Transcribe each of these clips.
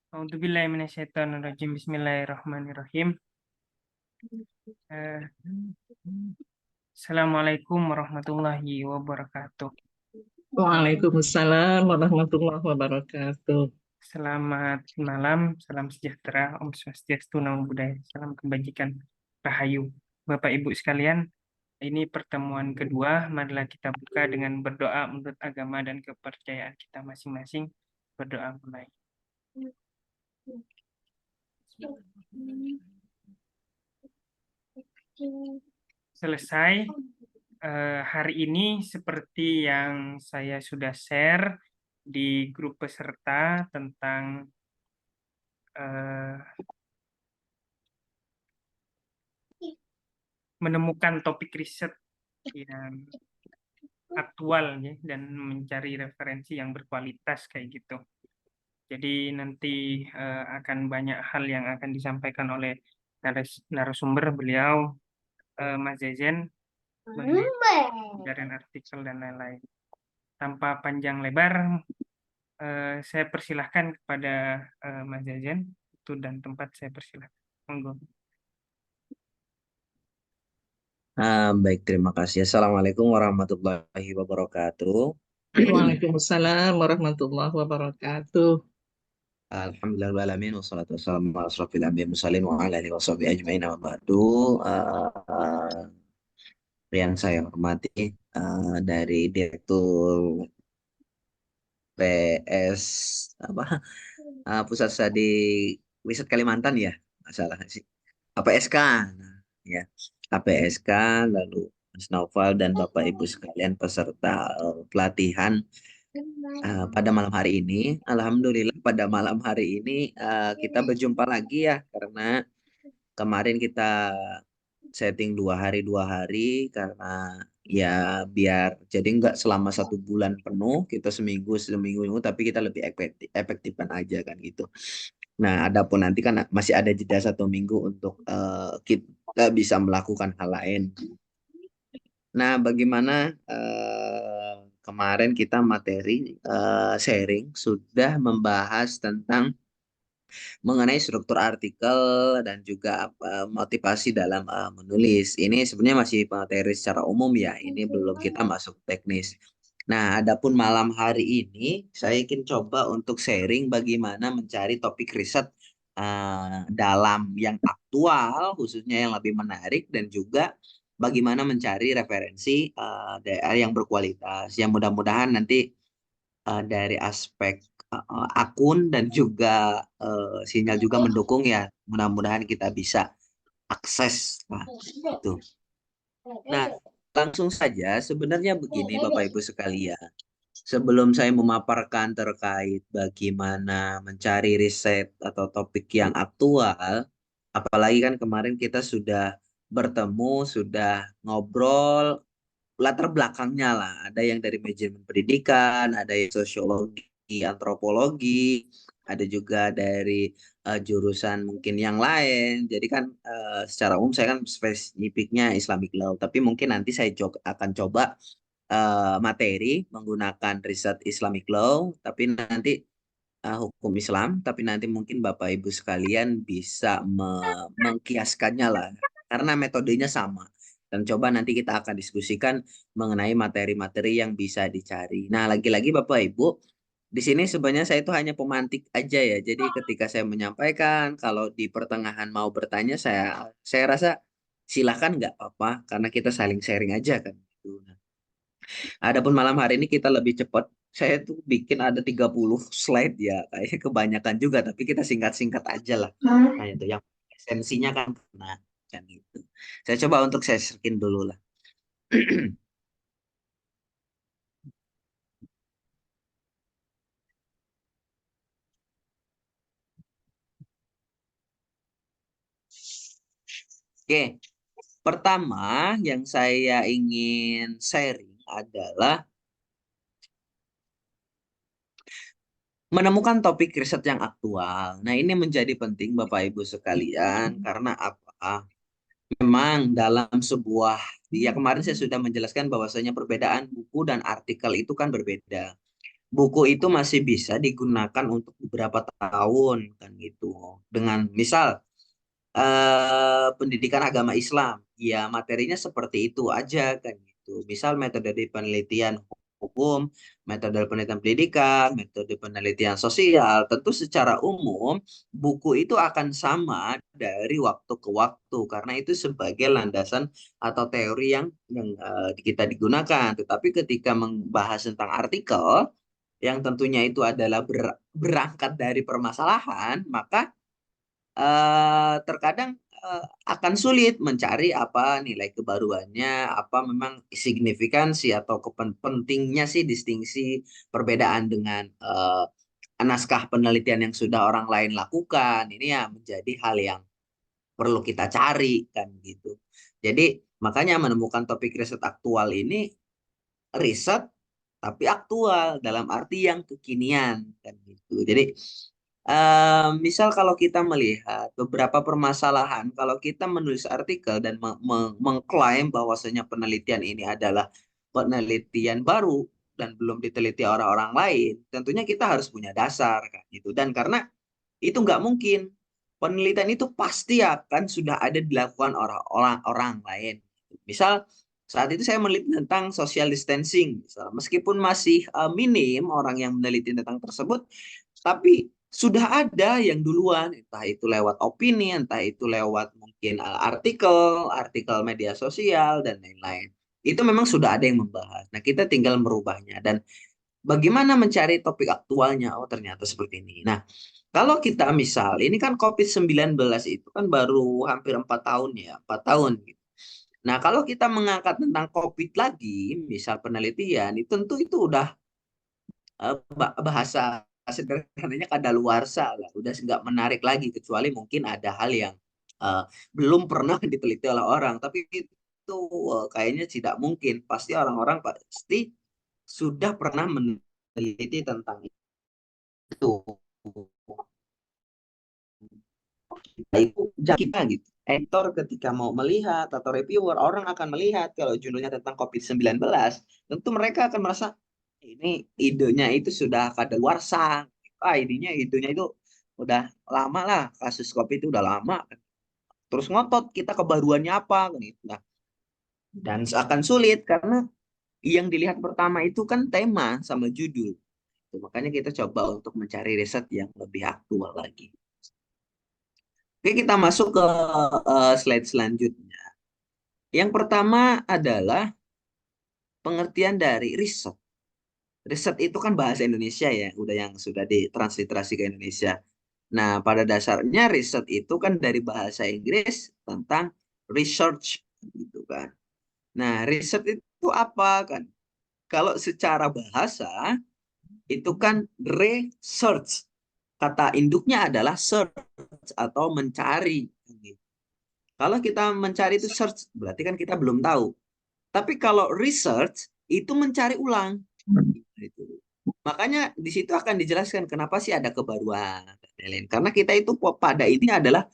A'udzubillahiminasyaitonirrajim. Bismillahirrahmanirrahim. Eh, Assalamualaikum warahmatullahi wabarakatuh. Waalaikumsalam warahmatullahi wabarakatuh. Selamat malam, salam sejahtera, Om Swastiastu, Namo Buddhaya, salam kebajikan, Rahayu. Bapak Ibu sekalian, ini pertemuan kedua. Marilah kita buka dengan berdoa menurut agama dan kepercayaan kita masing-masing. Berdoa mulai. Selesai. Hari ini seperti yang saya sudah share di grup peserta tentang menemukan topik riset yang aktual ya, dan mencari referensi yang berkualitas kayak gitu. Jadi nanti akan banyak hal yang akan disampaikan oleh narasumber beliau, Mas Zezen, dari artikel dan lain-lain. Tanpa panjang lebar, saya persilahkan kepada Mas Zezen. Itu dan tempat saya persilahkan. Monggo. Baik, terima kasih. Assalamualaikum warahmatullahi wabarakatuh. Waalaikumsalam warahmatullahi wabarakatuh. Alhamdulillahirrahmanirrahim. Wassalatu wassalamu ala asrofil anbiya'i wal mursalin wa ala alihi wa sahbihi ajma'in, amma ba'du. Yang saya hormati dari Direktur PS Pusat Studi Riset Kalimantan ya, masalah sih. APSK, nah, ya. APSK, lalu Mas Naufal dan Bapak Ibu sekalian peserta pelatihan pada malam hari ini. Alhamdulillah pada malam hari ini kita berjumpa lagi ya, karena kemarin kita setting 2 hari karena ya biar jadi nggak selama 1 bulan penuh, kita seminggu tapi kita lebih efektifkan aja kan gitu. Nah, adapun nanti kan masih ada jeda 1 minggu untuk kita bisa melakukan hal lain. Nah, bagaimana kemarin kita materi sharing sudah membahas tentang mengenai struktur artikel dan juga motivasi dalam menulis. Ini sebenarnya masih materi secara umum ya, ini belum kita masuk teknis. Nah, adapun malam hari ini saya ingin coba untuk sharing bagaimana mencari topik riset dalam yang aktual, khususnya yang lebih menarik, dan juga bagaimana mencari referensi yang berkualitas. Yang mudah-mudahan nanti dari aspek akun dan juga sinyal juga mendukung ya. Mudah-mudahan kita bisa akses itu. Nah, langsung saja sebenarnya begini Bapak Ibu sekalian. Sebelum saya memaparkan terkait bagaimana mencari riset atau topik yang aktual, apalagi kan kemarin kita sudah bertemu, sudah ngobrol latar belakangnya lah. Ada yang dari manajemen pendidikan, ada yang sosiologi, antropologi, ada juga dari jurusan mungkin yang lain. Jadi kan secara umum saya kan spesifiknya Islamic Law, tapi mungkin nanti saya akan coba materi menggunakan riset Islamic Law, tapi nanti hukum Islam, tapi nanti mungkin Bapak Ibu sekalian bisa mengkiaskannya lah, karena metodenya sama. Dan coba nanti kita akan diskusikan mengenai materi-materi yang bisa dicari. Nah, lagi-lagi Bapak Ibu, di sini sebenarnya saya itu hanya pemantik aja ya. Jadi ketika saya menyampaikan, kalau di pertengahan mau bertanya, saya rasa silakan nggak apa-apa, karena kita saling sharing aja kan. Gitu. Nah, adapun malam hari ini kita lebih cepat. Saya tuh bikin ada 30 slide ya, kayaknya kebanyakan juga, tapi kita singkat-singkat aja lah. Nah, itu yang esensinya kan, nah, kan gitu. Saya coba untuk saya sharing dulu lah. Oke, pertama yang saya ingin sharing adalah menemukan topik riset yang aktual. Nah, ini menjadi penting Bapak Ibu sekalian, karena apa? Memang dalam sebuah, ya kemarin saya sudah menjelaskan bahwasanya perbedaan buku dan artikel itu kan berbeda. buku itu masih bisa digunakan untuk beberapa tahun kan gitu. Dengan misal pendidikan agama Islam, ya materinya seperti itu aja kan gitu. Misal metode penelitian hukum, metode penelitian pendidikan, metode penelitian sosial, tentu secara umum buku itu akan sama dari waktu ke waktu karena itu sebagai landasan atau teori yang kita digunakan. Tetapi ketika membahas tentang artikel yang tentunya itu adalah berangkat dari permasalahan, maka terkadang akan sulit mencari apa nilai kebaruannya, apa memang signifikansi atau pentingnya sih distingsi perbedaan dengan naskah penelitian yang sudah orang lain lakukan. Ini ya menjadi hal yang perlu kita cari kan gitu. Jadi makanya menemukan topik riset aktual ini riset tapi aktual dalam arti yang kekinian kan gitu. Jadi misal kalau kita melihat beberapa permasalahan, kalau kita menulis artikel dan mengklaim bahwasanya penelitian ini adalah penelitian baru dan belum diteliti orang-orang lain, tentunya kita harus punya dasar kan gitu. Dan karena itu nggak mungkin, penelitian itu pasti akan sudah ada dilakukan orang-orang lain. Misal saat itu saya meneliti tentang social distancing, misal. Meskipun masih minim orang yang meneliti tentang tersebut, tapi sudah ada yang duluan, entah itu lewat opini, entah itu lewat mungkin artikel media sosial, dan lain-lain. Itu memang sudah ada yang membahas. Nah, kita tinggal merubahnya. Dan bagaimana mencari topik aktualnya? Oh, ternyata seperti ini. Nah, kalau kita misal, ini kan COVID-19 itu kan baru hampir 4 tahun ya, 4 tahun gitu. Nah, kalau kita mengangkat tentang COVID lagi, misal penelitian, itu tentu itu udah bahasa sederhananya kadaluarsa lah, udah nggak menarik lagi kecuali mungkin ada hal yang uh, belum pernah diteliti oleh orang, tapi itu kayaknya tidak mungkin. Pasti orang-orang pasti sudah pernah meneliti tentang itu. Nah, itu kita gitu. Editor ketika mau melihat atau reviewer, orang akan melihat kalau judulnya tentang COVID-19, tentu mereka akan merasa ini idenya itu sudah kadaluarsa. Idenya itu udah lama lah, kasus COVID itu udah lama. Terus ngotot kita kebaruannya apa gitu. Nah, dan akan sulit karena yang dilihat pertama itu kan tema sama judul. Makanya kita coba untuk mencari riset yang lebih aktual lagi. Oke, kita masuk ke slide selanjutnya. Yang pertama adalah pengertian dari riset. Riset itu kan bahasa Indonesia ya, udah yang sudah ditransliterasi ke Indonesia. Nah, pada dasarnya riset itu kan dari bahasa Inggris tentang research gitu kan. Nah, riset itu apa kan? Kalau secara bahasa itu kan research. Kata induknya adalah search atau mencari. Kalau kita mencari itu search, berarti kan kita belum tahu. Tapi kalau research itu mencari ulang. Gitu. Makanya di situ akan dijelaskan kenapa sih ada kebaruan. Karena kita itu pada ini adalah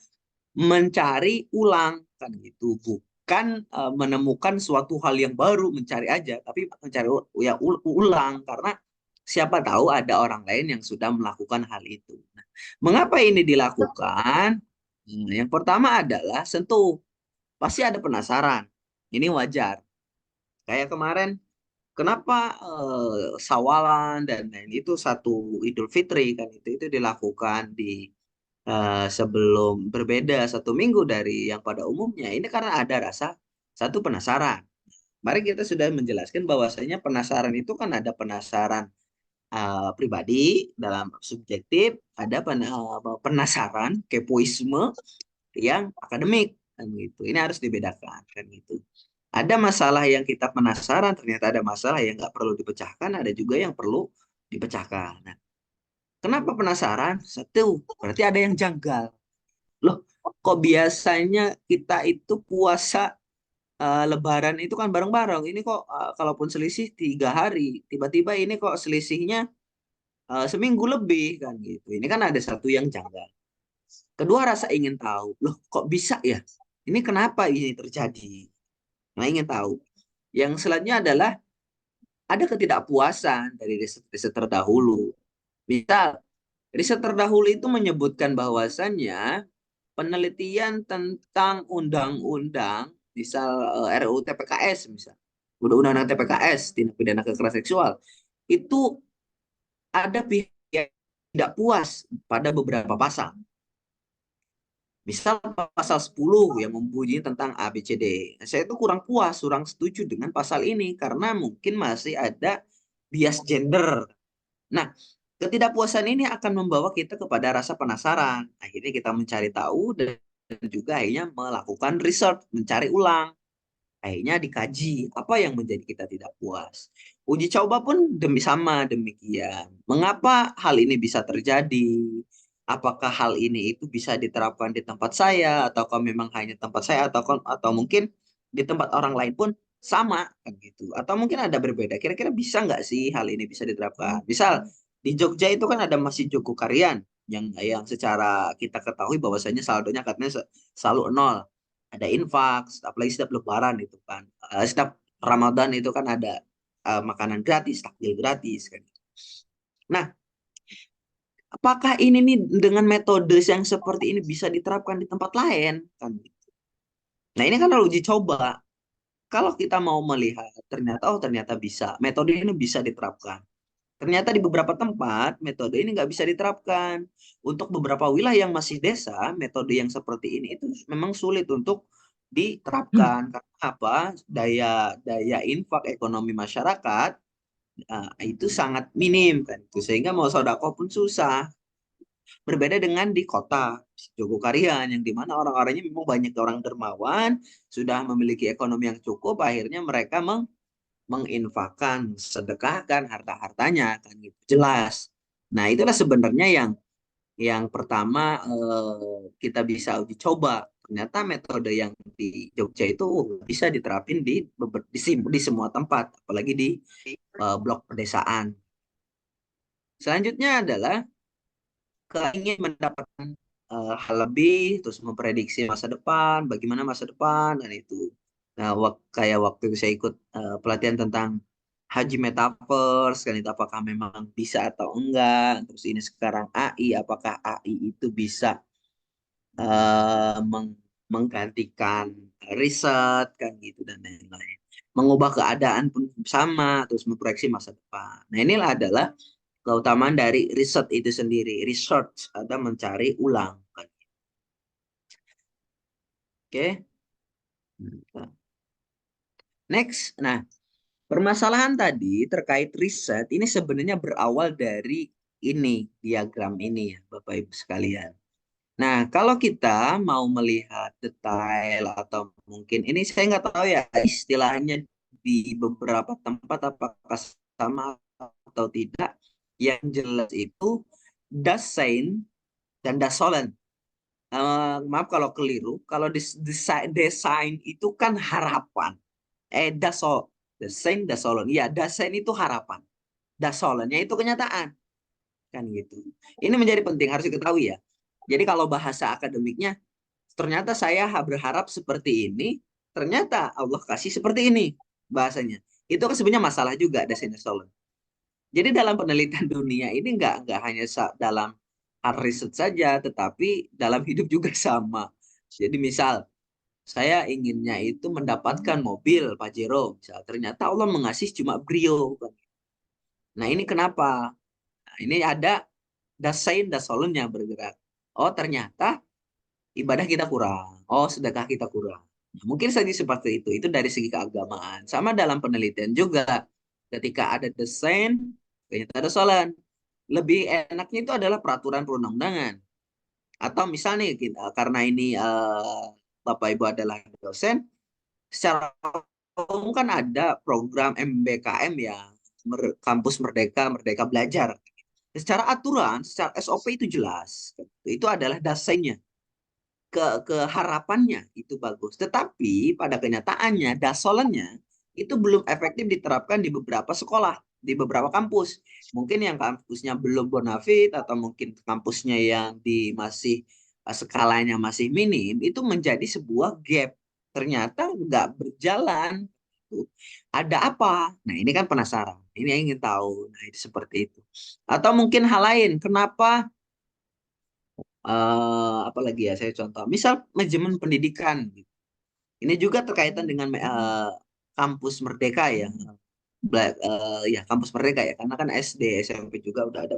mencari ulang kan gitu, bukan menemukan suatu hal yang baru mencari aja, tapi mencari ya ulang karena siapa tahu ada orang lain yang sudah melakukan hal itu. Nah, mengapa ini dilakukan? Yang pertama adalah tentu pasti ada penasaran. Ini wajar. Kayak kemarin, kenapa sawalan dan lain itu satu Idul Fitri kan itu dilakukan di sebelum berbeda 1 minggu dari yang pada umumnya. Ini karena ada rasa satu penasaran. Mari kita sudah menjelaskan bahwasanya penasaran itu kan ada penasaran pribadi dalam subjektif, ada penasaran kepoisme yang akademik kan gitu. Ini harus dibedakan kan gitu. Ada masalah yang kita penasaran, ternyata ada masalah yang nggak perlu dipecahkan, ada juga yang perlu dipecahkan. Nah, kenapa penasaran? Satu, berarti ada yang janggal. Loh, kok biasanya kita itu puasa Lebaran itu kan bareng-bareng. Ini kok kalaupun selisih 3 hari, tiba-tiba ini kok selisihnya seminggu lebih kan gitu. Ini kan ada satu yang janggal. Kedua, rasa ingin tahu. Loh, kok bisa ya? Ini kenapa ini terjadi? Nah, ingin tahu. Yang selanjutnya adalah ada ketidakpuasan dari riset-riset terdahulu. Misal, riset terdahulu itu menyebutkan bahwasannya penelitian tentang undang-undang, misal RUU TPKS, misal undang-undang TPKS, tindak pidana kekerasan seksual, itu ada pihak yang tidak puas pada beberapa pasal. Misal pasal 10 yang membunyi tentang ABCD. Saya itu kurang puas, kurang setuju dengan pasal ini karena mungkin masih ada bias gender. Nah, ketidakpuasan ini akan membawa kita kepada rasa penasaran. Akhirnya kita mencari tahu dan juga akhirnya melakukan research, mencari ulang. Akhirnya dikaji apa yang menjadi kita tidak puas. Uji coba pun demikian. Mengapa hal ini bisa terjadi? Apakah hal ini itu bisa diterapkan di tempat saya, ataukah memang hanya tempat saya, atau mungkin di tempat orang lain pun sama kan gitu, atau mungkin ada berbeda. Kira-kira bisa nggak sih hal ini bisa diterapkan? Misal di Jogja itu kan ada Masjid Jogokarian yang secara kita ketahui bahwasanya saldonya katanya selalu nol, ada infak, apalagi setiap Lebaran itu kan, setiap Ramadan itu kan ada makanan gratis, takjil gratis kan. Nah, apakah ini nih dengan metode yang seperti ini bisa diterapkan di tempat lain kan? Nah, ini kan harus uji coba. Kalau kita mau melihat ternyata bisa, metode ini bisa diterapkan. Ternyata di beberapa tempat metode ini nggak bisa diterapkan. Untuk beberapa wilayah yang masih desa, metode yang seperti ini itu memang sulit untuk diterapkan. Karena apa? Daya infak ekonomi masyarakat itu sangat minim kan. Sehingga mau sedekah pun susah. Berbeda dengan di kota Jogokarian yang dimana orang-orangnya memang banyak orang dermawan, sudah memiliki ekonomi yang cukup, akhirnya mereka menginfakkan, sedekahkan harta-hartanya kan gitu. Jelas. Nah, itulah sebenarnya yang pertama kita bisa uji coba. Ternyata metode yang di Jogja itu bisa diterapin di semua tempat, apalagi di blok pedesaan. Selanjutnya adalah ingin mendapatkan hal lebih, terus memprediksi masa depan, bagaimana masa depan, dan itu. Nah, kayak waktu saya ikut pelatihan tentang haji metaverse, kan itu apakah memang bisa atau enggak. Terus ini sekarang AI, apakah AI itu bisa menggantikan riset, kan gitu, dan lain-lain. Mengubah keadaan pun sama, terus memproyeksi masa depan. Nah, inilah adalah keutamaan dari riset itu sendiri. Research atau mencari ulang. Oke. Next. Nah, permasalahan tadi terkait riset ini sebenarnya berawal dari ini, diagram ini ya, Bapak Ibu sekalian. Nah, kalau kita mau melihat detail atau mungkin ini saya nggak tahu ya istilahnya di beberapa tempat apakah sama atau tidak. Yang jelas itu Dasein dan Dasolen. Maaf kalau keliru. Kalau desain itu kan harapan. Dasol, Dasein, Dasolen. Ya, Dasein itu harapan. Dasolennya itu kenyataan. Kan gitu. Ini menjadi penting harus diketahui ya. Jadi kalau bahasa akademiknya, ternyata saya berharap seperti ini, ternyata Allah kasih seperti ini bahasanya. Itu kan sebenarnya masalah juga Dasein Dasolen. Jadi dalam penelitian dunia ini nggak hanya dalam hard research saja, tetapi dalam hidup juga sama. Jadi misal saya inginnya itu mendapatkan mobil Pajero, misal ternyata Allah mengasih cuma Brio. Nah ini kenapa? Nah, ini ada dasain dasolun yang bergerak. Oh ternyata ibadah kita kurang. Oh sedekah kita kurang. Nah, mungkin saja seperti itu. Itu dari segi keagamaan. Sama dalam penelitian juga. Ketika ada desain, ternyata ada solan. Lebih enaknya itu adalah peraturan perundang-undangan. Atau misalnya karena ini Bapak Ibu adalah dosen, secara umum kan ada program MBKM ya, Kampus Merdeka, Merdeka Belajar. Secara aturan, secara SOP itu jelas. Itu adalah desainnya. Keharapannya itu bagus. Tetapi pada kenyataannya, dasolannya itu belum efektif diterapkan di beberapa sekolah, di beberapa kampus. Mungkin yang kampusnya belum bonafit atau mungkin kampusnya yang masih skalanya masih minim, itu menjadi sebuah gap. Ternyata nggak berjalan. gitu. Ada apa? Nah, ini kan penasaran. Ini yang ingin tahu. Nah, itu seperti itu. Atau mungkin hal lain, kenapa apa lagi ya saya contoh, misal manajemen pendidikan gitu. Ini juga terkaitan dengan kampus Merdeka ya. Ya kampus Merdeka ya, karena kan SD SMP juga udah ada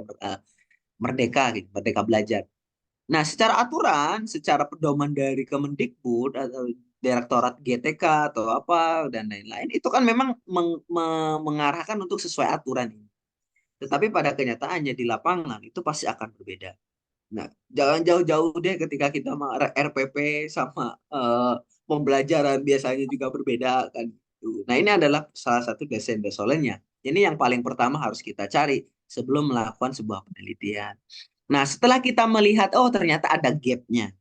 Merdeka gitu, Merdeka Belajar. Nah, secara aturan, secara pedoman dari Kemendikbud atau Direktorat GTK atau apa dan lain-lain, itu kan memang mengarahkan untuk sesuai aturan ini. Tetapi pada kenyataannya di lapangan itu pasti akan berbeda. Nah, jangan jauh-jauh deh ketika kita RPP sama pembelajaran biasanya juga berbeda kan. Nah, ini adalah salah satu desain-desolennya. Ini yang paling pertama harus kita cari sebelum melakukan sebuah penelitian. Nah, setelah kita melihat, oh ternyata ada gap-nya.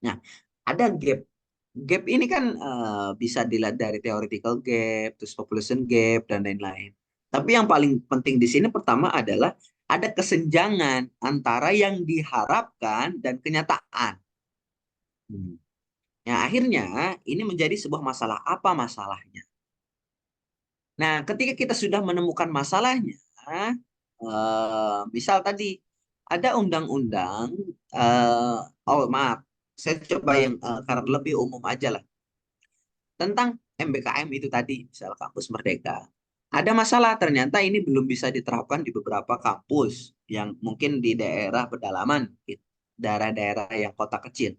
Nah, ada gap. Gap ini kan bisa dilihat dari theoretical gap, terus population gap, dan lain-lain. Tapi yang paling penting di sini pertama adalah ada kesenjangan antara yang diharapkan dan kenyataan. Nah, akhirnya ini menjadi sebuah masalah. Apa masalahnya? Nah, ketika kita sudah menemukan masalahnya, misal tadi ada undang-undang, oh maaf, saya coba yang karena lebih umum aja lah, tentang MBKM itu tadi, misal kampus Merdeka. Ada masalah, ternyata ini belum bisa diterapkan di beberapa kampus yang mungkin di daerah pedalaman, daerah-daerah yang kota kecil.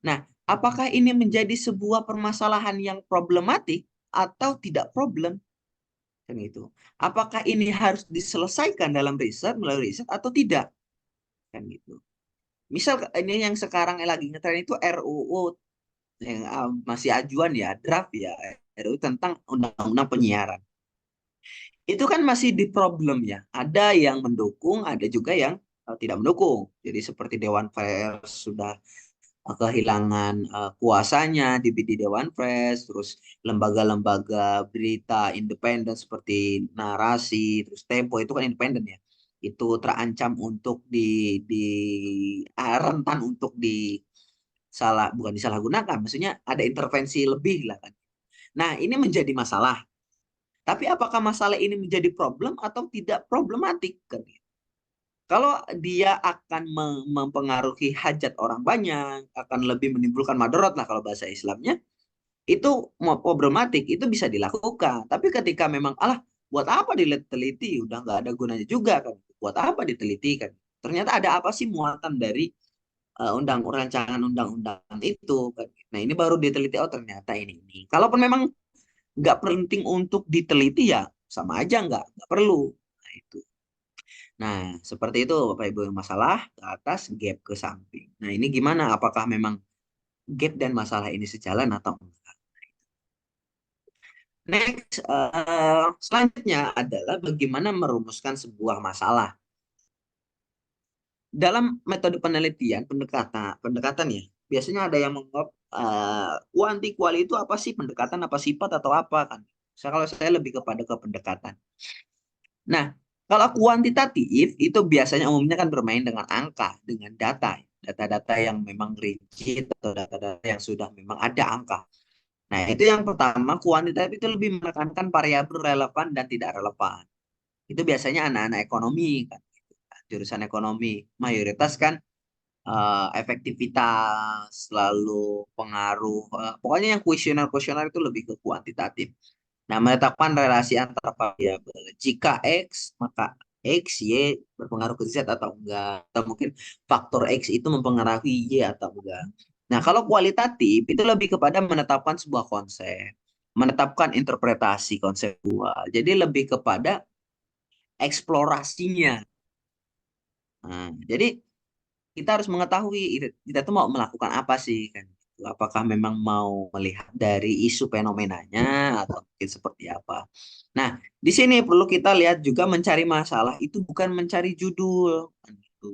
Nah, apakah ini menjadi sebuah permasalahan yang problematik atau tidak problem? Kan itu. Apakah ini harus diselesaikan dalam riset, melalui riset atau tidak? Kan gitu. Misal ini yang sekarang lagi ngetren itu RUU yang masih ajuan ya, draft ya, RUU tentang undang-undang penyiaran. Itu kan masih di problem ya. Ada yang mendukung, ada juga yang tidak mendukung. Jadi seperti Dewan Pers sudah kehilangan kuasanya di Dewan Pers, terus lembaga-lembaga berita independen seperti Narasi, terus Tempo itu kan independen ya, itu terancam untuk rentan untuk bukan disalahgunakan, maksudnya ada intervensi lebih lah kan. Nah, ini menjadi masalah. Tapi apakah masalah ini menjadi problem atau tidak problematik kan? Kalau dia akan mempengaruhi hajat orang banyak, akan lebih menimbulkan madorot lah kalau bahasa Islamnya, itu mau problematik, itu bisa dilakukan. Tapi ketika memang, buat apa diteliti? Udah nggak ada gunanya juga kan. Buat apa diteliti kan? Ternyata ada apa sih muatan dari rancangan undang-undang itu kan. Nah, ini baru diteliti, oh ternyata ini. Kalaupun memang nggak penting untuk diteliti ya, sama aja nggak perlu. Nah, itu. Nah, seperti itu Bapak Ibu, yang masalah ke atas, gap ke samping. Nah, ini gimana? Apakah memang gap dan masalah ini sejalan atau enggak? Next, selanjutnya adalah bagaimana merumuskan sebuah masalah. Dalam metode penelitian, pendekatan ya, biasanya ada yang menganggap kuanti kuali itu apa sih, pendekatan apa sifat atau apa kan? Kalau saya lebih kepada ke pendekatan. Nah, kalau kuantitatif itu biasanya umumnya kan bermain dengan angka, dengan data-data yang memang rigid atau data-data yang sudah memang ada angka. Nah, itu yang pertama, kuantitatif itu lebih menekankan variabel relevan dan tidak relevan. Itu biasanya anak-anak ekonomi kan, jurusan ekonomi. Mayoritas kan efektivitas, lalu pengaruh, pokoknya yang kuesioner itu lebih ke kuantitatif. Nah, menetapkan relasi antara variabel. Jika X, maka X, Y berpengaruh ke Z atau enggak. Atau mungkin faktor X itu mempengaruhi Y atau enggak. Nah, kalau kualitatif itu lebih kepada menetapkan sebuah konsep. Menetapkan interpretasi konseptual. Jadi lebih kepada eksplorasinya. Nah, jadi kita harus mengetahui kita tuh mau melakukan apa sih kan. Apakah memang mau melihat dari isu fenomenanya atau mungkin seperti apa. Nah, di sini perlu kita lihat juga mencari masalah itu bukan mencari judul. Kan gitu.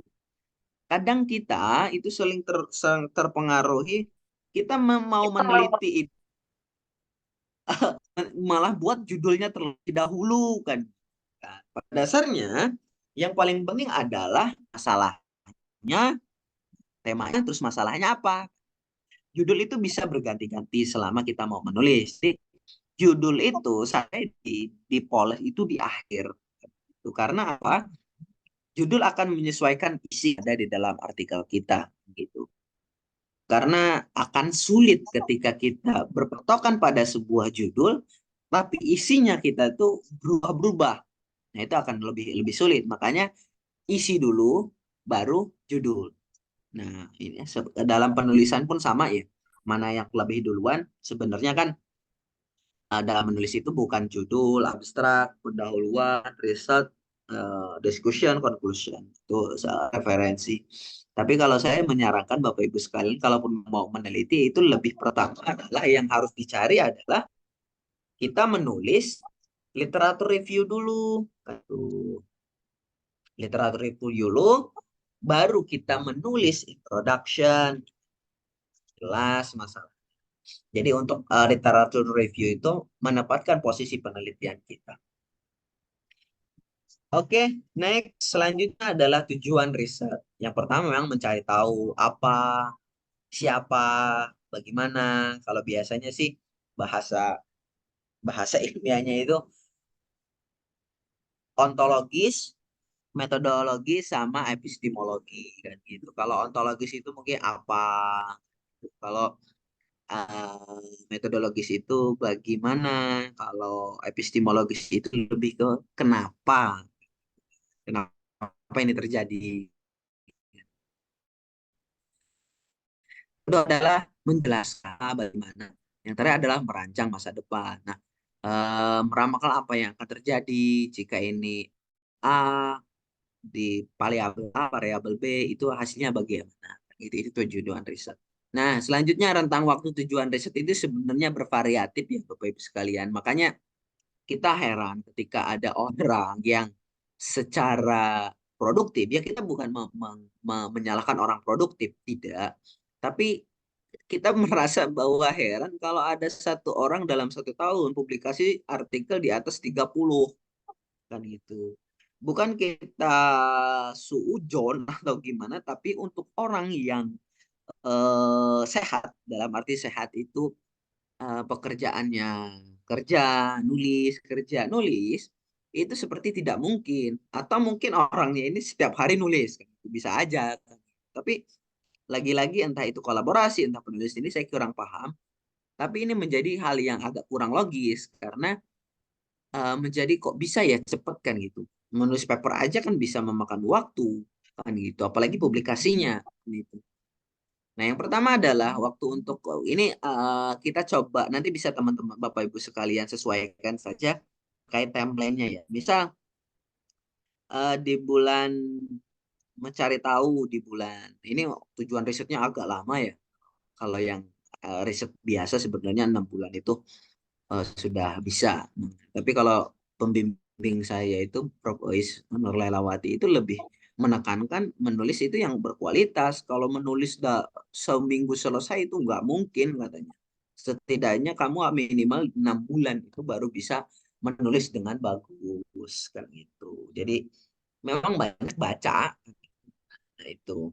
Kadang kita itu sering terpengaruhi, kita mau meneliti itu, malah buat judulnya terlebih dahulu kan. Nah, pada dasarnya yang paling penting adalah masalahnya, temanya, terus masalahnya apa. Judul itu bisa berganti-ganti selama kita mau menulis. Jadi, judul itu saya dipoles itu di akhir. Itu karena apa? Judul akan menyesuaikan isi yang ada di dalam artikel kita gitu. Karena akan sulit ketika kita berpatokan pada sebuah judul, tapi isinya kita tuh berubah-berubah. Nah, itu akan lebih sulit. Makanya isi dulu, baru judul. Nah, ini dalam penulisan pun sama ya. Mana yang lebih duluan, sebenarnya kan dalam menulis itu bukan judul, abstrak, pendahuluan, result, discussion, conclusion. Itu referensi. Tapi kalau saya menyarankan Bapak Ibu sekalian, kalaupun mau meneliti itu lebih pertama adalah yang harus dicari adalah kita menulis literatur review dulu. Literatur review dulu, baru kita menulis introduction, jelas masalah. Jadi untuk literatur review itu menempatkan posisi penelitian kita. Oke, next. Selanjutnya adalah tujuan riset. Yang pertama memang mencari tahu apa, siapa, bagaimana. Kalau biasanya sih bahasa bahasa ilmiahnya itu ontologis, metodologis, sama epistemologi kan gitu. Kalau ontologis itu mungkin apa. Kalau metodologis itu bagaimana. Kalau epistemologis itu lebih ke kenapa. Kenapa ini terjadi. Itu adalah menjelaskan bagaimana. Yang terakhir adalah merancang masa depan. Nah, meramalkan apa yang akan terjadi jika ini A di variabel A, variabel B, itu hasilnya bagaimana. Itu tujuan riset. Nah, selanjutnya rentang waktu tujuan riset itu sebenarnya bervariatif ya Bapak Ibu sekalian. Makanya kita heran ketika ada orang yang secara produktif, ya kita bukan menyalahkan orang produktif, tidak. Tapi kita merasa bahwa heran kalau ada satu orang dalam 1 tahun publikasi artikel di atas 30 kan gitu. Bukan kita suujon atau gimana, tapi untuk orang yang sehat, dalam arti sehat itu pekerjaannya kerja nulis itu seperti tidak mungkin, atau mungkin orangnya ini setiap hari nulis kan. Bisa aja kan. Tapi lagi-lagi entah itu kolaborasi, entah penulis, ini saya kurang paham. Tapi ini menjadi hal yang agak kurang logis karena menjadi kok bisa ya cepet kan gitu. Menulis paper aja kan bisa memakan waktu kan gitu, apalagi publikasinya gitu. Nah, yang pertama adalah waktu untuk ini kita coba nanti bisa teman-teman Bapak Ibu sekalian sesuaikan saja kayak timelinenya ya. Misal di bulan mencari tahu di bulan ini tujuan risetnya agak lama ya. Kalau yang riset biasa sebenarnya 6 bulan itu sudah bisa. Tapi kalau pembimbing saya itu Prof. Ois Nur Lailawati itu lebih menekankan menulis itu yang berkualitas. Kalau menulis seminggu selesai itu nggak mungkin katanya. Setidaknya kamu minimal 6 bulan itu baru bisa menulis dengan bagus kan gitu. Jadi memang banyak baca. Nah, itu.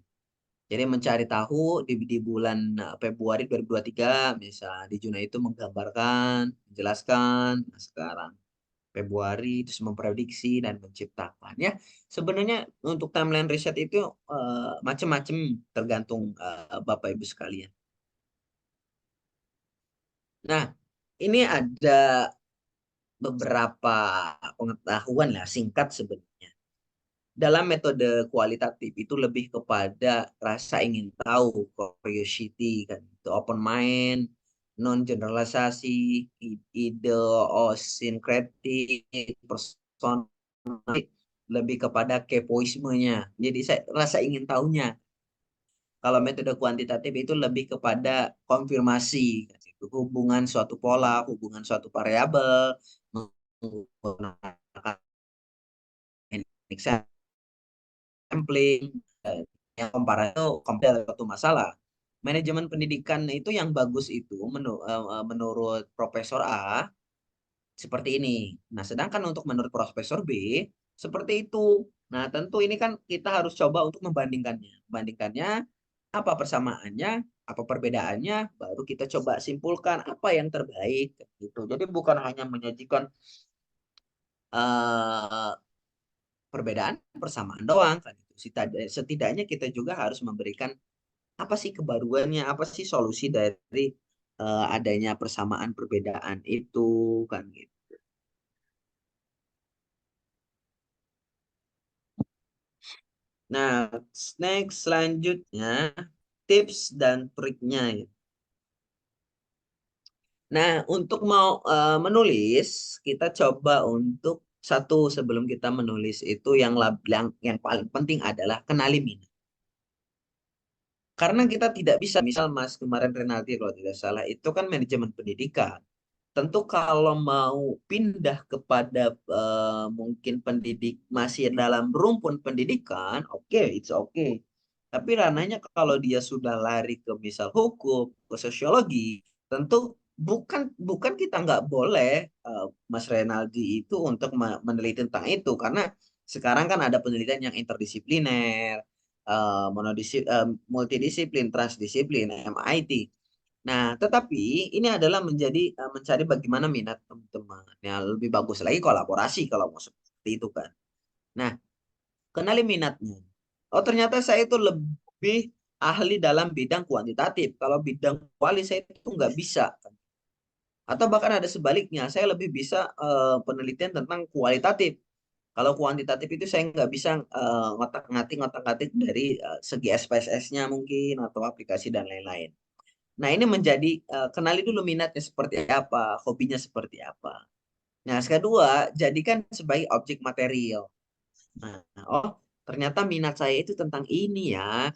Jadi mencari tahu di bulan Februari 2023 misalnya di Juna itu menggambarkan, menjelaskan. Nah, sekarang Februari terus memprediksi dan menciptakan ya. Sebenarnya untuk timeline riset itu macam-macam tergantung Bapak Ibu sekalian. Nah, ini ada beberapa pengetahuan lah singkat sebenarnya. Dalam metode kualitatif itu lebih kepada rasa ingin tahu, curiosity kan, itu open mind, non generalisasi, idiosyncratic, personal, lebih kepada kepoismenya. Jadi saya rasa ingin tahunya. Kalau metode kuantitatif itu lebih kepada konfirmasi, kan, itu hubungan suatu pola, hubungan suatu variabel, menggunakan teknik sampling, yang compare suatu masalah. Manajemen pendidikan itu yang bagus itu menurut Profesor A seperti ini. Nah, sedangkan untuk menurut Profesor B seperti itu. Nah, tentu ini kan kita harus coba untuk membandingkannya. Bandingkannya apa persamaannya, apa perbedaannya, baru kita coba simpulkan apa yang terbaik gitu. Jadi bukan hanya menyajikan uh, perbedaan, persamaan doang kan itu. Setidaknya kita juga harus memberikan apa sih kebaruannya, apa sih solusi dari adanya persamaan perbedaan itu kan gitu. Nah, next selanjutnya tips dan triknya ya. Nah, untuk mau menulis, kita coba untuk satu sebelum kita menulis itu yang paling penting adalah kenali minat. Karena kita tidak bisa, misal Mas kemarin Renaldi kalau tidak salah, itu kan manajemen pendidikan. Tentu kalau mau pindah kepada mungkin pendidik masih dalam rumpun pendidikan, oke, it's okay. Tapi ranahnya kalau dia sudah lari ke misal hukum, ke sosiologi, tentu bukan bukan kita nggak boleh Mas Renaldi itu untuk meneliti tentang itu karena sekarang kan ada penelitian yang interdisipliner, multidisiplin, transdisiplin, MIT. Nah, tetapi ini adalah mencari bagaimana minat teman-teman. Ya, lebih bagus lagi kolaborasi kalau mau seperti itu kan. Nah, kenali minatnya. Oh, ternyata saya itu lebih ahli dalam bidang kuantitatif. Kalau bidang kuali saya itu nggak bisa. Atau bahkan ada sebaliknya, saya lebih bisa penelitian tentang kualitatif. Kalau kuantitatif itu saya nggak bisa ngotak-ngatik dari segi SPSS-nya mungkin atau aplikasi dan lain-lain. Nah, ini menjadi kenali dulu minatnya seperti apa, hobinya seperti apa. Nah, kedua, jadikan sebagai objek material. Nah, oh, ternyata minat saya itu tentang ini ya.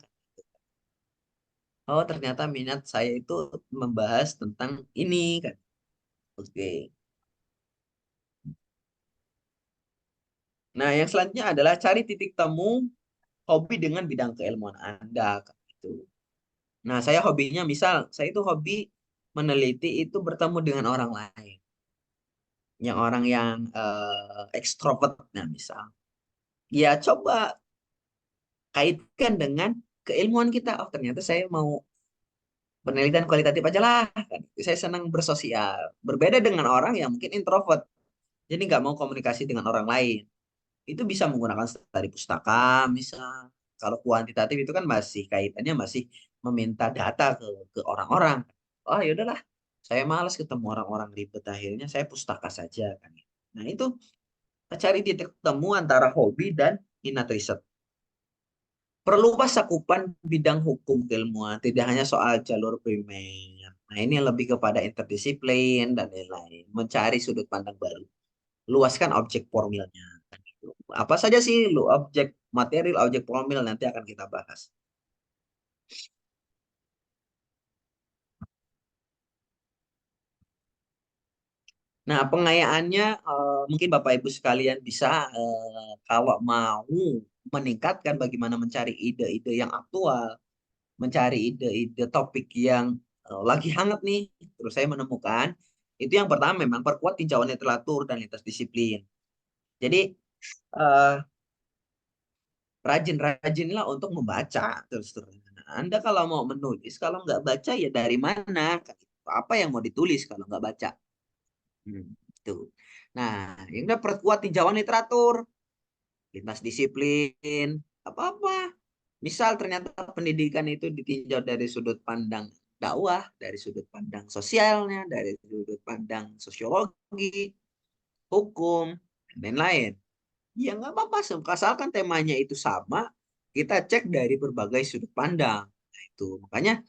Oh, ternyata minat saya itu membahas tentang ini kan. Oke. Nah, yang selanjutnya adalah cari titik temu hobi dengan bidang keilmuan Anda kan gitu. Nah, saya hobinya misal, saya itu hobi meneliti itu bertemu dengan orang lain. Yang orang yang ekstrovert, nah misal. Ya, coba kaitkan dengan keilmuan kita. Oh, ternyata saya mau penelitian kualitatif aja lah. Kan. Saya senang bersosial. Berbeda dengan orang yang mungkin introvert. Jadi nggak mau komunikasi dengan orang lain. Itu bisa menggunakan studi pustaka, misal. Kalau kuantitatif itu kan masih kaitannya masih meminta data ke orang-orang. Oh, ya udahlah. Saya malas ketemu orang-orang ribet. Akhirnya saya pustaka saja. Kan. Nah, itu cari titik temu antara hobi dan minat riset. Perluas cakupan bidang hukum keilmuan, tidak hanya soal jalur primer. Nah, ini lebih kepada interdisiplin dan lain-lain. Mencari sudut pandang baru. Luaskan objek formilnya. Kan gitu. Apa saja sih objek material, objek formil nanti akan kita bahas. Nah, pengayaannya mungkin Bapak Ibu sekalian bisa kalau mau meningkatkan bagaimana mencari ide-ide yang aktual, mencari ide-ide topik yang lagi hangat nih. Terus saya menemukan itu yang pertama memang perkuat tinjauan literatur dan lintas disiplin. Jadi eh, rajin-rajinlah untuk membaca terus terus. Anda kalau mau menulis, kalau nggak baca ya dari mana? Apa yang mau ditulis kalau nggak baca? Itu. Nah, yang udah perkuat tinjauan literatur, lintas disiplin, apa-apa. Misal ternyata pendidikan itu ditinjau dari sudut pandang dakwah, dari sudut pandang sosialnya, dari sudut pandang sosiologi, hukum, dan lain-lain. Ya nggak apa-apa, asalkan temanya itu sama, kita cek dari berbagai sudut pandang. Nah, itu makanya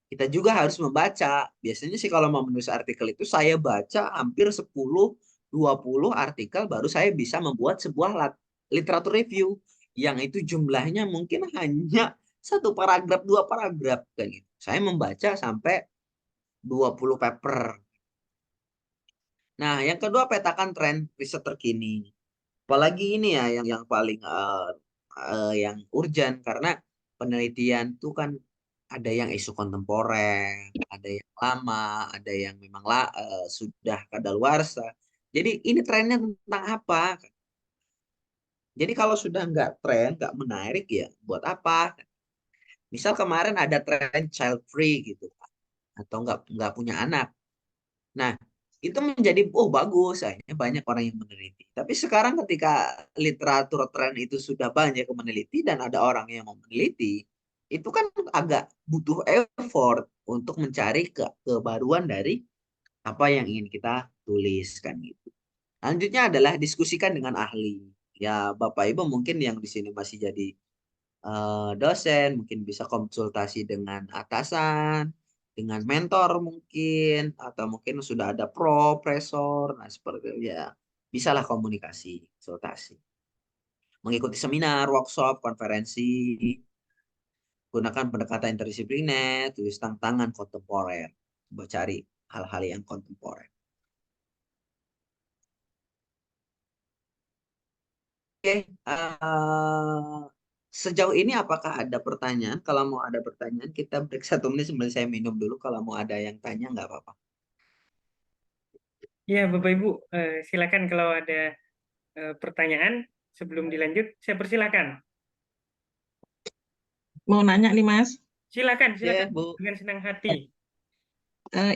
kita juga harus membaca. Biasanya sih kalau mau menulis artikel itu saya baca hampir 10-20 artikel baru saya bisa membuat sebuah literatur review yang itu jumlahnya mungkin hanya satu paragraf, dua paragraf kayak gitu. Saya membaca sampai 20 paper. Nah, yang kedua petakan tren riset terkini. Apalagi ini ya yang paling yang urgent karena penelitian itu kan ada yang isu kontemporer, ada yang lama, ada yang memang sudah kadaluarsa. Jadi ini trennya tentang apa? Jadi kalau sudah nggak tren, nggak menarik ya buat apa? Misal kemarin ada tren child free gitu, atau nggak punya anak. Nah, itu menjadi bagus, akhirnya banyak orang yang meneliti. Tapi sekarang ketika literatur tren itu sudah banyak yang meneliti dan ada orang yang mau meneliti, itu kan agak butuh effort untuk mencari kebaruan dari apa yang ingin kita tuliskan gitu. Selanjutnya adalah diskusikan dengan ahli. Ya, Bapak Ibu mungkin yang di sini masih jadi dosen, mungkin bisa konsultasi dengan atasan, dengan mentor mungkin, atau mungkin sudah ada profesor, nah seperti ya, bisalah komunikasi, konsultasi. Mengikuti seminar, workshop, konferensi, gunakan pendekatan interdisipliner, tulis tantangan kontemporer, coba cari hal-hal yang kontemporer. Oke, sejauh ini apakah ada pertanyaan? Kalau mau ada pertanyaan, kita break 1 menit sambil saya minum dulu. Kalau mau ada yang tanya, nggak apa-apa. Ya, Bapak Ibu, silakan kalau ada pertanyaan sebelum dilanjut, saya persilakan. Mau nanya nih Mas, Silakan, Ya, silakan Bu. dengan senang hati.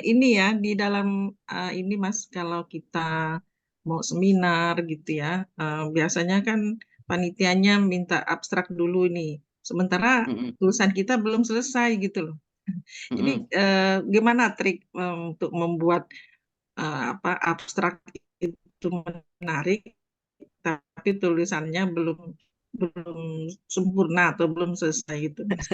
ini ya di dalam ini Mas, kalau kita mau seminar gitu ya, biasanya kan panitianya minta abstrak dulu nih. Sementara Mm-mm, tulisan kita belum selesai gitu loh. Ini mm-mm. gimana trik untuk membuat apa abstrak itu menarik, tapi tulisannya belum belum sempurna atau belum selesai gitu, Mas.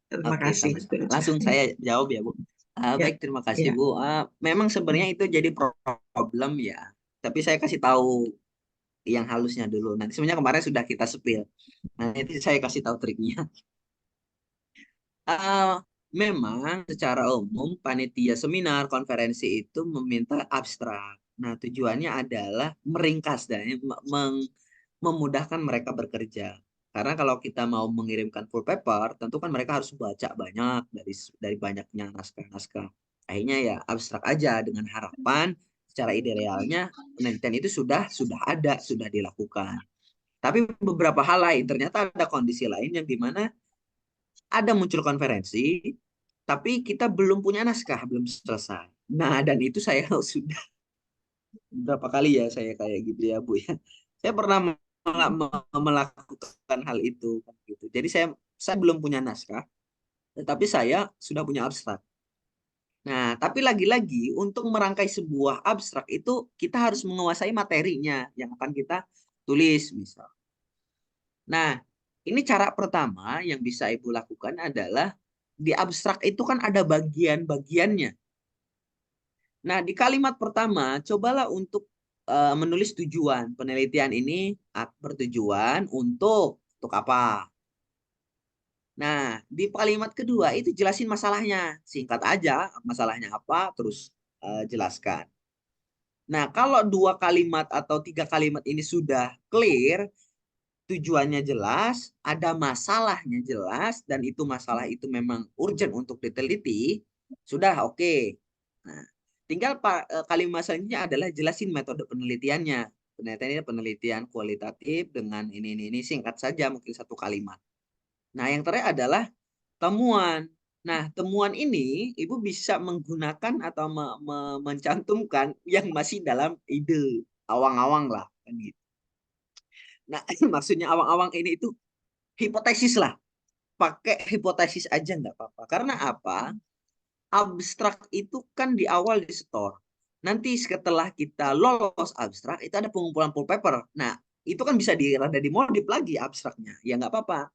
Terima Oke, kasih. Itu sama-sama. aja. Langsung saya jawab ya, Bu. Ya, Baik, terima kasih, ya. Bu. Memang sebenarnya itu jadi problem ya. Tapi saya kasih tahu yang halusnya dulu. Nanti sebenarnya kemarin sudah kita spill. Nah, nanti saya kasih tahu triknya. Eh, Memang secara umum panitia seminar konferensi itu meminta abstrak. Nah, tujuannya adalah meringkas dan memudahkan mereka bekerja. Karena kalau kita mau mengirimkan full paper, tentu kan mereka harus baca banyak dari banyaknya naskah-naskah. Akhirnya ya abstrak aja dengan harapan secara idealnya penelitian itu sudah ada, sudah dilakukan. Tapi beberapa hal lain ternyata ada kondisi lain yang dimana ada muncul konferensi, tapi kita belum punya naskah, belum selesai. Nah, dan itu saya sudah berapa kali ya saya kayak gitu ya, Bu ya. Saya pernah melakukan hal itu kan gitu. Jadi saya belum punya naskah, tetapi saya sudah punya abstrak. Nah, tapi lagi-lagi untuk merangkai sebuah abstrak itu kita harus menguasai materinya yang akan kita tulis misal. Nah, ini cara pertama yang bisa Ibu lakukan adalah di abstrak itu kan ada bagian-bagiannya. Nah, di kalimat pertama, cobalah untuk menulis tujuan. Penelitian ini bertujuan untuk apa? Nah, di kalimat kedua itu jelasin masalahnya. Singkat aja, masalahnya apa, terus jelaskan. Nah, kalau 2 kalimat atau 3 kalimat ini sudah clear, tujuannya jelas, ada masalahnya jelas, dan itu masalah itu memang urgent untuk diteliti, sudah oke. Okay. Nah, tinggal kalimat selanjutnya adalah jelasin metode penelitiannya. Penelitiannya penelitian kualitatif dengan ini singkat saja mungkin 1 kalimat. Nah, yang terakhir adalah temuan. Nah, temuan ini Ibu bisa menggunakan atau mencantumkan yang masih dalam ide awang-awang lah kan gitu. Nah, maksudnya awang-awang ini itu hipotesis lah. Pakai hipotesis aja nggak apa-apa. Karena apa? Abstrak itu kan di awal di store. Nanti setelah kita lolos abstrak, itu ada pengumpulan full paper. Nah, itu kan bisa rada dimodif lagi abstraknya. Ya nggak apa-apa.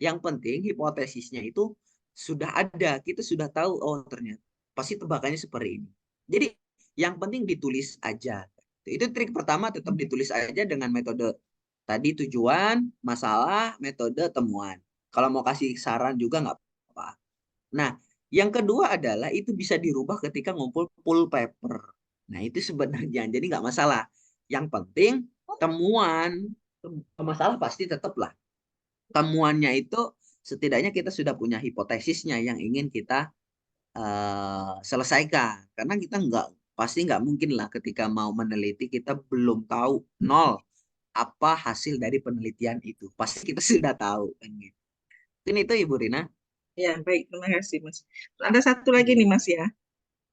Yang penting hipotesisnya itu sudah ada. Kita sudah tahu, oh ternyata pasti tebakannya seperti ini. Jadi yang penting ditulis aja. Itu trik pertama, tetap ditulis aja dengan metode tadi tujuan, masalah, metode, temuan. Kalau mau kasih saran juga nggak apa-apa. Nah, yang kedua adalah itu bisa dirubah ketika ngumpul full paper. Nah, itu sebenarnya jadi nggak masalah. Yang penting temuan, masalah pasti tetaplah. Temuannya itu setidaknya kita sudah punya hipotesisnya yang ingin kita selesaikan. Karena kita pasti nggak mungkin lah ketika mau meneliti kita belum tahu nol apa hasil dari penelitian itu. Pasti kita sudah tahu kan gitu. Mungkin itu Ibu Rina. Ya, baik, terima kasih Mas. Ada satu lagi nih Mas ya.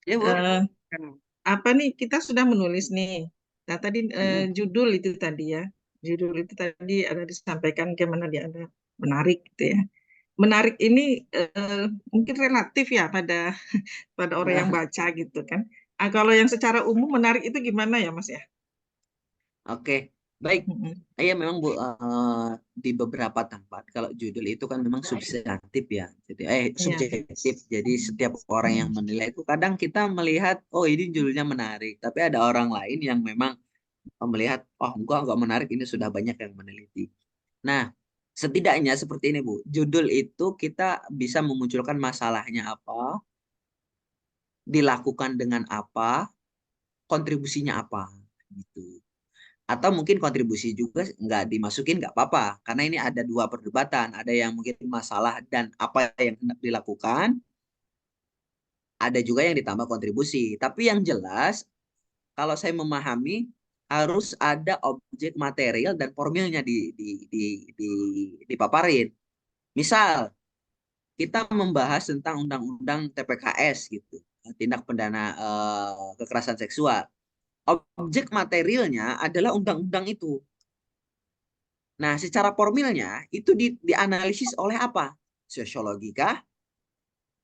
Ya, Bu. Eh, Kan apa nih, kita sudah menulis nih. Nah, tadi judul itu tadi ya. Judul itu tadi ada disampaikan gimana dia ada menarik gitu ya. Menarik ini mungkin relatif ya pada pada orang yang baca gitu kan. Ah, kalau yang secara umum menarik itu gimana ya Mas ya? Oke, baik. Mm-mm. Iya memang Bu, di beberapa tempat kalau judul itu kan memang substantif ya. Jadi Iya. subjektif. Jadi setiap orang yang menilai itu kadang kita melihat oh ini judulnya menarik, tapi ada orang lain yang memang melihat oh enggak menarik, ini sudah banyak yang meneliti. Nah, setidaknya seperti ini Bu. Judul itu kita bisa memunculkan masalahnya apa, dilakukan dengan apa, kontribusinya apa gitu. Atau mungkin kontribusi juga nggak dimasukin nggak apa-apa karena ini ada dua perdebatan, ada yang mungkin masalah dan apa yang hendak dilakukan, ada juga yang ditambah kontribusi. Tapi yang jelas kalau saya memahami harus ada objek material dan formilnya di dipaparin. Misal kita membahas tentang undang-undang TPKS gitu, tindak pidana kekerasan seksual. Objek materialnya adalah undang-undang itu. Nah, secara formilnya itu dianalisis oleh apa? Sosiologi kah?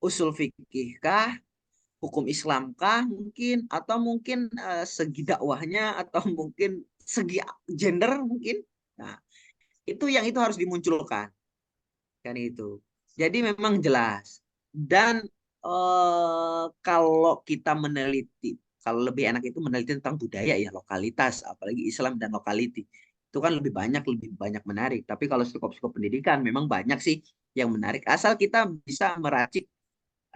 Usul fikih kah? Hukum Islam kah mungkin? Atau mungkin segi dakwahnya? Atau mungkin segi gender mungkin? Nah, itu harus dimunculkan. Kan itu. Jadi memang jelas. Dan kalau kita meneliti, kalau lebih enak itu meneliti tentang budaya ya, lokalitas, apalagi Islam dan lokality. Itu kan lebih banyak menarik. Tapi kalau skop-skop pendidikan memang banyak sih yang menarik. Asal kita bisa meracik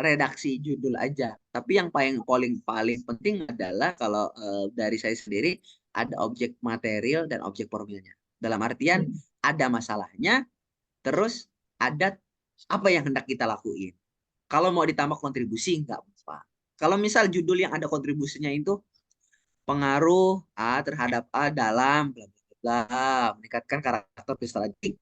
redaksi judul aja. Tapi yang paling paling paling penting adalah kalau dari saya sendiri ada objek material dan objek formilnya. Dalam artian Hmm. ada masalahnya, terus ada apa yang hendak kita lakuin. Kalau mau ditambah kontribusi nggak apa. Kalau misal judul yang ada kontribusinya itu pengaruh A terhadap A dalam bla bla bla meningkatkan karakter strategik.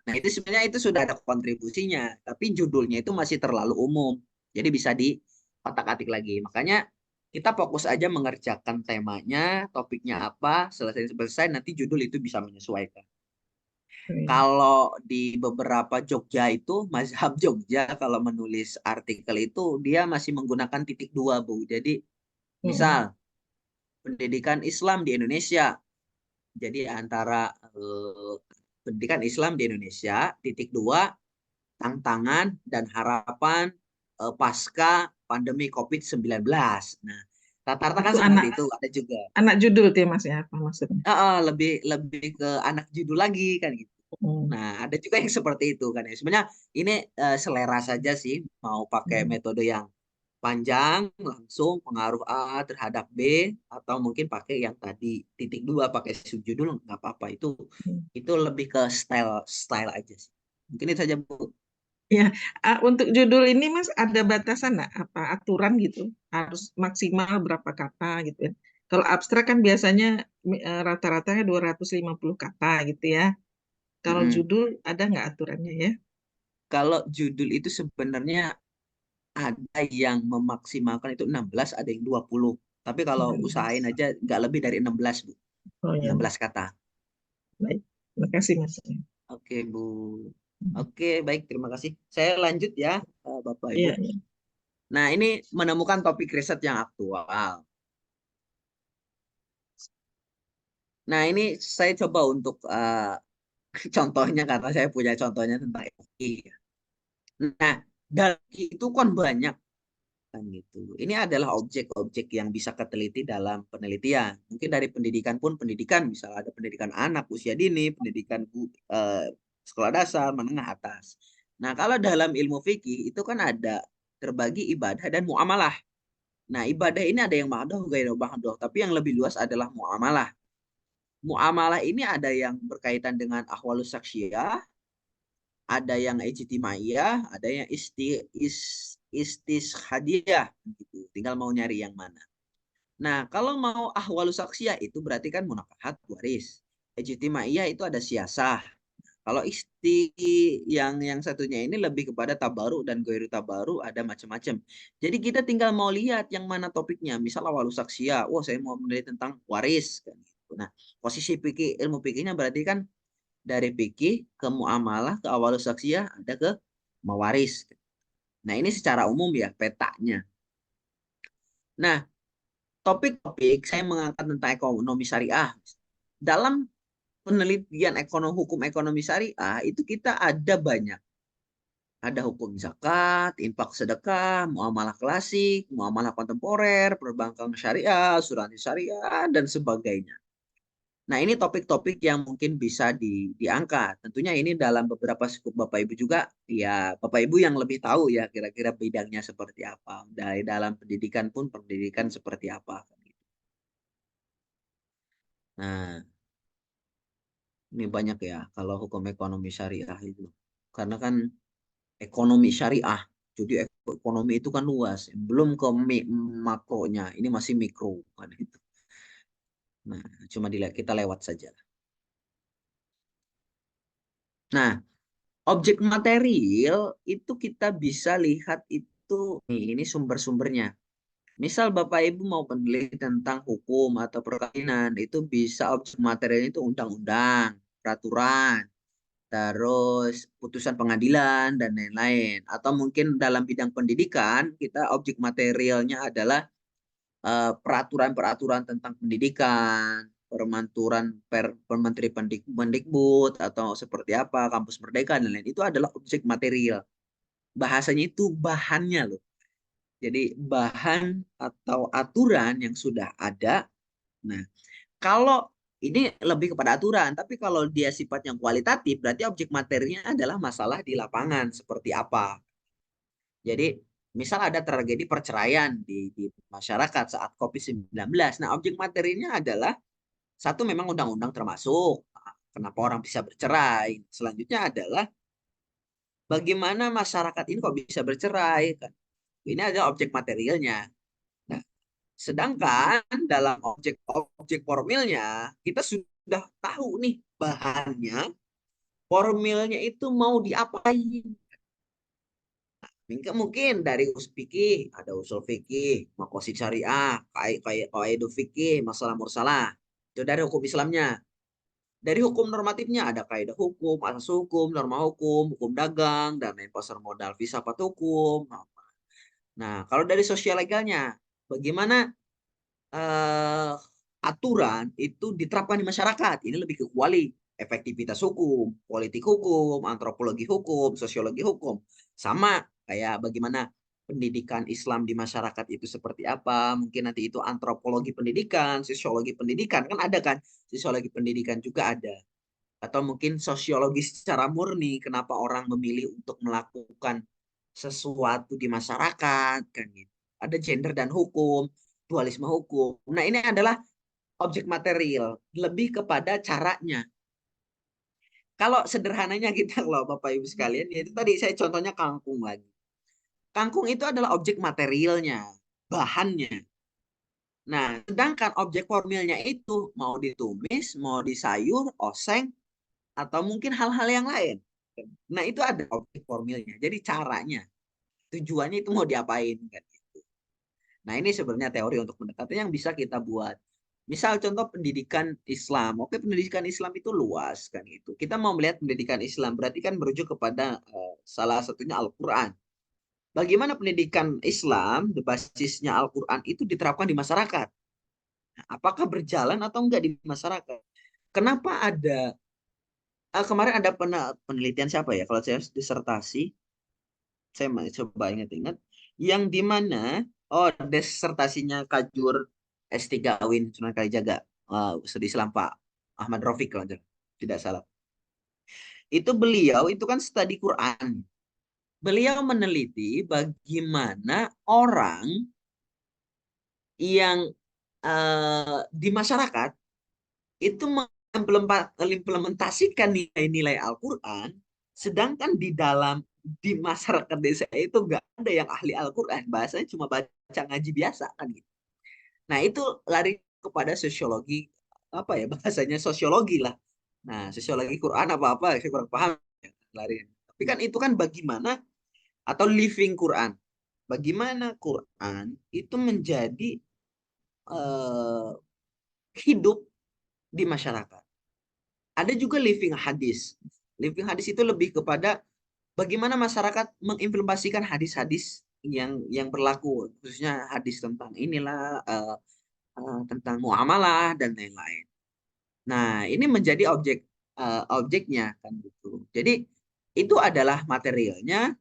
Nah, itu sebenarnya itu sudah ada kontribusinya, tapi judulnya itu masih terlalu umum. Jadi bisa diotak-atik lagi. Makanya kita fokus aja mengerjakan temanya, topiknya apa, selesai nanti judul itu bisa menyesuaikan. Kalau di beberapa Jogja itu, mazhab Jogja kalau menulis artikel itu dia masih menggunakan titik dua, Bu. Jadi misal pendidikan Islam di Indonesia. Jadi antara pendidikan Islam di Indonesia, titik dua, tantangan dan harapan pasca pandemi COVID-19. Nah, rata-rata kan Itu seperti anak itu. Ada juga anak judul tuh ya Mas ya, apa maksudnya? lebih lebih ke anak judul lagi kan gitu. Hmm. Nah, ada juga yang seperti itu kan ya. Sebenarnya ini selera saja sih, mau pakai Hmm. metode yang panjang langsung pengaruh A terhadap B atau mungkin pakai yang tadi titik dua pakai subjudul nggak apa-apa, itu lebih ke style style aja sih. Mungkin itu saja Bu. Ya, untuk judul ini Mas ada batasan nggak? Apa aturan gitu? Harus maksimal berapa kata gitu ya? Kalau abstrak kan biasanya rata-ratanya 250 kata gitu ya. Kalau Mm-mm. judul ada nggak aturannya ya? Kalau judul itu sebenarnya ada yang memaksimalkan itu 16, ada yang 20. Tapi kalau usahain 16. aja nggak lebih dari 16 Bu. Oh ya, 16 kata. baik. Terima kasih Mas. Oke, Bu. Oke, baik. Terima kasih. Saya lanjut ya, Bapak Ibu. Iya, iya. Nah, ini menemukan topik riset yang aktual. Nah, ini saya coba untuk contohnya karena saya punya contohnya tentang FI. Nah, dan itu kan banyak kan gitu. Ini adalah objek-objek yang bisa keteliti dalam penelitian. Mungkin dari pendidikan pun pendidikan, misalnya ada pendidikan anak usia dini, pendidikan sekolah dasar, menengah atas. Nah, kalau dalam ilmu fikih itu kan ada terbagi ibadah dan muamalah. Nah, ibadah ini ada yang ma'doh, gairu ma'doh, tapi yang lebih luas adalah muamalah. Muamalah ini ada yang berkaitan dengan ahwalus saksiyah, ada yang ijtimaiyah, ada yang istishadiyah gitu. Tinggal mau nyari yang mana. Nah, kalau mau ahwalus saksiyah itu berarti kan munakahat waris. Ijtimaiyah itu ada siasah. Kalau yang satunya ini lebih kepada tabaruk dan goiru tabaruk, ada macam-macam. Jadi kita tinggal mau lihat yang mana topiknya. Misal awal saksiyah, wah saya mau meneliti tentang waris kan gitu. Nah, posisi fikih, ilmu fikihnya berarti kan dari fikih ke muamalah ke awal saksiyah ada ke mewaris. Nah, ini secara umum ya petanya. Nah, topik-topik saya mengangkat tentang ekonomi syariah. Dalam penelitian hukum ekonomi syariah itu kita ada banyak. Ada hukum zakat, infak sedekah, muamalah klasik, muamalah kontemporer, perbankan syariah, asuransi syariah, dan sebagainya. Nah, ini topik-topik yang mungkin bisa diangkat. Tentunya ini dalam beberapa skup Bapak Ibu juga, ya Bapak Ibu yang lebih tahu ya kira-kira bidangnya seperti apa. Dari dalam pendidikan pun pendidikan seperti apa. Nah, ini banyak ya kalau hukum ekonomi syariah itu. Karena kan ekonomi syariah, jadi ekonomi itu kan luas. Belum ke makronya, ini masih mikro kan gitu. Nah, cuma kita lewat saja. Nah, objek material itu kita bisa lihat itu, ini sumber-sumbernya. Misal Bapak Ibu mau peneliti tentang hukum atau perkawinan, itu bisa objek material itu undang-undang, peraturan, terus putusan pengadilan, dan lain-lain. Atau mungkin dalam bidang pendidikan, kita objek materialnya adalah peraturan-peraturan tentang pendidikan, Permenteri Pendikbud, atau seperti apa, Kampus Merdeka, dan lain-lain. Itu adalah objek material. Bahasanya itu bahannya loh. Jadi bahan atau aturan yang sudah ada. Nah, kalau ini lebih kepada aturan, tapi kalau dia sifatnya kualitatif, berarti objek materinya adalah masalah di lapangan seperti apa. Jadi, misal ada tragedi perceraian di masyarakat saat COVID-19. Nah, objek materinya adalah satu, memang undang-undang termasuk. Kenapa orang bisa bercerai? Selanjutnya adalah bagaimana masyarakat ini kok bisa bercerai? Ini adalah objek materialnya. Nah, sedangkan dalam objek formilnya, kita sudah tahu nih bahannya, formilnya itu mau diapain. Mungkin dari usul fikih, ada usul fikih, maqasid syariah, kaidah fikih, masalah mursalah. Itu dari hukum Islamnya. Dari hukum normatifnya ada kaidah hukum, asas hukum, norma hukum, hukum dagang, dan lain pasar modal, filsafat hukum. Nah, kalau dari sosial legalnya, bagaimana aturan itu diterapkan di masyarakat? Ini lebih ke efektivitas hukum, politik hukum, antropologi hukum, sosiologi hukum. Sama kayak bagaimana pendidikan Islam di masyarakat itu seperti apa. Mungkin nanti itu antropologi pendidikan, sosiologi pendidikan. Kan ada kan, sosiologi pendidikan juga ada. Atau mungkin sosiologi secara murni, kenapa orang memilih untuk melakukan sesuatu di masyarakat. Kan gitu. Ada gender dan hukum, dualisme hukum. Nah, ini adalah objek material, lebih kepada caranya. Kalau sederhananya kita loh Bapak Ibu sekalian, itu tadi saya contohnya kangkung lagi. Kangkung itu adalah objek materialnya, bahannya. Nah, sedangkan objek formilnya itu mau ditumis, mau disayur, oseng, atau mungkin hal-hal yang lain. Nah, itu ada objek formilnya. Jadi caranya, tujuannya itu mau diapain kan gitu. Nah, ini sebenarnya teori untuk mendekati yang bisa kita buat. Misal contoh pendidikan Islam. Oke, pendidikan Islam itu luas kan itu. Kita mau melihat pendidikan Islam berarti kan merujuk kepada salah satunya Al-Qur'an. Bagaimana pendidikan Islam basisnya Al-Qur'an itu diterapkan di masyarakat? Nah, apakah berjalan atau enggak di masyarakat? Kenapa ada kemarin ada penelitian siapa ya? Kalau saya disertasi, saya coba ingat-ingat yang di mana disertasinya Kajur S3 UIN Sunan Kalijaga, Studi Islam Pak Ahmad Rafiq kalau tidak salah. Itu beliau itu kan studi Quran. Beliau meneliti bagaimana orang yang di masyarakat itu mengimplementasikan nilai-nilai Al-Quran, sedangkan di masyarakat desa itu nggak ada yang ahli Al-Quran, bahasanya cuma baca ngaji biasa kan gitu. Nah, itu lari kepada sosiologi, apa ya bahasanya, sosiologi lah. Nah, sosiologi Quran apa-apa, saya kurang paham. Ya, lari. Tapi kan itu kan bagaimana, atau living Quran. Bagaimana Quran itu menjadi eh, hidup di masyarakat. Ada juga living hadis. Living hadis itu lebih kepada bagaimana masyarakat mengimplementasikan hadis-hadis yang berlaku, khususnya hadis tentang inilah tentang muamalah dan lain-lain. Nah, ini menjadi objeknya kan gitu. Jadi itu adalah materialnya,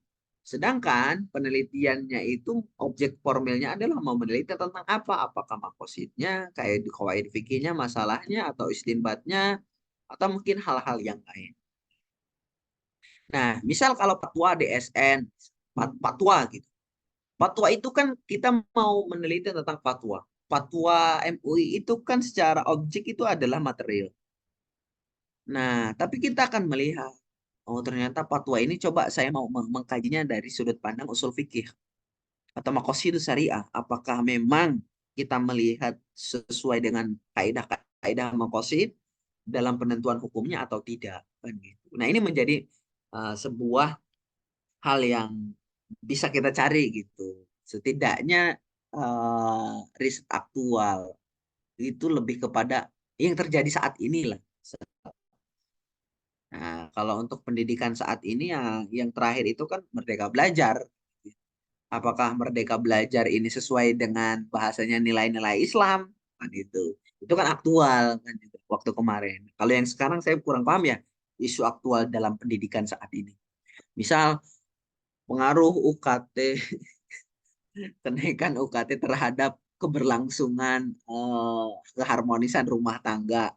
sedangkan penelitiannya itu objek formilnya adalah mau meneliti tentang apa? Apakah makosidnya, kayak di qawaid fikihnya, masalahnya atau istinbatnya, atau mungkin hal-hal yang lain. Nah, misal kalau fatwa DSN, fatwa gitu. Fatwa itu kan kita mau meneliti tentang fatwa. Fatwa MUI itu kan secara objek itu adalah material. Nah, tapi kita akan melihat, oh ternyata fatwa ini coba saya mau mengkajinya dari sudut pandang usul fikih atau maqasidus syariah. Apakah memang kita melihat sesuai dengan kaidah-kaidah maqasid dalam penentuan hukumnya atau tidak kan gitu. Nah, ini menjadi sebuah hal yang bisa kita cari gitu. Setidaknya riset aktual itu lebih kepada yang terjadi saat inilah. Nah, kalau untuk pendidikan saat ini ya yang terakhir itu kan Merdeka Belajar. Apakah Merdeka Belajar ini sesuai dengan bahasanya nilai-nilai Islam? Kan itu. Itu kan aktual kan juga waktu kemarin. Kalau yang sekarang saya kurang paham ya isu aktual dalam pendidikan saat ini. Misal pengaruh UKT, kenaikan UKT terhadap keberlangsungan keharmonisan rumah tangga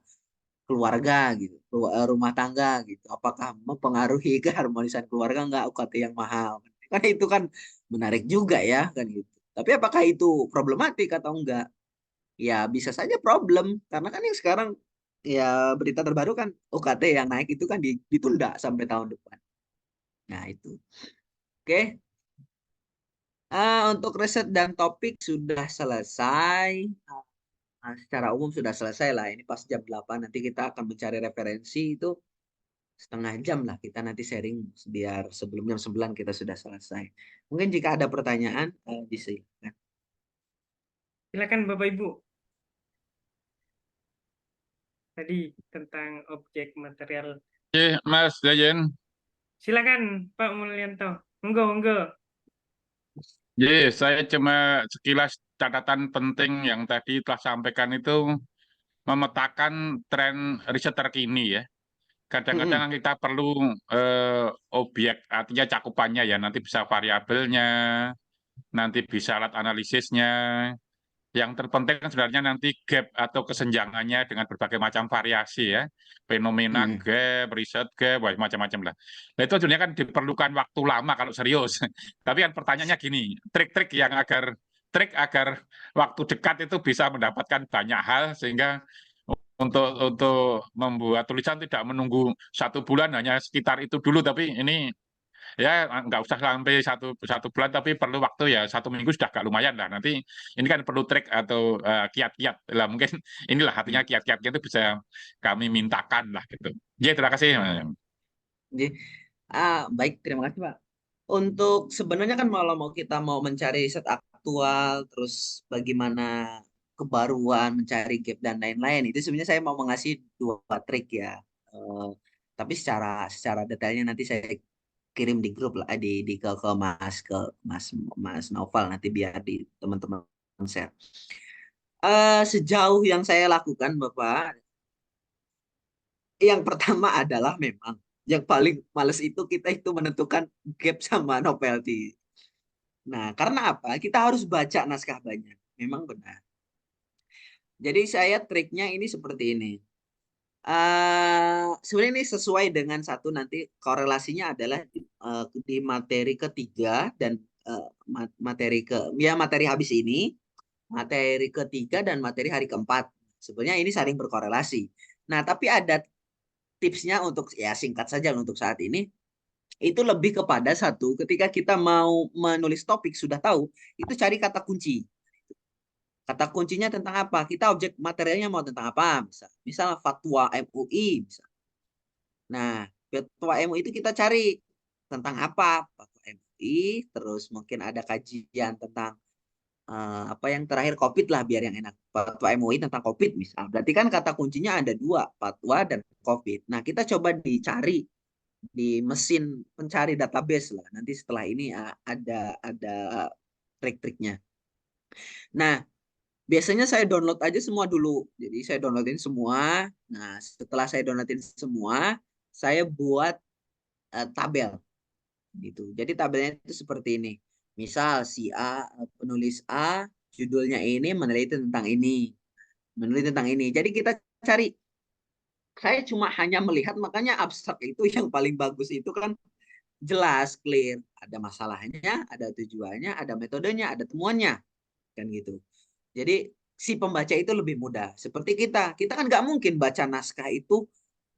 keluarga gitu, rumah tangga gitu. Apakah mempengaruhi keharmonisan keluarga enggak UKT yang mahal? Kan itu kan menarik juga ya kan gitu. Tapi apakah itu problematik atau enggak? Ya bisa saja problem karena kan yang sekarang ya berita terbaru kan UKT yang naik itu kan ditunda sampai tahun depan. Nah, itu. Oke. Untuk riset dan topik sudah selesai. Secara umum sudah selesai lah. Ini pas jam 8 nanti kita akan mencari referensi itu setengah jam lah kita nanti sharing biar sebelum jam 9 kita sudah selesai. Mungkin jika ada pertanyaan disilakan. Silakan Bapak Ibu. Tadi tentang objek material. Oke, Mas Dajen. Silakan Pak Mulyanto. Monggo, monggo. Jadi saya cuma sekilas catatan penting yang tadi telah sampaikan itu memetakan tren riset terkini ya. Kadang-kadang kita perlu objek, artinya cakupannya ya, nanti bisa variabelnya, nanti bisa alat analisisnya. Yang terpenting kan sebenarnya nanti gap atau kesenjangannya dengan berbagai macam variasi ya. Fenomena gap, riset gap, macam-macam lah. Nah itu sebenarnya kan diperlukan waktu lama kalau serius. Tapi kan pertanyaannya gini, trik-trik agar waktu dekat itu bisa mendapatkan banyak hal sehingga untuk membuat tulisan tidak menunggu 1 bulan, hanya sekitar itu dulu, tapi ini ya nggak usah sampai satu bulan, tapi perlu waktu ya 1 minggu sudah agak lumayan lah. Nanti ini kan perlu trik atau kiat-kiat lah, mungkin inilah artinya kiat-kiatnya itu bisa kami mintakan lah gitu. Ya terima kasih. Jadi, baik, terima kasih Pak. Untuk sebenarnya kan kalau mau kita mau mencari riset aktual, terus bagaimana kebaruan, mencari gap dan lain-lain, itu sebenarnya saya mau mengasih 2 trik ya. Tapi secara detailnya nanti saya kirim di grup lah, ke Mas Novel nanti biar di teman-teman share. Sejauh yang saya lakukan Bapak, yang pertama adalah memang yang paling males itu kita itu menentukan gap sama novelty. Nah, karena apa? Kita harus baca naskah banyak. Memang benar. Jadi saya triknya ini seperti ini. Sebenarnya ini sesuai dengan satu nanti korelasinya adalah di materi ketiga dan materi habis ini, materi ketiga dan materi hari keempat. Sebenarnya ini saling berkorelasi. Nah, tapi ada tipsnya untuk ya singkat saja untuk saat ini. Itu lebih kepada satu, ketika kita mau menulis topik sudah tahu, itu cari kata kunci. Kata kuncinya tentang apa? Kita objek materialnya mau tentang apa? Misal fatwa MUI, misal. Nah, fatwa MUI itu kita cari tentang apa? Fatwa MUI, terus mungkin ada kajian tentang apa yang terakhir COVID lah biar yang enak. Fatwa MUI tentang COVID misal. Berarti kan kata kuncinya ada dua, fatwa dan COVID. Nah, kita coba dicari di mesin pencari database lah. Nanti setelah ini ada trik-triknya. Nah, biasanya saya download aja semua dulu. Jadi saya downloadin semua. Nah, setelah saya downloadin semua, saya buat tabel gitu. Jadi tabelnya itu seperti ini. Misal si A, penulis A, judulnya ini meneliti tentang ini, meneliti tentang ini. Jadi kita cari. Saya cuma hanya melihat, makanya abstrak itu yang paling bagus itu kan jelas, clear. Ada masalahnya, ada tujuannya, ada metodenya, ada temuannya, kan gitu. Jadi si pembaca itu lebih mudah. Seperti kita kan nggak mungkin baca naskah itu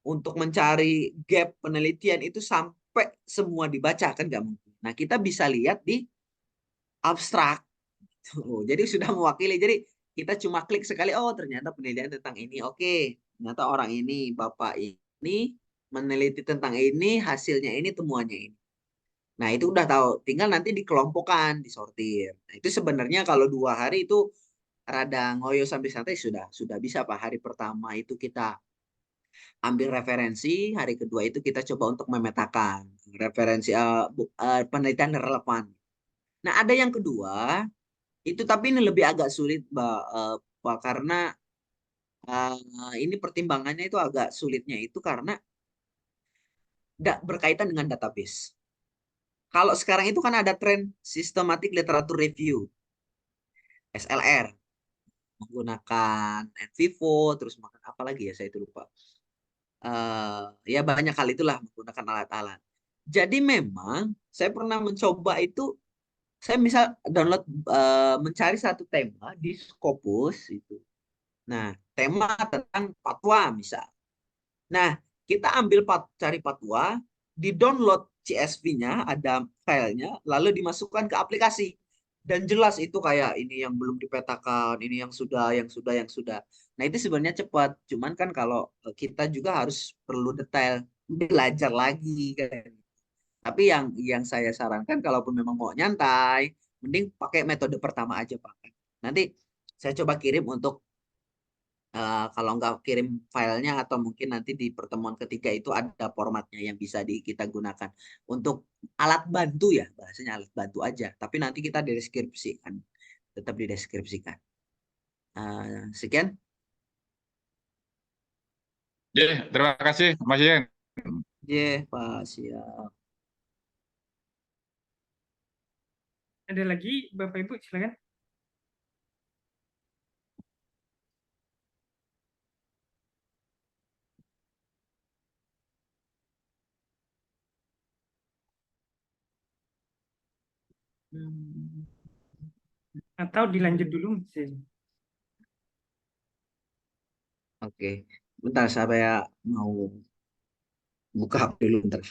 untuk mencari gap penelitian itu sampai semua dibaca, kan nggak mungkin. Nah, kita bisa lihat di abstrak. Jadi sudah mewakili. Jadi kita cuma klik sekali, oh ternyata penelitian tentang ini. Oke, ternyata orang ini, bapak ini meneliti tentang ini, hasilnya ini, temuannya ini. Nah, itu udah tahu. Tinggal nanti dikelompokkan, disortir. Nah, itu sebenarnya kalau 2 hari itu rada ngoyo sambil santai sudah bisa Pak. Hari pertama itu kita ambil referensi, hari kedua itu kita coba untuk memetakan referensi penelitian relevan. Nah, ada yang kedua, itu tapi ini lebih agak sulit, Pak, karena ini pertimbangannya itu agak sulitnya itu karena berkaitan dengan database. Kalau sekarang itu kan ada tren Systematic Literature Review, SLR, menggunakan NVivo, terus makan apa lagi ya, saya itu lupa. Ya banyak hal itulah menggunakan alat-alat. Jadi memang saya pernah mencoba itu, saya misal download mencari satu tema di Scopus itu. Nah, tema tentang fatwa misal. Nah, kita ambil cari fatwa, di-download CSV-nya, ada filenya, lalu dimasukkan ke aplikasi. Dan jelas itu kayak ini yang belum dipetakan, ini yang sudah, yang sudah, yang sudah. Nah, itu sebenarnya cepat. Cuman kan kalau kita juga harus perlu detail, belajar lagi kan. Tapi yang saya sarankan kalaupun memang mau nyantai, mending pakai metode pertama aja, Pak. Nanti saya coba kirim untuk kalau nggak kirim filenya, atau mungkin nanti di pertemuan ketiga itu ada formatnya yang bisa kita gunakan untuk alat bantu ya, bahasanya alat bantu aja. Tapi nanti kita dideskripsikan, tetap dideskripsikan. Sekian. Terima kasih Mas Yen. Pak, siap. Ada lagi Bapak Ibu, silakan. Atau dilanjut dulu sih. Oke, bentar saya mau buka HP dulu bentar.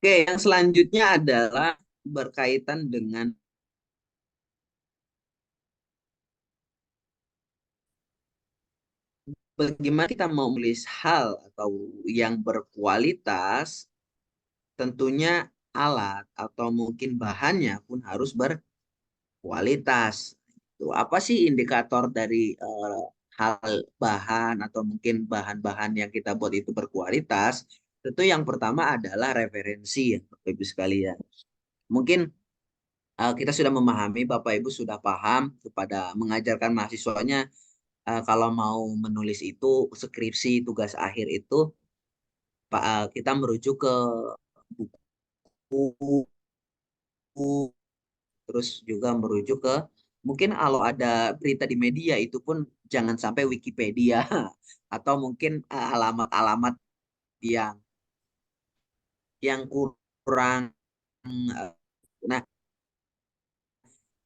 Oke, yang selanjutnya adalah berkaitan dengan bagaimana kita mau menulis hal atau yang berkualitas. Tentunya alat atau mungkin bahannya pun harus berkualitas. Itu apa sih indikator dari hal bahan atau mungkin bahan-bahan yang kita buat itu berkualitas? Tentu yang pertama adalah referensi ya, Bapak Ibu sekalian. Mungkin kita sudah memahami, Bapak Ibu sudah paham kepada mengajarkan mahasiswanya kalau mau menulis itu skripsi tugas akhir itu kita merujuk ke buku, terus juga merujuk ke mungkin kalau ada berita di media itu pun jangan sampai Wikipedia atau mungkin alamat-alamat yang kurang. Nah,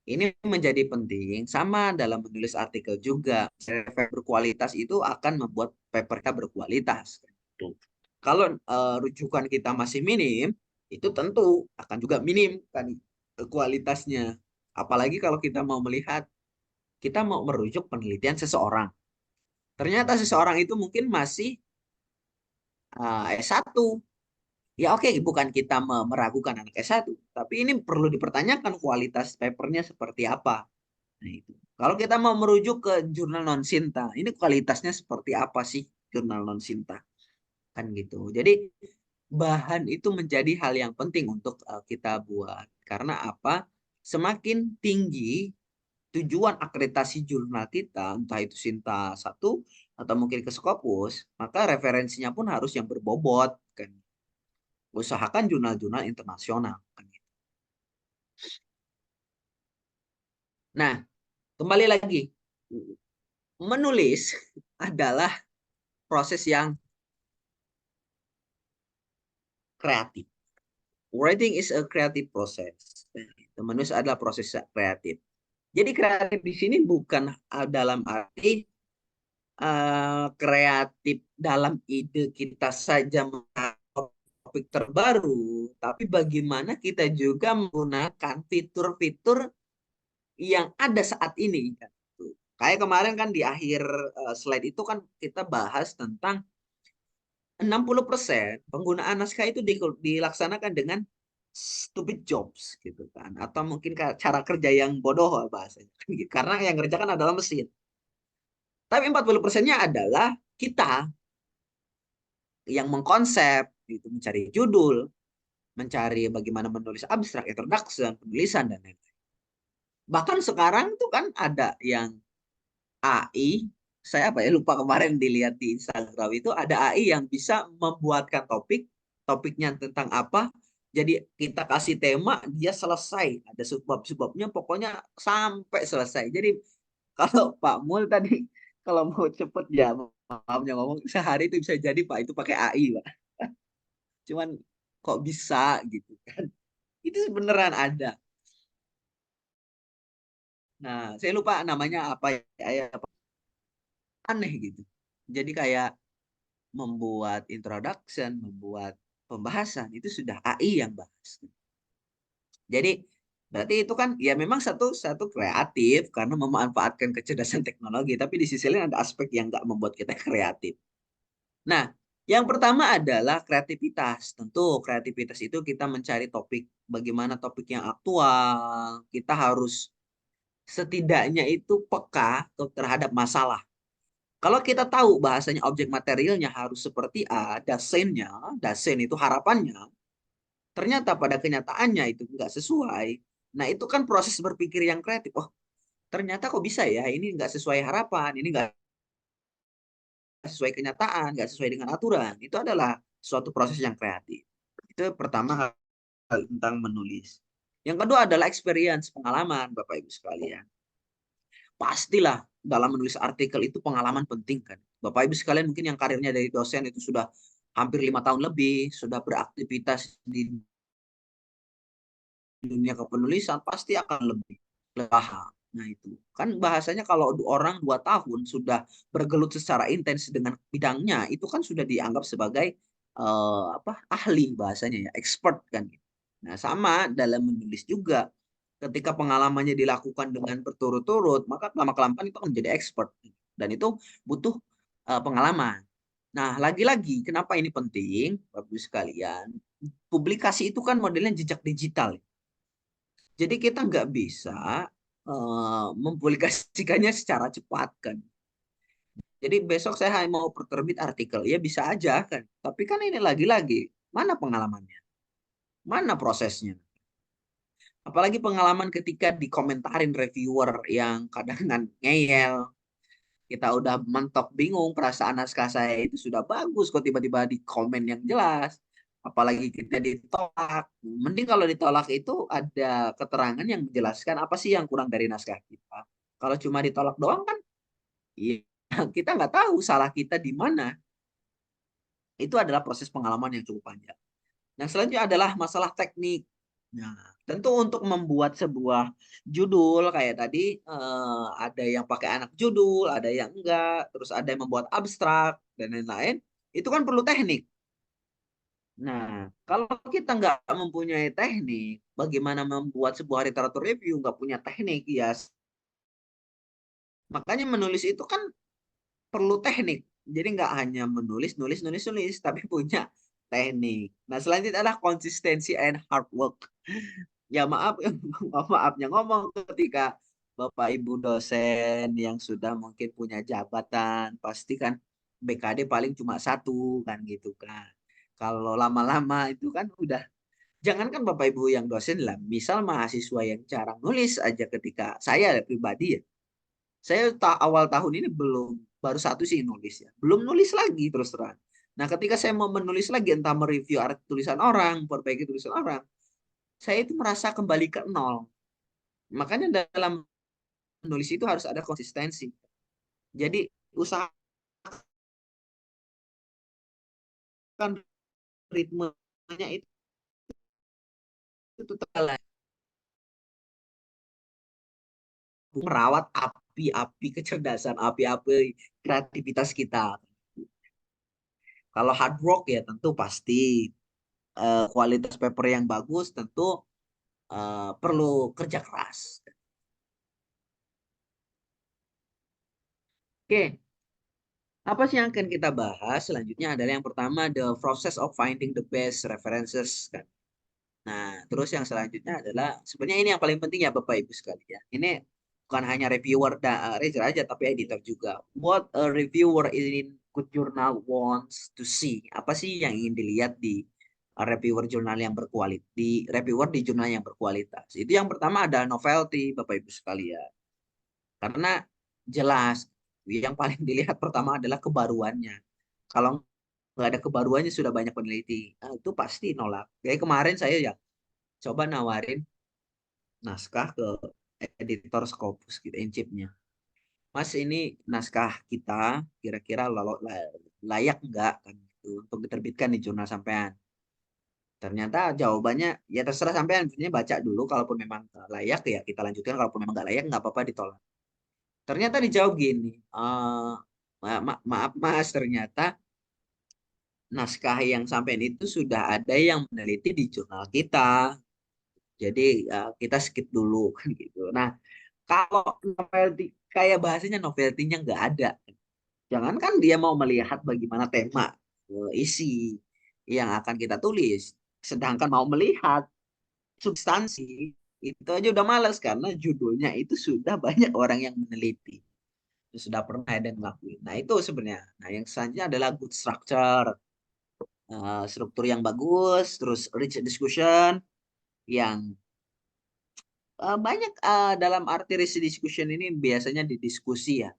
ini menjadi penting sama dalam menulis artikel juga. Berkualitas itu akan membuat papernya berkualitas. Kalau rujukan kita masih minim, itu tentu akan juga minim kan kualitasnya. Apalagi kalau kita mau melihat kita mau merujuk penelitian seseorang. Ternyata seseorang itu mungkin masih S1. Ya oke, bukan kita meragukan anak S1, tapi ini perlu dipertanyakan kualitas papernya seperti apa. Nah, itu. Kalau kita mau merujuk ke jurnal non-Sinta, ini kualitasnya seperti apa sih jurnal non-Sinta? Kan gitu. Jadi bahan itu menjadi hal yang penting untuk kita buat. Karena apa? Semakin tinggi tujuan akreditasi jurnal kita, entah itu Sinta 1 atau mungkin ke Scopus, maka referensinya pun harus yang berbobot. Kan. Usahakan jurnal-jurnal internasional. Kan gitu. Nah, kembali lagi. Menulis adalah proses yang kreatif. Writing is a creative process. Menulis adalah proses kreatif. Jadi kreatif di sini bukan dalam arti kreatif dalam ide kita saja topik terbaru, tapi bagaimana kita juga menggunakan fitur-fitur yang ada saat ini. Kayak kemarin kan di akhir slide itu kan kita bahas tentang 60% penggunaan naskah itu dilaksanakan dengan stupid jobs gitu kan, atau mungkin cara kerja yang bodoh bahasanya, karena yang ngerjakan adalah mesin. Tapi 40%-nya adalah kita yang mengkonsep, gitu, mencari judul, mencari bagaimana menulis abstrak, introduction, penulisan dan lain-lain. Bahkan sekarang tuh kan ada yang AI, saya lupa kemarin dilihat di Instagram itu ada AI yang bisa membuatkan topiknya tentang apa. Jadi kita kasih tema, dia selesai. Ada subbab-subbabnya, pokoknya sampai selesai. Jadi kalau Pak Mul tadi, kalau mau cepet ya, maafnya ngomong, sehari itu bisa jadi Pak, itu pakai AI Pak. Cuman kok bisa gitu kan. Itu beneran ada. Nah, saya lupa namanya apa ya, aneh gitu. Jadi kayak membuat introduction, membuat pembahasan, itu sudah AI yang bahas. Jadi berarti itu kan ya memang satu kreatif karena memanfaatkan kecerdasan teknologi, tapi di sisi lain ada aspek yang nggak membuat kita kreatif. Nah, yang pertama adalah kreativitas. Tentu kreativitas itu kita mencari topik, bagaimana topik yang aktual, kita harus setidaknya itu peka terhadap masalah. Kalau kita tahu bahasanya objek materialnya harus seperti A, dasen itu harapannya, ternyata pada kenyataannya itu nggak sesuai. Nah, itu kan proses berpikir yang kreatif. Oh, ternyata kok bisa ya, ini nggak sesuai harapan, ini nggak sesuai kenyataan, nggak sesuai dengan aturan. Itu adalah suatu proses yang kreatif. Itu pertama hal tentang menulis. Yang kedua adalah experience, pengalaman, Bapak Ibu sekalian. Pastilah dalam menulis artikel itu pengalaman penting kan. Bapak Ibu sekalian mungkin yang karirnya dari dosen itu sudah hampir 5 tahun lebih, sudah beraktivitas di dunia kepenulisan, pasti akan lebih paham. Nah itu kan bahasanya kalau orang 2 tahun sudah bergelut secara intens dengan bidangnya, itu kan sudah dianggap sebagai ahli bahasanya ya, expert kan. Nah sama dalam menulis juga. Ketika pengalamannya dilakukan dengan berturut-turut, maka lama-kelamaan itu akan menjadi expert. Dan itu butuh pengalaman. Nah, lagi-lagi, kenapa ini penting, Bapak Ibu sekalian? Publikasi itu kan modelnya jejak digital. Jadi kita nggak bisa mempublikasikannya secara cepat kan. Jadi besok saya mau terbit artikel, ya bisa aja kan. Tapi kan ini lagi-lagi, mana pengalamannya? Mana prosesnya? Apalagi pengalaman ketika dikomentarin reviewer yang kadang ngeyel. Kita udah mentok bingung, perasaan naskah saya itu sudah bagus, kok tiba-tiba di komen yang jelas. Apalagi kita ditolak. Mending kalau ditolak itu ada keterangan yang menjelaskan apa sih yang kurang dari naskah kita. Kalau cuma ditolak doang kan, ya, kita nggak tahu salah kita di mana. Itu adalah proses pengalaman yang cukup panjang. Nah, selanjutnya adalah masalah teknik. Nah, tentu untuk membuat sebuah judul kayak tadi ada yang pakai anak judul, ada yang enggak, terus ada yang membuat abstrak dan lain-lain, itu kan perlu teknik. Nah, kalau kita nggak mempunyai teknik, bagaimana membuat sebuah literatur review nggak punya teknik, ya Makanya menulis itu kan perlu teknik. Jadi nggak hanya menulis, nulis, tapi punya teknik. Nah, selanjutnya adalah konsistensi and hard work. Ya maaf, maafnya ngomong ketika Bapak Ibu dosen yang sudah mungkin punya jabatan, pasti kan BKD paling cuma satu kan gitu kan. Kalau lama-lama itu kan udah, jangankan Bapak Ibu yang dosen lah, misal mahasiswa yang jarang nulis aja ketika saya pribadi ya, saya awal tahun ini baru satu sih nulis ya. Belum nulis lagi terus terang. Nah, ketika saya mau menulis lagi, entah mereview tulisan orang, perbaiki tulisan orang, saya itu merasa kembali ke nol. Makanya dalam menulis itu harus ada konsistensi. Jadi usahakan ritmenya itu terlalu merawat api-api kecerdasan, api-api kreativitas kita. Kalau hard work ya tentu pasti kualitas paper yang bagus tentu perlu kerja keras. Oke, apa sih yang akan kita bahas selanjutnya adalah yang pertama the process of finding the best references kan. Nah, terus yang selanjutnya adalah sebenarnya ini yang paling penting ya Bapak Ibu sekalian. Ini bukan hanya reviewer reader aja tapi editor juga. What a reviewer in good journal wants to see. Apa sih yang ingin dilihat di reviewer jurnal yang berkualitas, di reviewer di jurnal yang berkualitas. Itu yang pertama ada novelty Bapak Ibu sekalian. Karena jelas yang paling dilihat pertama adalah kebaruannya. Kalau nggak ada kebaruannya sudah banyak peneliti, nah, itu pasti nolak. Kayak kemarin saya ya coba nawarin naskah ke editor Scopus gitu, Encipnya. Mas, ini naskah kita kira-kira layak nggak kan gitu, untuk diterbitkan di jurnal sampean. Ternyata jawabannya ya terserah sampean, maksudnya baca dulu, kalaupun memang layak ya kita lanjutkan, kalaupun memang nggak layak nggak apa-apa ditolak. Ternyata dijawab gini, maaf Mas, ternyata naskah yang sampean itu sudah ada yang meneliti di jurnal kita. Jadi kita skip dulu kan gitu. Nah, kalau novelty kayak bahasanya novelty-nya nggak ada. Jangankan dia mau melihat bagaimana tema, isi yang akan kita tulis, sedangkan mau melihat substansi itu aja udah males karena judulnya itu sudah banyak orang yang meneliti, sudah pernah ada yang ngelakuin. Nah itu sebenarnya. Nah yang selanjutnya adalah good structure, struktur yang bagus, terus rich discussion yang banyak dalam arti rich discussion ini biasanya di diskusi ya.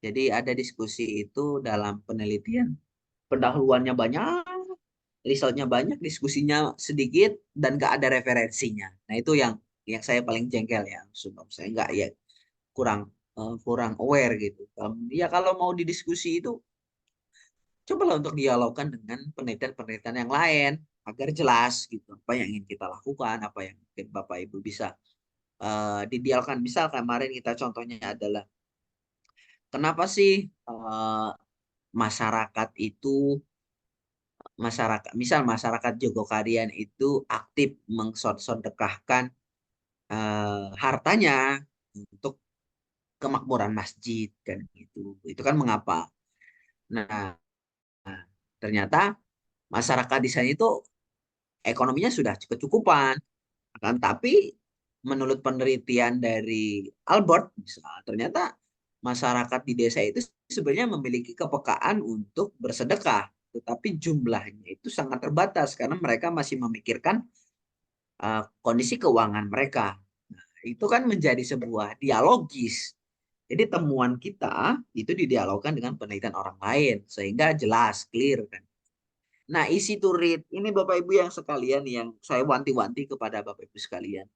Jadi ada diskusi itu dalam penelitian, pendahuluannya banyak, resultnya banyak, diskusinya sedikit, dan nggak ada referensinya. Nah itu yang saya paling jengkel ya, sebab saya nggak ya kurang aware gitu. Ya kalau mau didiskusi itu cobalah untuk dialogkan dengan penelitian-penelitian yang lain agar jelas gitu apa yang ingin kita lakukan, apa yang mungkin Bapak Ibu bisa didialogkan. Misal kemarin kita contohnya adalah kenapa sih masyarakat itu misal masyarakat Jogokarian itu aktif mengsedekahkan hartanya untuk kemakmuran masjid kan gitu. Itu kan mengapa? Nah, ternyata masyarakat di sana itu ekonominya sudah kecukupan, kan? Tapi menurut penelitian dari Albert, misalnya, ternyata masyarakat di desa itu sebenarnya memiliki kepekaan untuk bersedekah, tetapi jumlahnya itu sangat terbatas karena mereka masih memikirkan kondisi keuangan mereka. Nah, itu kan menjadi sebuah dialogis. Jadi temuan kita itu didialogkan dengan penelitian orang lain sehingga jelas, clear kan. Nah, easy to read ini Bapak Ibu yang sekalian, yang saya wanti-wanti kepada Bapak Ibu sekalian.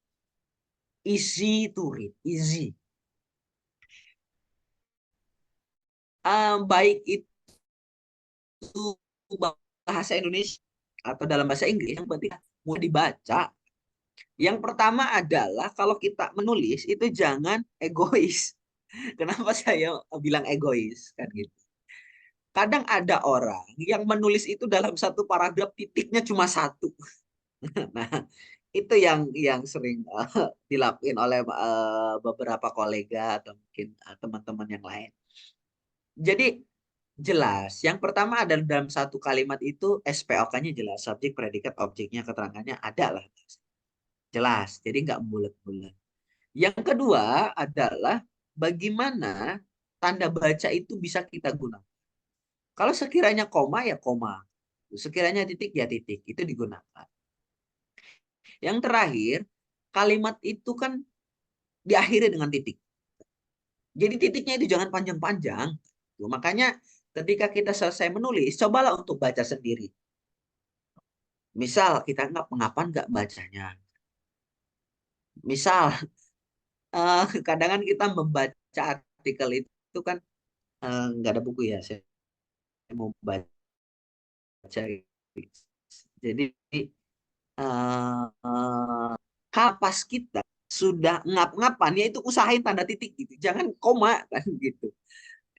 Easy to read, easy. Baik itu bahasa Indonesia atau dalam bahasa Inggris, yang penting mudah dibaca. Yang pertama adalah kalau kita menulis itu jangan egois. Kenapa saya bilang egois kan gitu? Kadang ada orang yang menulis itu dalam satu paragraf titiknya cuma satu. Nah, Itu yang sering dilakuin oleh beberapa kolega atau mungkin teman-teman yang lain. Jadi jelas. Yang pertama adalah dalam satu kalimat itu SPOK-nya jelas, subjek, predikat, objeknya, keterangannya ada lah. Jelas. Jadi nggak bulat-bulat. Yang kedua adalah bagaimana tanda baca itu bisa kita gunakan. Kalau sekiranya koma ya koma. Sekiranya titik ya titik. Itu digunakan. Yang terakhir, kalimat itu kan diakhiri dengan titik. Jadi titiknya itu jangan panjang-panjang. Makanya ketika kita selesai menulis, cobalah untuk baca sendiri. Misal kita mengapa nggak bacanya. Misal kadang kan kita membaca artikel itu kan nggak ada buku ya. Saya mau baca. Jadi pas kita sudah ngap-ngapan ya itu usahain tanda titik gitu. Jangan koma kan gitu.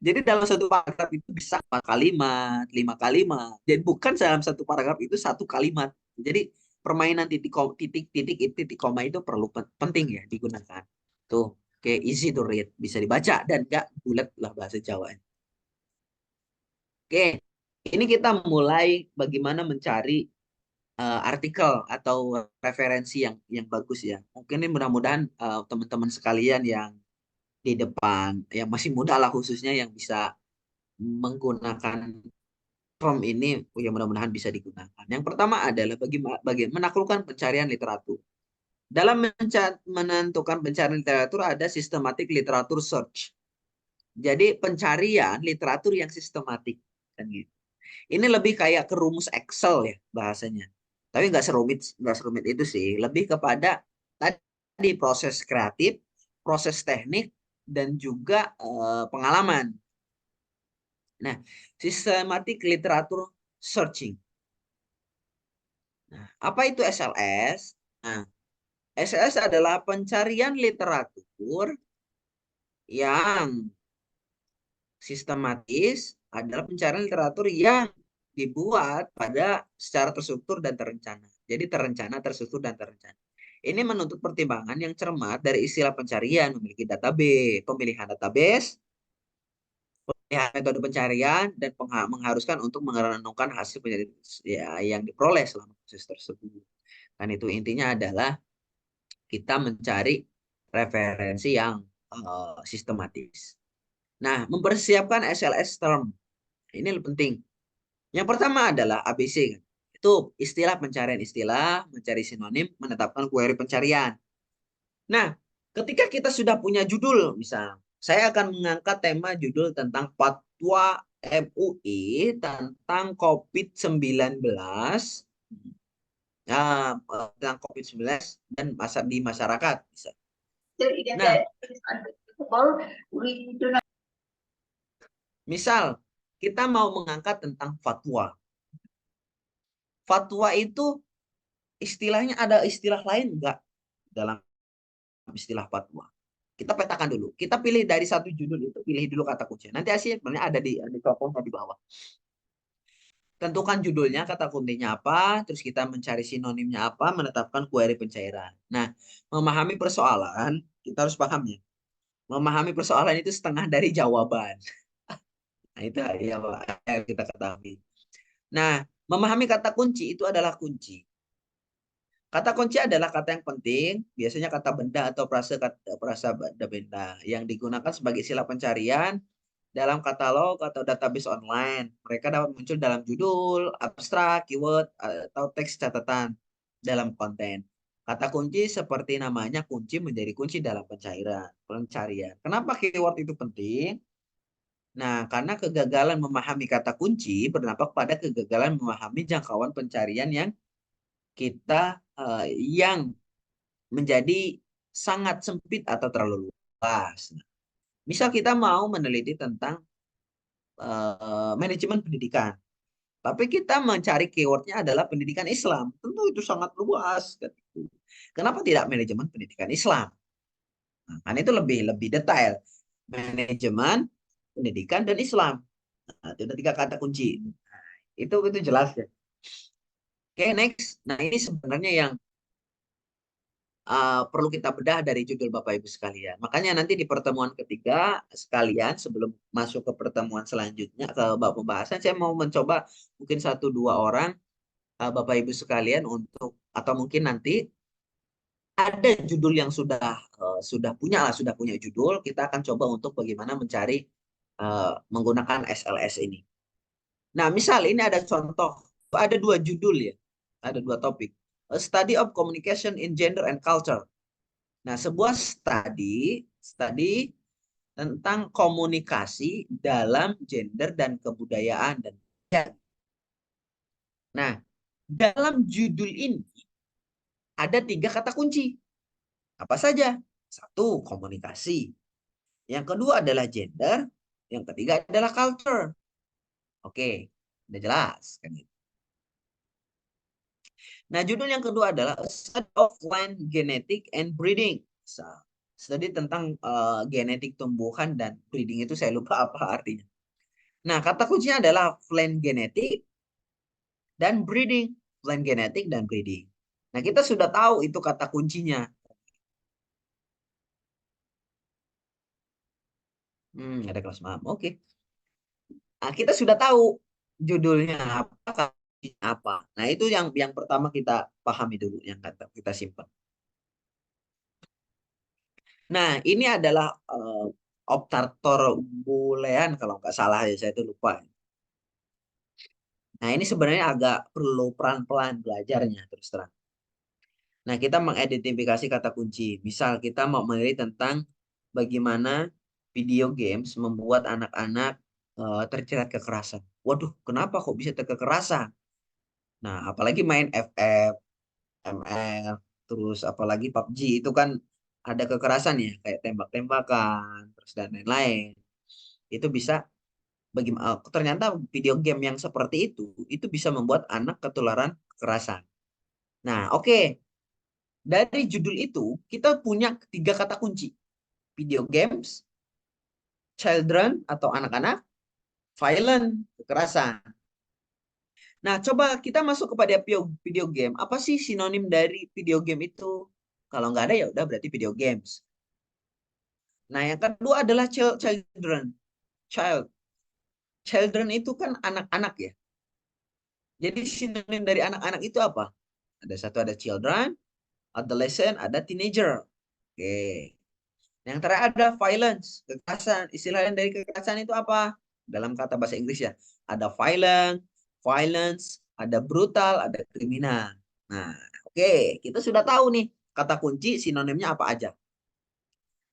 Jadi dalam satu paragraf itu bisa 4 kalimat, 5 kalimat. Jadi bukan dalam satu paragraf itu satu kalimat. Jadi permainan titik koma itu perlu penting ya digunakan. Tuh, kayak easy to read, bisa dibaca dan enggak bulat lah bahasa Jawa. Oke, ini kita mulai bagaimana mencari artikel atau referensi yang bagus ya. Mungkin ini mudah-mudahan teman-teman sekalian yang di depan, yang masih muda lah khususnya yang bisa menggunakan form ini, ya mudah-mudahan bisa digunakan. Yang pertama adalah bagi menaklukkan pencarian literatur. Dalam menentukan pencarian literatur ada systematic literature search. Jadi pencarian literatur yang sistematik kan gitu. Ini lebih kayak ke rumus Excel ya bahasanya. Tapi nggak serumit itu sih. Lebih kepada tadi proses kreatif, proses teknik, dan juga pengalaman. Nah, systematic literature searching. Nah, apa itu SLS? Nah, SLS adalah pencarian literatur yang sistematis, adalah pencarian literatur yang dibuat pada secara terstruktur dan terencana. Jadi terencana, terstruktur, dan terencana. Ini menuntut pertimbangan yang cermat dari istilah pencarian, memiliki database, pemilihan database, pemilihan metode pencarian, dan mengharuskan untuk merenungkan hasil pencarian ya, yang diperoleh selama proses tersebut. Dan itu intinya adalah kita mencari referensi yang sistematis. Nah, mempersiapkan SLS term. Ini penting. Yang pertama adalah ABC. Itu istilah pencarian istilah, mencari sinonim, menetapkan query pencarian. Nah, ketika kita sudah punya judul, misal, saya akan mengangkat tema judul tentang fatwa MUI tentang COVID-19. Tentang COVID-19 dan di masyarakat. Nah, misal kita mau mengangkat tentang fatwa. Fatwa itu istilahnya ada istilah lain enggak dalam istilah fatwa? Kita petakan dulu. Kita pilih dari satu judul itu, pilih dulu kata kunci. Nanti hasilnya sebenarnya ada di tokohnya di bawah. Tentukan judulnya, kata kuncinya apa, terus kita mencari sinonimnya apa, menetapkan query pencairan. Nah, memahami persoalan, kita harus paham ya. Memahami persoalan itu setengah dari jawaban. Nah, itu ya yang kita ketahui. Nah, memahami kata kunci itu adalah kunci. Kata kunci adalah kata yang penting, biasanya kata benda atau frasa benda yang digunakan sebagai istilah pencarian dalam katalog atau database online. Mereka dapat muncul dalam judul, abstrak, keyword, atau teks catatan dalam konten. Kata kunci seperti namanya kunci menjadi kunci dalam pencarian. Kenapa keyword itu penting? Nah, karena kegagalan memahami kata kunci berdampak pada kegagalan memahami jangkauan pencarian yang kita yang menjadi sangat sempit atau terlalu luas. Misal kita mau meneliti tentang manajemen pendidikan, tapi kita mencari keywordnya adalah pendidikan Islam, tentu itu sangat luas. Kenapa tidak manajemen pendidikan Islam? Nah, kan itu lebih detail. Manajemen pendidikan dan Islam. Nah, itu ada 3 kata kunci. Nah, itu jelas ya. Oke, next. Nah, ini sebenarnya yang perlu kita bedah dari judul Bapak Ibu sekalian. Makanya nanti di pertemuan ketiga sekalian, sebelum masuk ke pertemuan selanjutnya ke bab pembahasan, saya mau mencoba mungkin 1-2 orang Bapak Ibu sekalian untuk, atau mungkin nanti ada judul yang sudah punya judul, kita akan coba untuk bagaimana mencari menggunakan SLS ini. Nah, misal ini ada contoh, ada 2 judul ya, ada 2 topik. A Study of Communication in Gender and Culture. Nah, sebuah studi tentang komunikasi dalam gender dan kebudayaan dan. Nah, dalam judul ini ada 3 kata kunci. Apa saja? 1, komunikasi. Yang kedua adalah gender. Yang ketiga adalah culture. Oke, udah jelas kan gitu. Nah, judul yang kedua adalah A Study of Plant Genetic and Breeding. Studi tentang genetik tumbuhan dan breeding itu saya lupa apa artinya. Nah, kata kuncinya adalah plant genetic dan breeding. Plant genetic dan breeding. Nah, kita sudah tahu itu kata kuncinya. Ada kelas paham. Oke. Nah, kita sudah tahu judulnya apa. Nah, itu yang pertama kita pahami dulu, yang kita simpan. Nah, ini adalah Optator boolean kalau nggak salah ya, saya itu lupa. Nah, ini sebenarnya agak perlu pelan-pelan belajarnya terus terang. Nah, kita mengidentifikasi kata kunci. Misal kita mau meneliti tentang bagaimana video games membuat anak-anak terjerat kekerasan. Waduh, kenapa kok bisa terkekerasan? Nah, apalagi main FF, ML, terus apalagi PUBG itu kan ada kekerasan ya, kayak tembak-tembakan, terus dan lain-lain. Itu bisa ternyata video game yang seperti itu bisa membuat anak ketularan kekerasan. Nah, oke. Dari judul itu kita punya 3 kata kunci. Video games, children atau anak-anak, violent, kekerasan. Nah, coba kita masuk kepada video game. Apa sih sinonim dari video game itu? Kalau nggak ada ya udah berarti video games. Nah, yang kedua adalah children. Children itu kan anak-anak ya. Jadi sinonim dari anak-anak itu apa? Ada children, adolescent, ada teenager. Oke. Yang terakhir ada violence, kekerasan. Istilah lain dari kekerasan itu apa? Dalam kata bahasa Inggris ya. Ada violence, ada brutal, ada kriminal. Nah, oke. Kita sudah tahu nih kata kunci sinonimnya apa aja.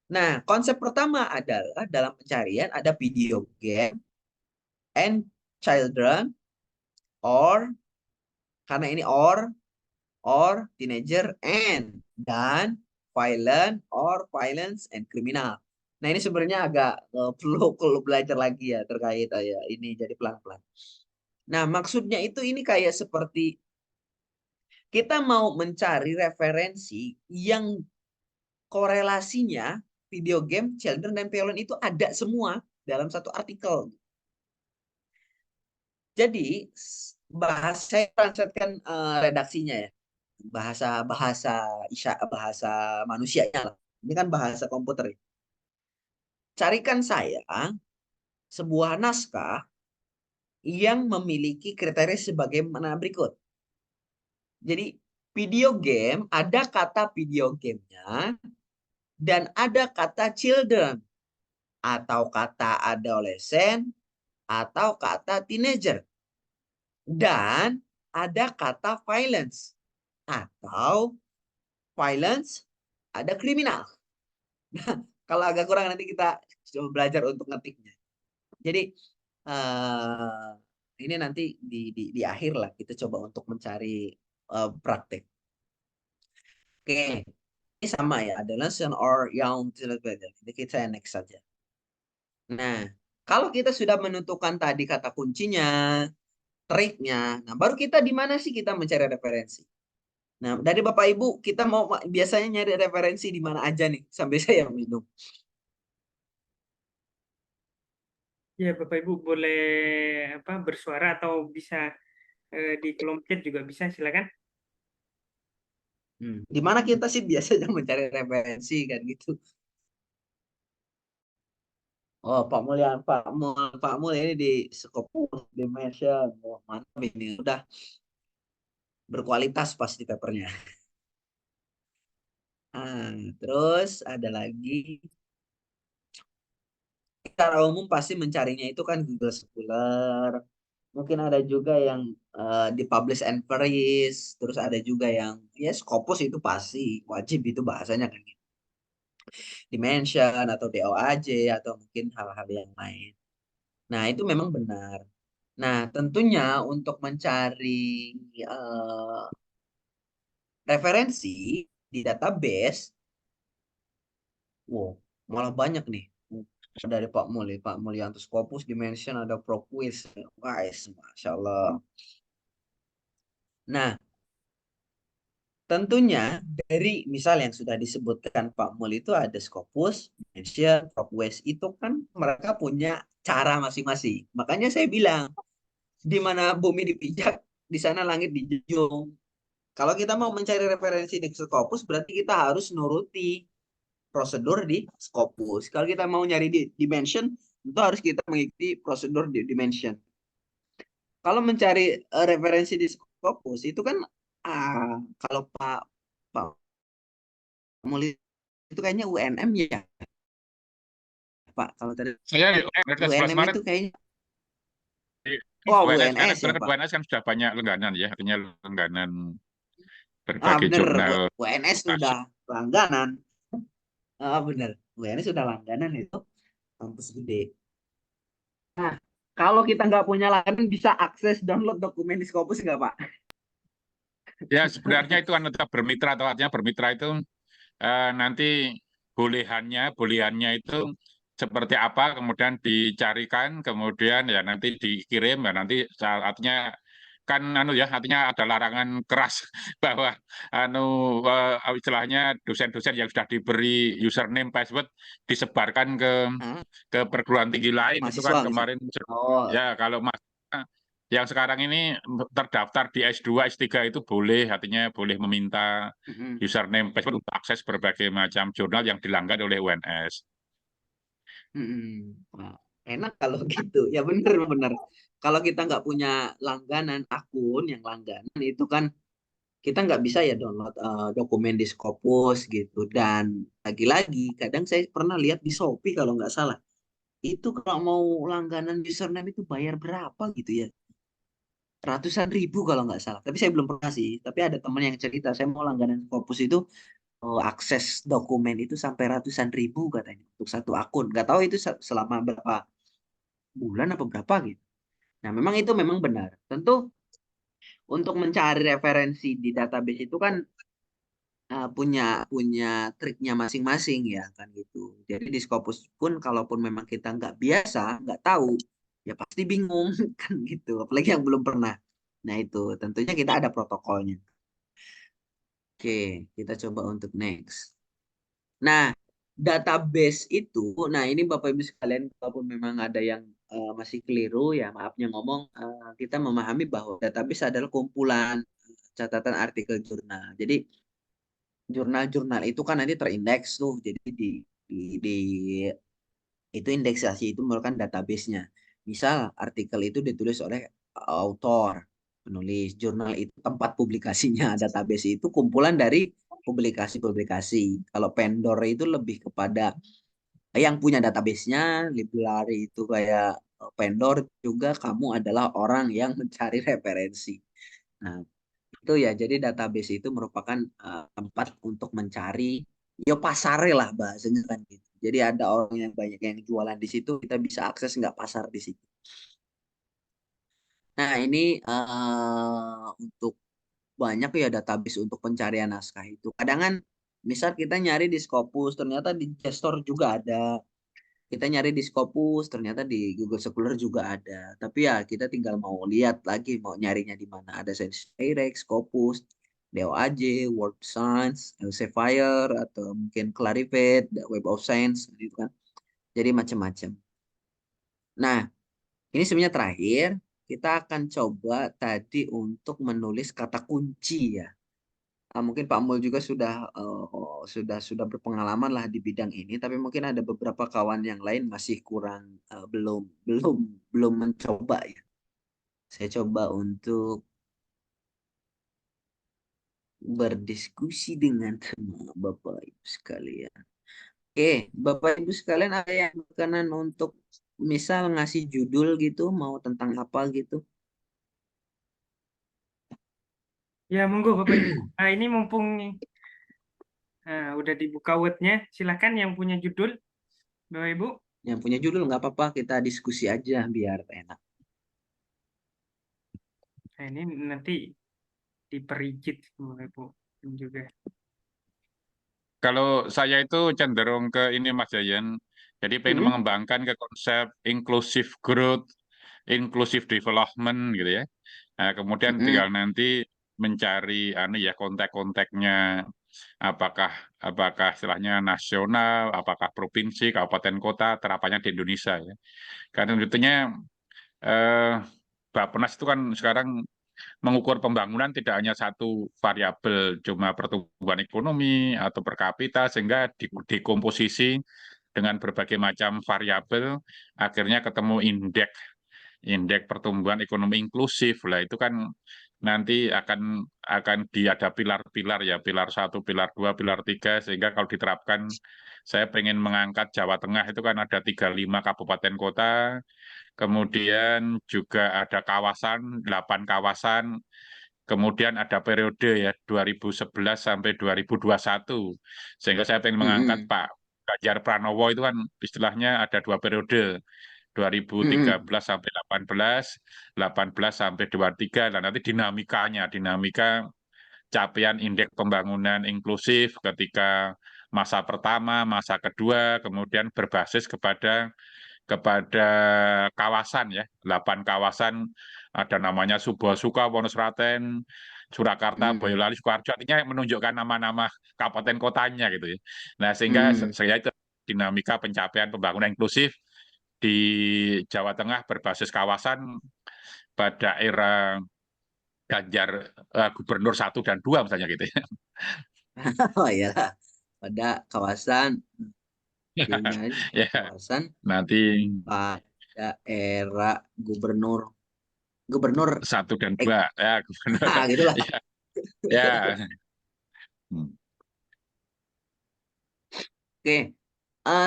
Nah, konsep pertama adalah dalam pencarian ada video game and children or, karena ini or teenager and, dan violence and criminal. Nah, ini sebenarnya agak perlu belajar lagi ya terkait ya ini, jadi pelan-pelan. Nah, maksudnya itu ini kayak seperti kita mau mencari referensi yang korelasinya video game, children, dan violence itu ada semua dalam satu artikel. Jadi, saya translatekan redaksinya ya. Bahasa manusianya lah. Ini kan bahasa komputer. Carikan saya sebuah naskah yang memiliki kriteria sebagaimana berikut. Jadi video game, ada kata video gamenya dan ada kata children atau kata adolescent atau kata teenager dan ada kata violence atau violence, ada kriminal. Nah, kalau agak kurang nanti kita coba belajar untuk ngetiknya. Jadi ini nanti di akhir lah kita coba untuk mencari praktek. Oke, ini sama ya, ada lesson or yang jadi kita next saja. Nah, kalau kita sudah menentukan tadi kata kuncinya, triknya, nah baru kita di mana sih kita mencari referensi? Nah, dari Bapak Ibu, kita mau biasanya nyari referensi di mana aja nih, sampai saya minum. Ya, Bapak Ibu boleh bersuara atau bisa di kolom chat juga bisa, silakan. Di mana kita sih biasanya mencari referensi kan gitu. Oh, Pak Mul ini di Scopus Dimension. Oh, mantap ini. Udah berkualitas pasti papernya. Terus ada lagi. Secara umum pasti mencarinya itu kan Google Scholar. Mungkin ada juga yang di Publish and Paris. Terus ada juga yang ya Scopus itu pasti wajib itu bahasanya kan gitu. Dimension atau DOAJ atau mungkin hal-hal yang lain. Nah, itu memang benar. Nah, tentunya untuk mencari eh, referensi di database, wow, malah banyak nih. Dari Pak Muli, Pak Mulyanto Scopus Dimension ada ProQuiz, guys, Masya Allah. Nah, tentunya dari misal yang sudah disebutkan Pak Mul itu ada Scopus, Dimension, ProQuiz, itu kan mereka punya cara masing-masing. Makanya saya bilang, di mana bumi dipijak, di sana langit dijunjung. Kalau kita mau mencari referensi di Scopus, berarti kita harus nuruti prosedur di Scopus. Kalau kita mau nyari di Dimension, itu harus kita mengikuti prosedur di Dimension. Kalau mencari referensi di Scopus, itu kan kalau Pak Muli itu kayaknya UNM ya, Pak. Kalau tadi Saya Universitas 11 UNM Maret itu kayaknya, di oh UNS karena UNS ya kebetulan Pak. UNS kan sudah banyak langganan ya, artinya langganan berbagai Bener, jurnal UNS sudah masuk. langganan. Bener, UNS sudah langganan itu kampus gede. Nah, kalau kita nggak punya langganan bisa akses download dokumen di Scopus nggak Pak? Ya sebenarnya itu kan tetap bermitra atau artinya bermitra itu nanti bolehannya itu seperti apa kemudian dicarikan kemudian ya nanti dikirim ya nanti artinya kan artinya ada larangan keras bahwa istilahnya dosen-dosen yang sudah diberi username password disebarkan Hah? ke perguruan tinggi lain itu kan Mahasiswa misalnya. kemarin Oh, ya kalau yang sekarang ini terdaftar di S2, S3 itu boleh, artinya boleh meminta mm-mm, username, password untuk akses berbagai macam jurnal yang dilanggar oleh UNS. mm-mm. Wah, enak kalau gitu. Ya bener-bener. Kalau kita nggak punya langganan akun yang langganan itu kan kita nggak bisa ya download dokumen di Scopus gitu. Dan lagi-lagi kadang saya pernah lihat di Shopee kalau nggak salah itu kalau mau langganan username itu bayar berapa gitu ya, ratusan ribu kalau nggak salah. Tapi saya belum pernah sih. Tapi ada teman yang cerita saya mau langganan Scopus itu akses dokumen itu sampai ratusan ribu katanya untuk satu akun. Nggak tahu itu selama berapa bulan apa berapa gitu. Nah memang itu memang benar. Tentu untuk mencari referensi di database itu kan punya punya triknya masing-masing ya kan gitu. Jadi di Scopus pun kalaupun memang kita nggak biasa, nggak tahu, ya pasti bingung kan gitu. Apalagi yang belum pernah. Nah itu tentunya kita ada protokolnya. Oke, kita coba untuk next. Nah, database itu, nah ini Bapak Ibu sekalian, walaupun memang ada yang masih keliru ya, maafnya ngomong, kita memahami bahwa database adalah kumpulan catatan artikel jurnal. Jadi jurnal-jurnal itu kan nanti terindeks tuh, jadi di itu indeksasi itu merupakan database-nya. Misal artikel itu ditulis oleh autor, penulis, jurnal itu tempat publikasinya, database itu kumpulan dari publikasi-publikasi. Kalau vendor itu lebih kepada yang punya database-nya, library itu kayak vendor, juga kamu adalah orang yang mencari referensi. Nah, itu ya, jadi database itu merupakan tempat untuk mencari, ya pasar lah bahasanya kan gitu. Jadi ada orang yang banyak yang jualan di situ, kita bisa akses nggak pasar di situ. Nah, ini untuk banyak ya database untuk pencarian naskah itu. Kadang kan, misal kita nyari di Scopus, ternyata di Gestor juga ada. Kita nyari di Scopus, ternyata di Google Scholar juga ada. Tapi ya kita tinggal mau lihat lagi mau nyarinya di mana. Ada Science Direct, Scopus, DOAJ, Word Science, Elsevier, atau mungkin Clarivate, Web of Science, gitu kan. Jadi macam-macam. Nah, ini sebenarnya terakhir. Kita akan coba tadi untuk menulis kata kunci ya. Mungkin Pak Mul juga sudah berpengalaman lah di bidang ini, tapi mungkin ada beberapa kawan yang lain masih kurang, belum belum belum mencoba ya. Saya coba untuk berdiskusi dengan semua Bapak Ibu sekalian. Oke, Bapak Ibu sekalian, ada yang berkenan untuk misal ngasih judul gitu, mau tentang apa gitu? Ya, monggo Bapak Ibu. Nah, ini mumpung udah dibuka wordnya, silakan yang punya judul, Bapak Ibu. Yang punya judul nggak apa-apa, kita diskusi aja biar enak. Nah, ini nanti dipericit Bapak Ibu juga. Kalau saya itu cenderung ke ini Mas Yayan. Jadi pengen Mm-mm. mengembangkan ke konsep inclusive growth, inclusive development gitu ya. Nah, kemudian Mm-mm. tinggal nanti mencari ya kontak-kontaknya apakah apakah istilahnya nasional, apakah provinsi, kabupaten kota, terapannya di Indonesia ya. Karena tentunya eh Bappenas itu kan sekarang mengukur pembangunan tidak hanya satu variabel, cuma pertumbuhan ekonomi atau per kapita, sehingga dikomposisi dengan berbagai macam variabel, akhirnya ketemu indeks pertumbuhan ekonomi inklusif lah. Itu kan nanti akan ada pilar-pilar ya, pilar 1, pilar 2, pilar 3, sehingga kalau diterapkan, saya pengen mengangkat Jawa Tengah itu kan ada 35 kabupaten kota, kemudian juga ada kawasan, 8 kawasan, kemudian ada periode ya 2011 sampai 2021. Sehingga saya pengen mengangkat Mm-mm. Pak Ganjar Pranowo itu kan istilahnya ada 2 periode. Mm-mm. 2013 sampai 18, 18 sampai 23, dan nanti dinamika capaian indeks pembangunan inklusif ketika masa pertama, masa kedua, kemudian berbasis kepada kawasan ya, 8 kawasan, ada namanya Subosuka, Wonosraten, Surakarta, Mm-mm. Boyolali, Sukoharjo, artinya menunjukkan nama-nama kabupaten kotanya gitu ya. Nah, sehingga Mm-mm. saya itu dinamika pencapaian pembangunan inklusif di Jawa Tengah berbasis kawasan pada era Ganjar, Gubernur 1 dan 2 misalnya gitu ya. Oh ya, pada kawasan jadinya Ya, kawasan nanti pada era gubernur gubernur 1 dan 2 ya Gubernur. gitulah. Ya, ya. Hmm. Oke,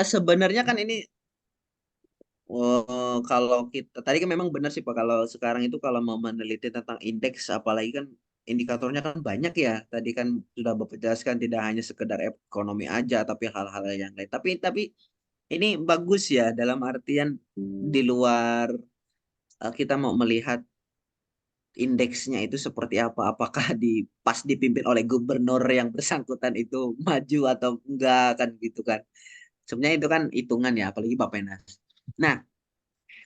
sebenarnya kan ini, kalau kita tadi kan memang benar sih Pak, kalau sekarang itu kalau mau meneliti tentang indeks, apalagi kan indikatornya kan banyak ya. Tadi kan sudah Bapak jelaskan, tidak hanya sekedar ekonomi aja, tapi hal-hal yang lain. Tapi ini bagus ya, dalam artian di luar, kita mau melihat indeksnya itu seperti apa, apakah pas dipimpin oleh gubernur yang bersangkutan itu maju atau enggak, kan gitu kan. Sebenarnya itu kan hitungan ya, apalagi Bappenas. Nah,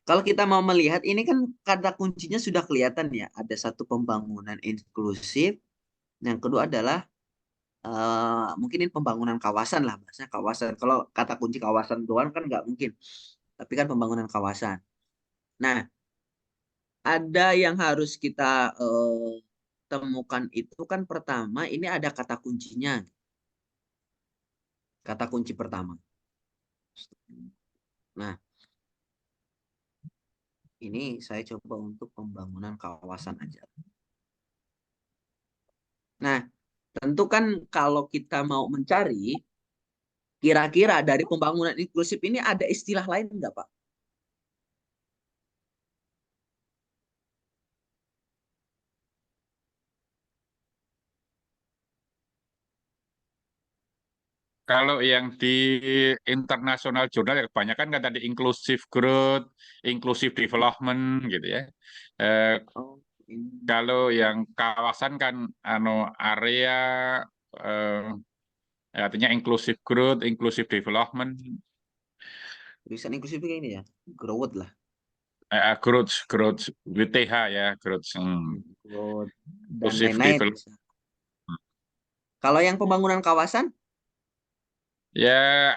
kalau kita mau melihat ini kan kata kuncinya sudah kelihatan ya. Ada satu, pembangunan inklusif. Yang kedua adalah, mungkin ini pembangunan kawasan lah, bahasanya kawasan. Kalau kata kunci kawasan doang kan nggak mungkin. Tapi kan pembangunan kawasan. Nah, ada yang harus kita temukan itu kan, pertama ini ada kata kuncinya. Kata kunci pertama. Nah, ini saya coba untuk pembangunan kawasan aja. Nah, tentu kan kalau kita mau mencari, kira-kira dari pembangunan inklusif ini ada istilah lain nggak, Pak? Kalau yang di internasional jurnal ya kebanyakan kan tadi inclusive growth, inclusive development gitu ya. Eh, Oh, ini Kalau yang kawasan kan area, eh, artinya inclusive growth, inclusive development, tulisan inklusif kayak ini ya, growth lah. growth with TH ya, growth, Growth dan inclusive lain-lain development. bisa. Kalau yang pembangunan kawasan, Ya,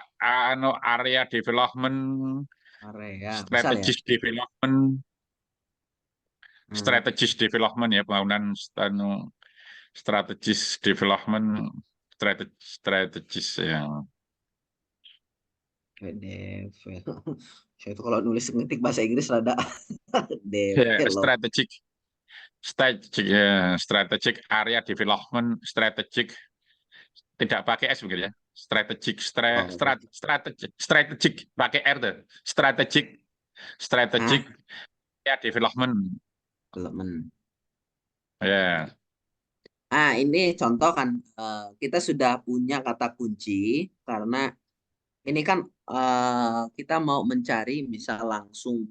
area development, area, misal ya. strategic development, Hmm. strategic development ya, pembangunan strategis development, strategis yang Develop. Saya itu kalau nulis ngetik bahasa Inggris rada ya, develop. strategic area development, tidak pakai S mungkin ya. Oh, Strategic pakai R tuh. Strategic area development. development. Ya. Ini contoh kan kita sudah punya kata kunci karena ini kan kita mau mencari misal langsung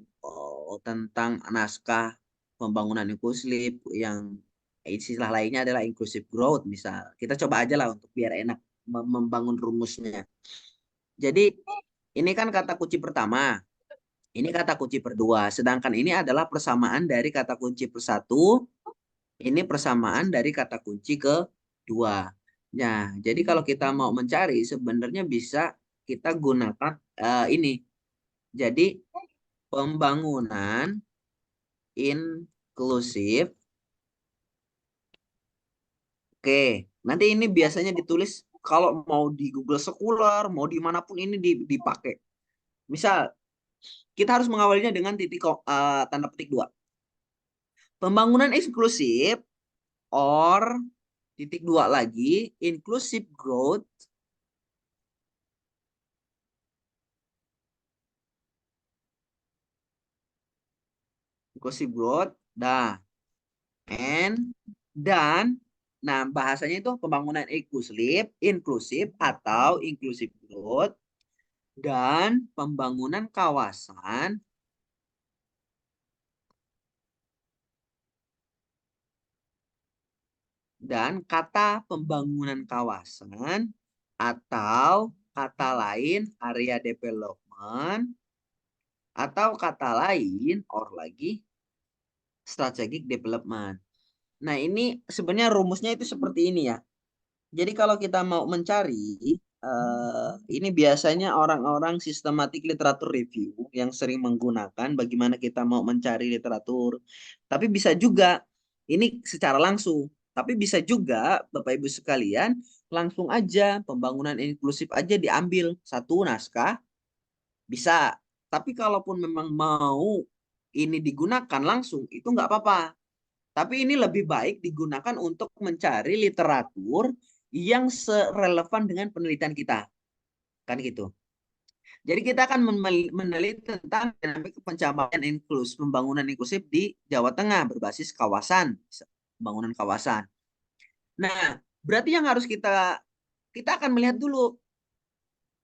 tentang naskah pembangunan inklusif yang istilah lainnya adalah inclusive growth misal. Kita coba aja lah untuk biar enak membangun rumusnya. Jadi ini kan kata kunci pertama, ini kata kunci kedua, sedangkan ini adalah persamaan dari kata kunci persatu, ini persamaan dari kata kunci kedua. Nah, jadi kalau kita mau mencari sebenarnya bisa kita gunakan ini. Jadi pembangunan inklusif. Oke, nanti ini biasanya ditulis kalau mau di Google Scholar, mau dimanapun ini dipakai. Misal kita harus mengawalinya dengan tanda petik 2. Pembangunan inklusif or titik 2 lagi, inclusive growth dah dan nah bahasanya itu pembangunan inklusif atau inclusive growth dan pembangunan kawasan dan kata pembangunan kawasan atau kata lain area development atau kata lain or lagi strategic development. Nah, ini sebenarnya rumusnya itu seperti ini ya. Jadi kalau kita mau mencari, ini biasanya orang-orang sistematik literatur review yang sering menggunakan bagaimana kita mau mencari literatur. Tapi bisa juga, ini secara langsung. Tapi bisa juga Bapak Ibu sekalian, langsung aja pembangunan inklusif aja diambil satu naskah, bisa. Tapi kalaupun memang mau ini digunakan langsung, itu nggak apa-apa. Tapi ini lebih baik digunakan untuk mencari literatur yang serelevan dengan penelitian kita. Kan gitu. Jadi kita akan meneliti tentang dinamika pencapaian pembangunan inklusif di Jawa Tengah berbasis kawasan, pembangunan kawasan. Nah, berarti yang harus kita akan melihat dulu.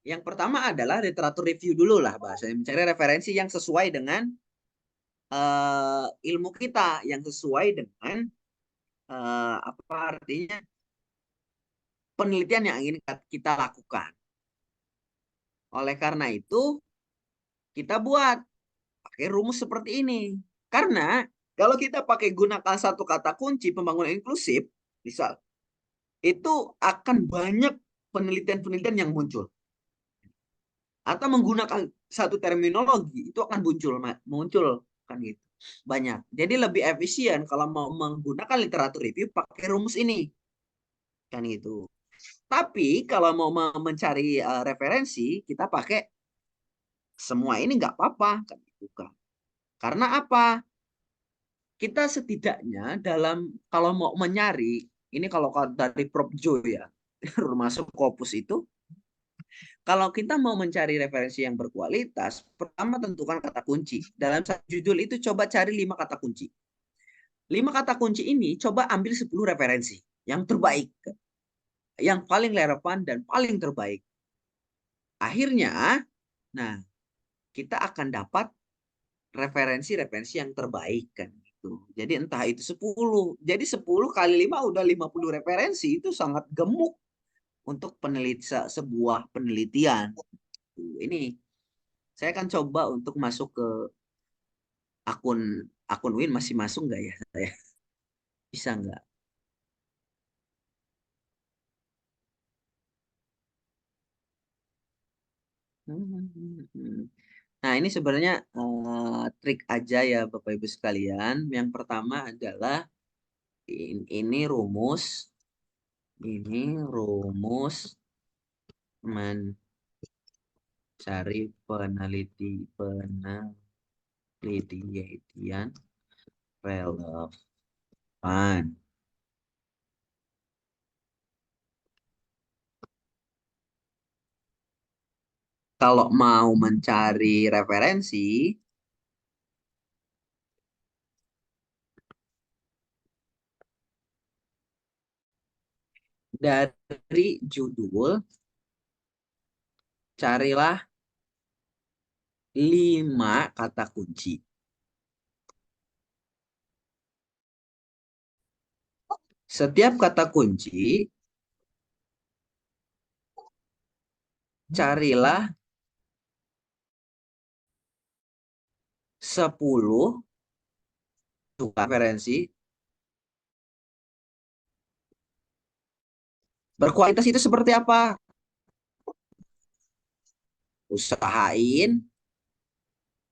Yang pertama adalah literatur review dulu lah bahasanya, mencari referensi yang sesuai dengan ilmu kita, yang sesuai dengan apa artinya penelitian yang ingin kita lakukan. Oleh karena itu, kita buat pakai rumus seperti ini. Karena kalau kita pakai gunakan satu kata kunci pembangunan inklusif, misal, itu akan banyak penelitian-penelitian yang muncul. Atau menggunakan satu terminologi, itu akan muncul kan gitu. Banyak. Jadi lebih efisien kalau mau menggunakan literatur review pakai rumus ini. Kan gitu. Tapi kalau mau mencari referensi, kita pakai semua ini nggak apa-apa. Kan gitu kan. Karena apa? Kita setidaknya dalam kalau mau menyari, ini kalau dari Prof. Jo ya, masuk Scopus itu, kalau kita mau mencari referensi yang berkualitas, pertama tentukan kata kunci. Dalam satu judul itu coba cari 5 kata kunci. 5 kata kunci ini coba ambil 10 referensi yang terbaik. Yang paling relevan dan paling terbaik. Akhirnya, nah, kita akan dapat referensi-referensi yang terbaik kan gitu. Jadi entah itu 10. Jadi 10 kali 5 udah 50 referensi, itu sangat gemuk untuk sebuah penelitian. Ini saya akan coba untuk masuk ke akun Win, masih masuk nggak ya saya? Bisa nggak? Nah, ini sebenarnya trik aja ya Bapak Ibu sekalian. Yang pertama adalah ini rumus, ini rumus mencari penelitian relevan. Kalau mau mencari referensi, dari judul carilah 5 kata kunci. Setiap kata kunci carilah 10 referensi. Berkualitas itu seperti apa?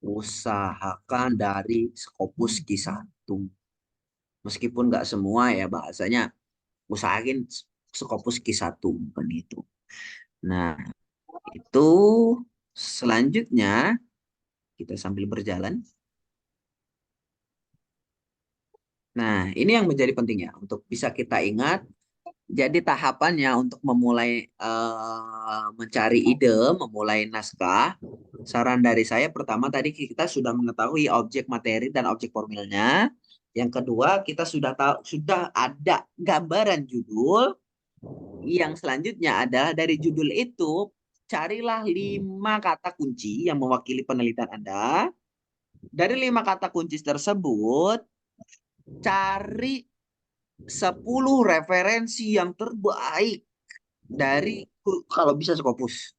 Usahakan dari Scopus Q1. Meskipun nggak semua ya bahasanya, usahain Scopus Q1 bukan itu. Nah, itu selanjutnya kita sambil berjalan. Nah, ini yang menjadi penting ya untuk bisa kita ingat. Jadi tahapannya untuk memulai mencari ide, memulai naskah, saran dari saya pertama tadi kita sudah mengetahui objek materi dan objek formilnya. Yang kedua, kita sudah ada gambaran judul. Yang selanjutnya adalah dari judul itu carilah 5 kata kunci yang mewakili penelitian Anda. Dari 5 kata kunci tersebut, cari 10 referensi yang terbaik dari, kalau bisa Scopus.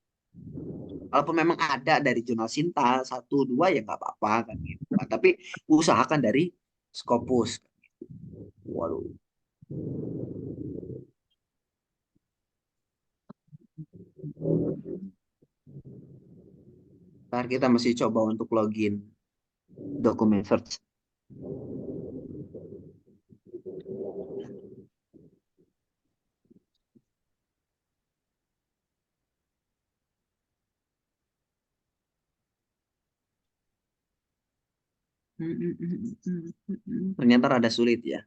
Walaupun memang ada dari jurnal Sinta 1-2 ya nggak apa-apa kan gitu. Tapi usahakan dari Scopus. Waduh. Ntar kita masih coba untuk login dokumen search. Ternyata rada sulit ya.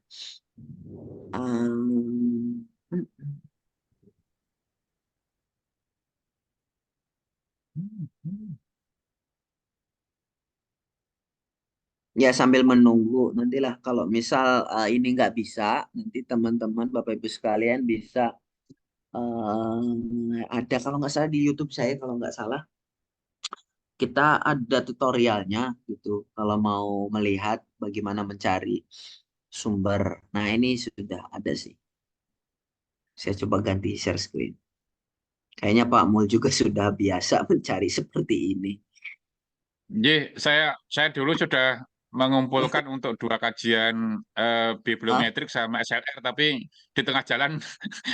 Ya sambil menunggu nantilah kalau misal ini nggak bisa, nanti teman-teman Bapak Ibu sekalian bisa ada kalau nggak salah di YouTube saya kalau nggak salah kita ada tutorialnya gitu kalau mau melihat bagaimana mencari sumber. Nah ini sudah ada sih. Saya coba ganti share screen. Kayaknya Pak Mul juga sudah biasa mencari seperti ini. Saya dulu sudah mengumpulkan untuk 2 kajian Ah, bibliometrik sama SLR, tapi di tengah jalan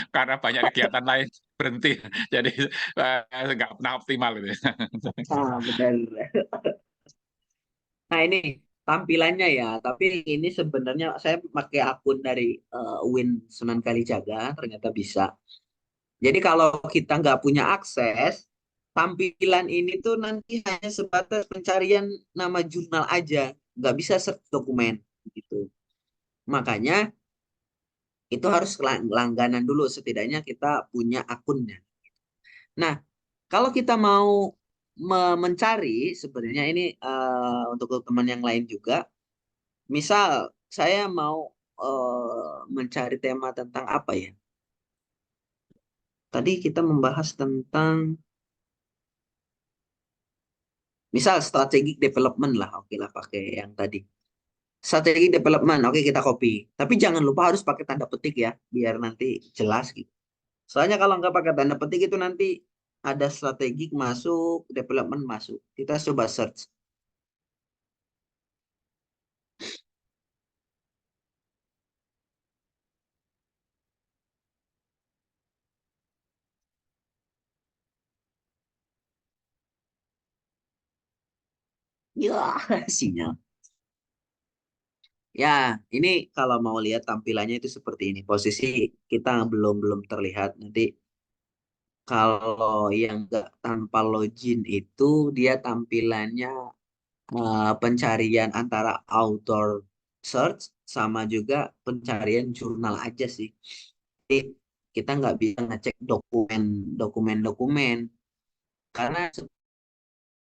karena banyak kegiatan lain berhenti, jadi nggak pernah optimal gitu. benar. Nah ini tampilannya ya, tapi ini sebenarnya saya pakai akun dari Win Sunan Kalijaga, ternyata bisa. Jadi kalau kita nggak punya akses, tampilan ini tuh nanti hanya sebatas pencarian nama jurnal aja, nggak bisa search dokumen gitu. Makanya itu harus langganan dulu, setidaknya kita punya akunnya. Nah, kalau kita mau mencari, sebenarnya ini untuk teman yang lain juga, misal saya mau mencari tema tentang apa ya? Tadi kita membahas tentang misal strategic development lah, oke lah pakai yang tadi. Strategic development, oke kita copy. Tapi jangan lupa harus pakai tanda petik ya, biar nanti jelas gitu. Soalnya kalau nggak pakai tanda petik itu nanti ada strategik masuk, development masuk. Kita coba search. Ya, sinyal. Ya, ini kalau mau lihat tampilannya itu seperti ini. Posisi kita belum terlihat. Nanti kalau yang nggak tanpa login itu dia tampilannya pencarian antara outdoor search sama juga pencarian jurnal aja sih. Jadi kita nggak bisa ngecek dokumen-dokumen karena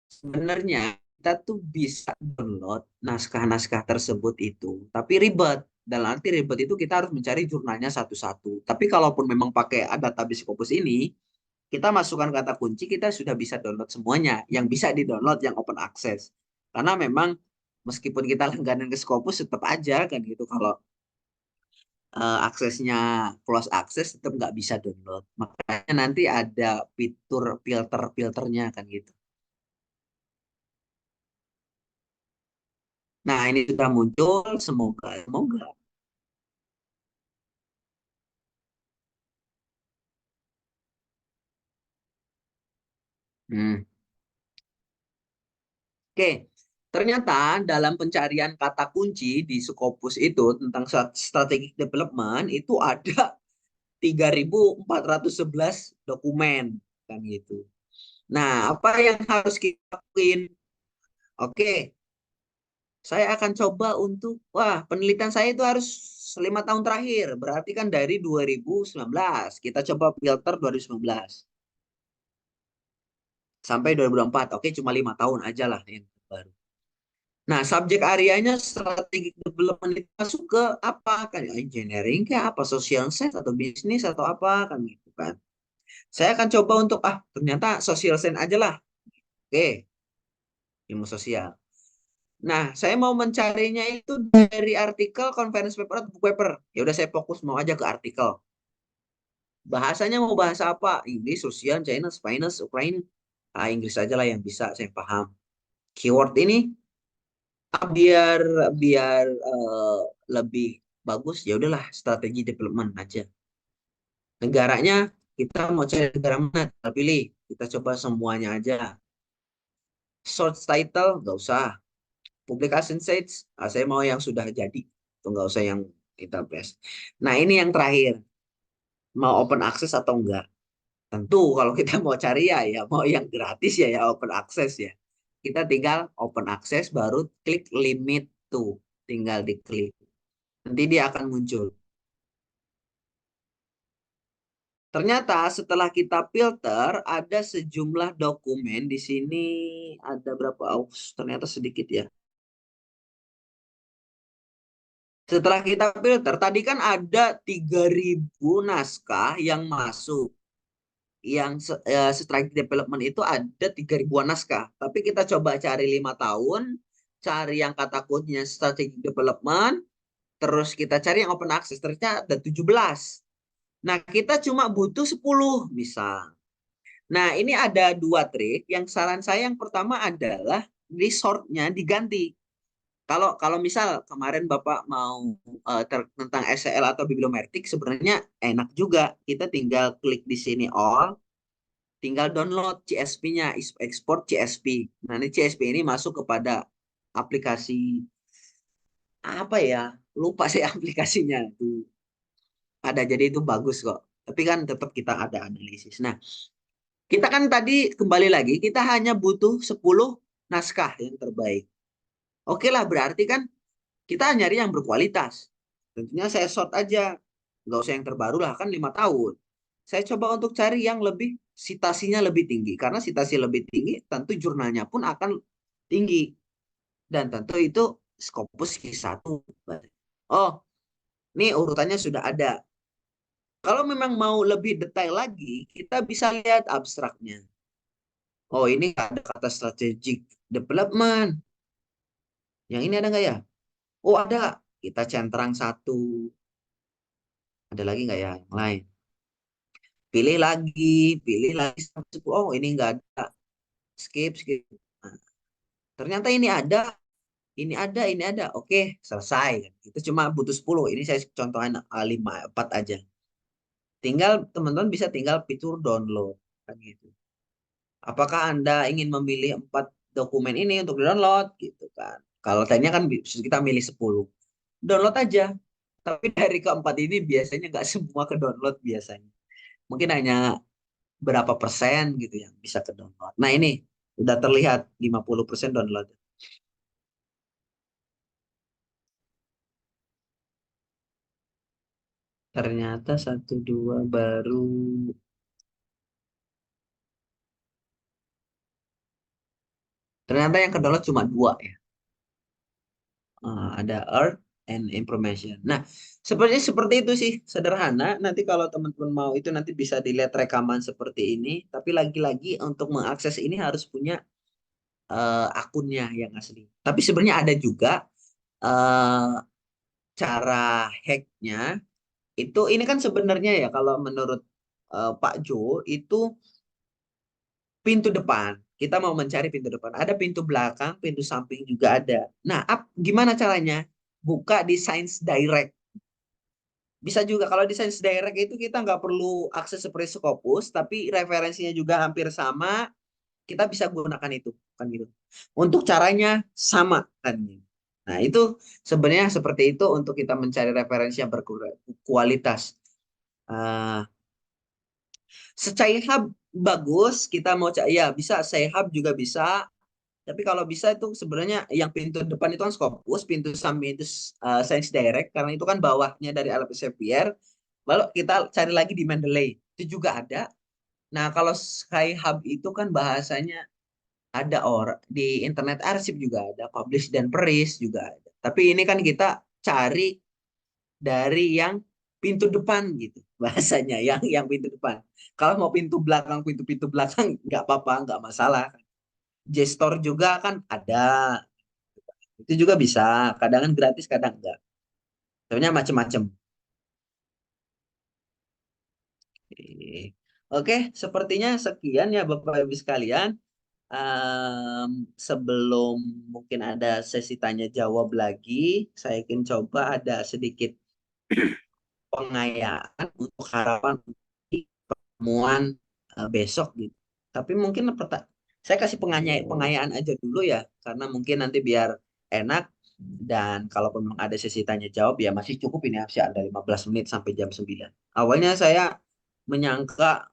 sebenarnya kita tuh bisa download naskah-naskah tersebut itu, tapi ribet. Dalam arti ribet itu kita harus mencari jurnalnya satu-satu. Tapi kalaupun memang pakai database Scopus ini, kita masukkan kata kunci, kita sudah bisa download semuanya. Yang bisa di-download yang open access. Karena memang meskipun kita langganan ke Scopus, tetap aja kan gitu. Kalau aksesnya close access, tetap nggak bisa download. Makanya nanti ada fitur filter-filternya kan gitu. Nah, ini sudah muncul, semoga. Hmm. Oke, ternyata dalam pencarian kata kunci di Scopus itu tentang strategic development itu ada 3.411 dokumen kan gitu. Nah, apa yang harus kita lakuin? Oke, saya akan coba untuk, penelitian saya itu harus 5 tahun terakhir, berarti kan dari 2019. Kita coba filter 2019 sampai 2024. Oke, cuma 5 tahun aja lah yang baru. Nah, subjek areanya strategic development itu masuk ke apa? Kan engineering kayak apa? Social science atau bisnis atau apa kan gitu kan. Saya akan coba untuk ternyata social science aja lah. Oke, ilmu sosial. Nah, saya mau mencarinya itu dari artikel, conference paper, atau book paper. Ya udah saya fokus mau aja ke artikel. Bahasanya mau bahasa apa? Inggris, Russian, Chinese, Spanish, Ukraine. Inggris aja lah yang bisa saya paham. Keyword ini biar biar lebih bagus ya udahlah strategi development aja. Negaranya kita mau cari negara mana? Kita pilih. Kita coba semuanya aja. Short title nggak usah. Publication sites, saya mau yang sudah jadi. Itu nggak usah yang kita press. Nah, ini yang terakhir. Mau open access atau enggak? Tentu kalau kita mau cari ya mau yang gratis ya open access ya. Kita tinggal open access baru klik limit tuh. Tinggal diklik. Nanti dia akan muncul. Ternyata setelah kita filter ada sejumlah dokumen di sini ada berapa? Ternyata sedikit ya. Setelah kita filter, tadi kan ada 3.000 naskah yang masuk. Yang strategic development itu ada 3.000-an naskah. Tapi kita coba cari 5 tahun, cari yang kata kuncinya strategic development, terus kita cari yang open access, ternyata ada 17. Nah, kita cuma butuh 10 misal. Nah, ini ada 2 trik. Yang saran saya yang pertama adalah resortnya diganti. Kalau misal kemarin Bapak mau tentang SEL atau bibliometrik, sebenarnya enak juga. Kita tinggal klik di sini all, tinggal download CSP-nya, export CSP. Nah, ini CSP ini masuk kepada aplikasi apa ya? Lupa sih aplikasinya. Itu ada, jadi itu bagus kok. Tapi kan tetap kita ada analisis. Nah, kita kan tadi kembali lagi, kita hanya butuh 10 naskah yang terbaik. Oke lah, berarti kan kita nyari yang berkualitas. Tentunya saya short aja. Nggak usah yang terbaru lah, kan 5 tahun. Saya coba untuk cari yang lebih, citasinya lebih tinggi. Karena citasi lebih tinggi, tentu jurnalnya pun akan tinggi. Dan tentu itu Scopus Q1. Oh, ini urutannya sudah ada. Kalau memang mau lebih detail lagi, kita bisa lihat abstraknya. Oh, ini ada kata strategic development. Yang ini ada nggak ya? Oh, ada. Kita centang satu. Ada lagi nggak ya yang lain? Pilih lagi sampai 10. Oh, ini nggak ada. Skip. Nah, ternyata ini ada. Oke, selesai. Itu cuma butuh 10. Ini saya contohin 5, 4 aja. Tinggal teman-teman bisa tinggal fitur download. Kan gitu. Apakah Anda ingin memilih 4 dokumen ini untuk download? Gitu kan. Kalau tadinya kan kita milih 10. download aja. Tapi dari keempat ini biasanya nggak semua ke download biasanya. Mungkin hanya berapa persen gitu yang bisa ke download. Nah ini udah terlihat 50% download. Ternyata 1 2 baru. Ternyata yang ke download cuma 2 ya. Ada Earth and Information. Nah, seperti itu sih, sederhana. Nanti kalau teman-teman mau itu nanti bisa dilihat rekaman seperti ini. Tapi lagi-lagi untuk mengakses ini harus punya akunnya yang asli. Tapi sebenarnya ada juga eh, cara hacknya. Itu ini kan sebenarnya ya kalau menurut Pak Jo itu pintu depan. Kita mau mencari pintu depan. Ada pintu belakang, pintu samping juga ada. Nah, gimana caranya? Buka di Science Direct. Bisa juga kalau di Science Direct itu kita nggak perlu akses seperti Scopus, tapi referensinya juga hampir sama. Kita bisa gunakan itu, kan gitu. Untuk caranya sama, kan gitu. Nah, itu sebenarnya seperti itu untuk kita mencari referensi yang berkualitas. Uh, Hub bagus, kita mau ya bisa Hub juga bisa. Tapi kalau bisa itu sebenarnya yang pintu depan itu kan Scopus, pintu samping itu Science Direct karena itu kan bawahnya dari Elsevier. Lalu kita cari lagi di Mendeley, itu juga ada. Nah, kalau Hub itu kan bahasanya ada di Internet Archive juga ada, Publish dan Peris juga ada. Tapi ini kan kita cari dari yang pintu depan gitu bahasanya, yang pintu depan. Kalau mau pintu belakang nggak apa-apa, nggak masalah. JSTOR juga kan ada, itu juga bisa. Kadang kan gratis, kadang enggak. Sebenarnya macam-macam. Oke, sepertinya sekian ya Bapak Ibu sekalian. Sebelum mungkin ada sesi tanya jawab lagi, saya ingin coba ada sedikit pengayaan untuk harapan di pertemuan besok gitu. Tapi mungkin saya kasih pengayaan aja dulu ya, karena mungkin nanti biar enak. Dan kalaupun memang ada sesi tanya jawab ya masih cukup ini masih ada 15 menit sampai jam 9. Awalnya saya menyangka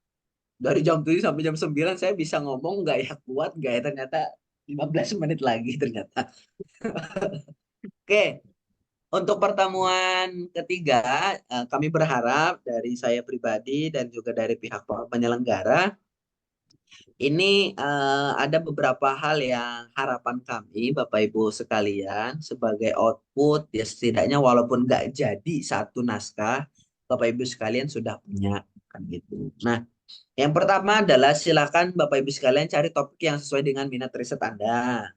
dari jam 7 sampai jam 9 saya bisa ngomong nggak ya, kuat nggak ya, ternyata 15 menit lagi ternyata. Oke, untuk pertemuan ketiga, kami berharap dari saya pribadi dan juga dari pihak penyelenggara, ini ada beberapa hal yang harapan kami, Bapak Ibu sekalian, sebagai output, ya setidaknya walaupun nggak jadi satu naskah, Bapak Ibu sekalian sudah punya, kan gitu. Nah, yang pertama adalah silakan Bapak Ibu sekalian cari topik yang sesuai dengan minat riset Anda.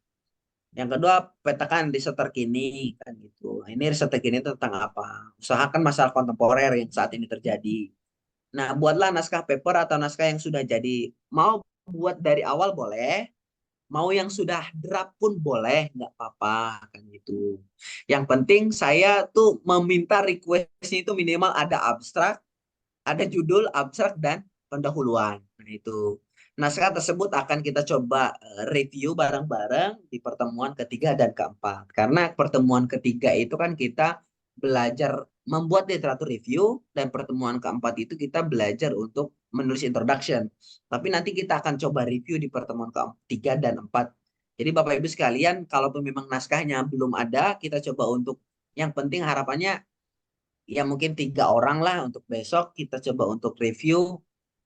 Yang kedua, petakan riset terkini, kan gitu. Ini riset terkini tentang apa? Usahakan masalah kontemporer yang saat ini terjadi. Nah, buatlah naskah paper atau naskah yang sudah jadi. Mau buat dari awal boleh, mau yang sudah draft pun boleh, nggak apa-apa, kan gitu. Yang penting saya tuh meminta requestnya itu minimal ada abstrak, ada judul, abstrak, dan pendahuluan. Nah, itu. Naskah tersebut akan kita coba review bareng-bareng di pertemuan ketiga dan keempat. Karena pertemuan ketiga itu kan kita belajar membuat literatur review, dan pertemuan keempat itu kita belajar untuk menulis introduction. Tapi nanti kita akan coba review di pertemuan ketiga dan empat. Jadi Bapak Ibu sekalian, kalaupun memang naskahnya belum ada, kita coba untuk yang penting harapannya ya mungkin 3 orang lah untuk besok kita coba untuk review,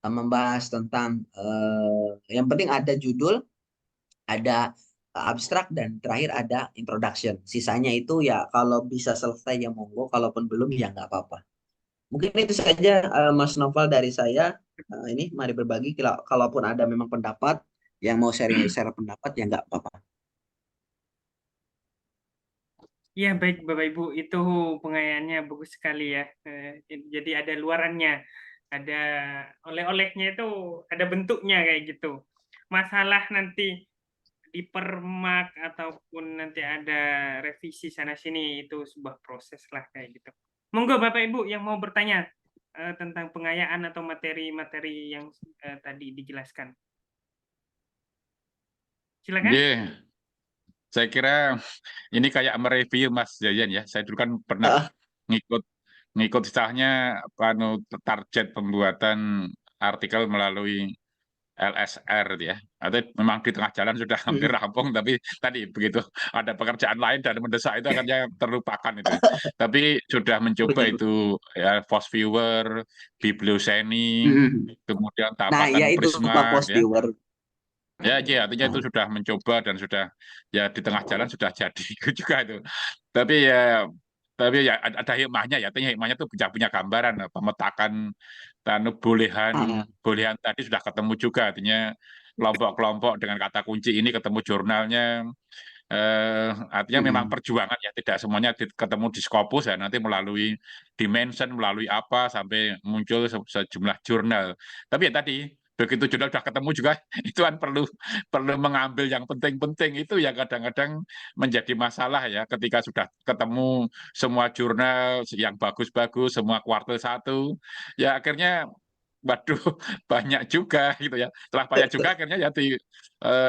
membahas tentang yang penting ada judul, ada abstrak, dan terakhir ada introduction. Sisanya itu ya kalau bisa selesai ya monggo, kalaupun belum ya nggak apa-apa. Mungkin itu saja Mas Noval dari saya. Ini mari berbagi, kalaupun ada memang pendapat yang mau sharing share pendapat ya nggak apa-apa. Ya, baik Bapak Ibu, itu pengayaannya bagus sekali ya. Jadi ada luarannya, ada oleh-olehnya itu, ada bentuknya kayak gitu. Masalah nanti di permak ataupun nanti ada revisi sana sini itu sebuah proses lah kayak gitu. Monggo Bapak Ibu yang mau bertanya tentang pengayaan atau materi-materi yang tadi dijelaskan. Silakan. Yeah. Saya kira ini kayak mereview Mas Yayan ya. Saya dulu kan pernah Ah, ngikut ngikut istilahnya target pembuatan artikel melalui LSR ya. Atau memang di tengah jalan sudah hampir rampung, tapi tadi begitu ada pekerjaan lain dan mendesak itu akannya terlupakan itu ya. Tapi sudah mencoba betul. itu ya, Force Viewer, Biblioseni, Mm. kemudian Nah, ya Tapatan itu Pak Prisma Post ya. Viewer. Ya, ya, artinya itu Ah, sudah mencoba dan sudah ya di tengah jalan sudah jadi juga itu. Tapi ya, ada hikmahnya ya. Artinya hikmahnya itu punya gambaran pemetakan bolehan ah, bolehan tadi sudah ketemu juga. Artinya kelompok-kelompok dengan kata kunci ini ketemu jurnalnya. Artinya memang mm. perjuangan ya, tidak semuanya ketemu di Scopus ya, nanti melalui dimension, melalui apa sampai muncul sejumlah jurnal. Tapi ya tadi begitu jurnal sudah ketemu juga itu kan perlu perlu mengambil yang penting-penting, itu yang kadang-kadang menjadi masalah ya, ketika sudah ketemu semua jurnal yang bagus-bagus semua kuartil satu, ya akhirnya waduh banyak juga gitu ya. Setelah banyak juga akhirnya ya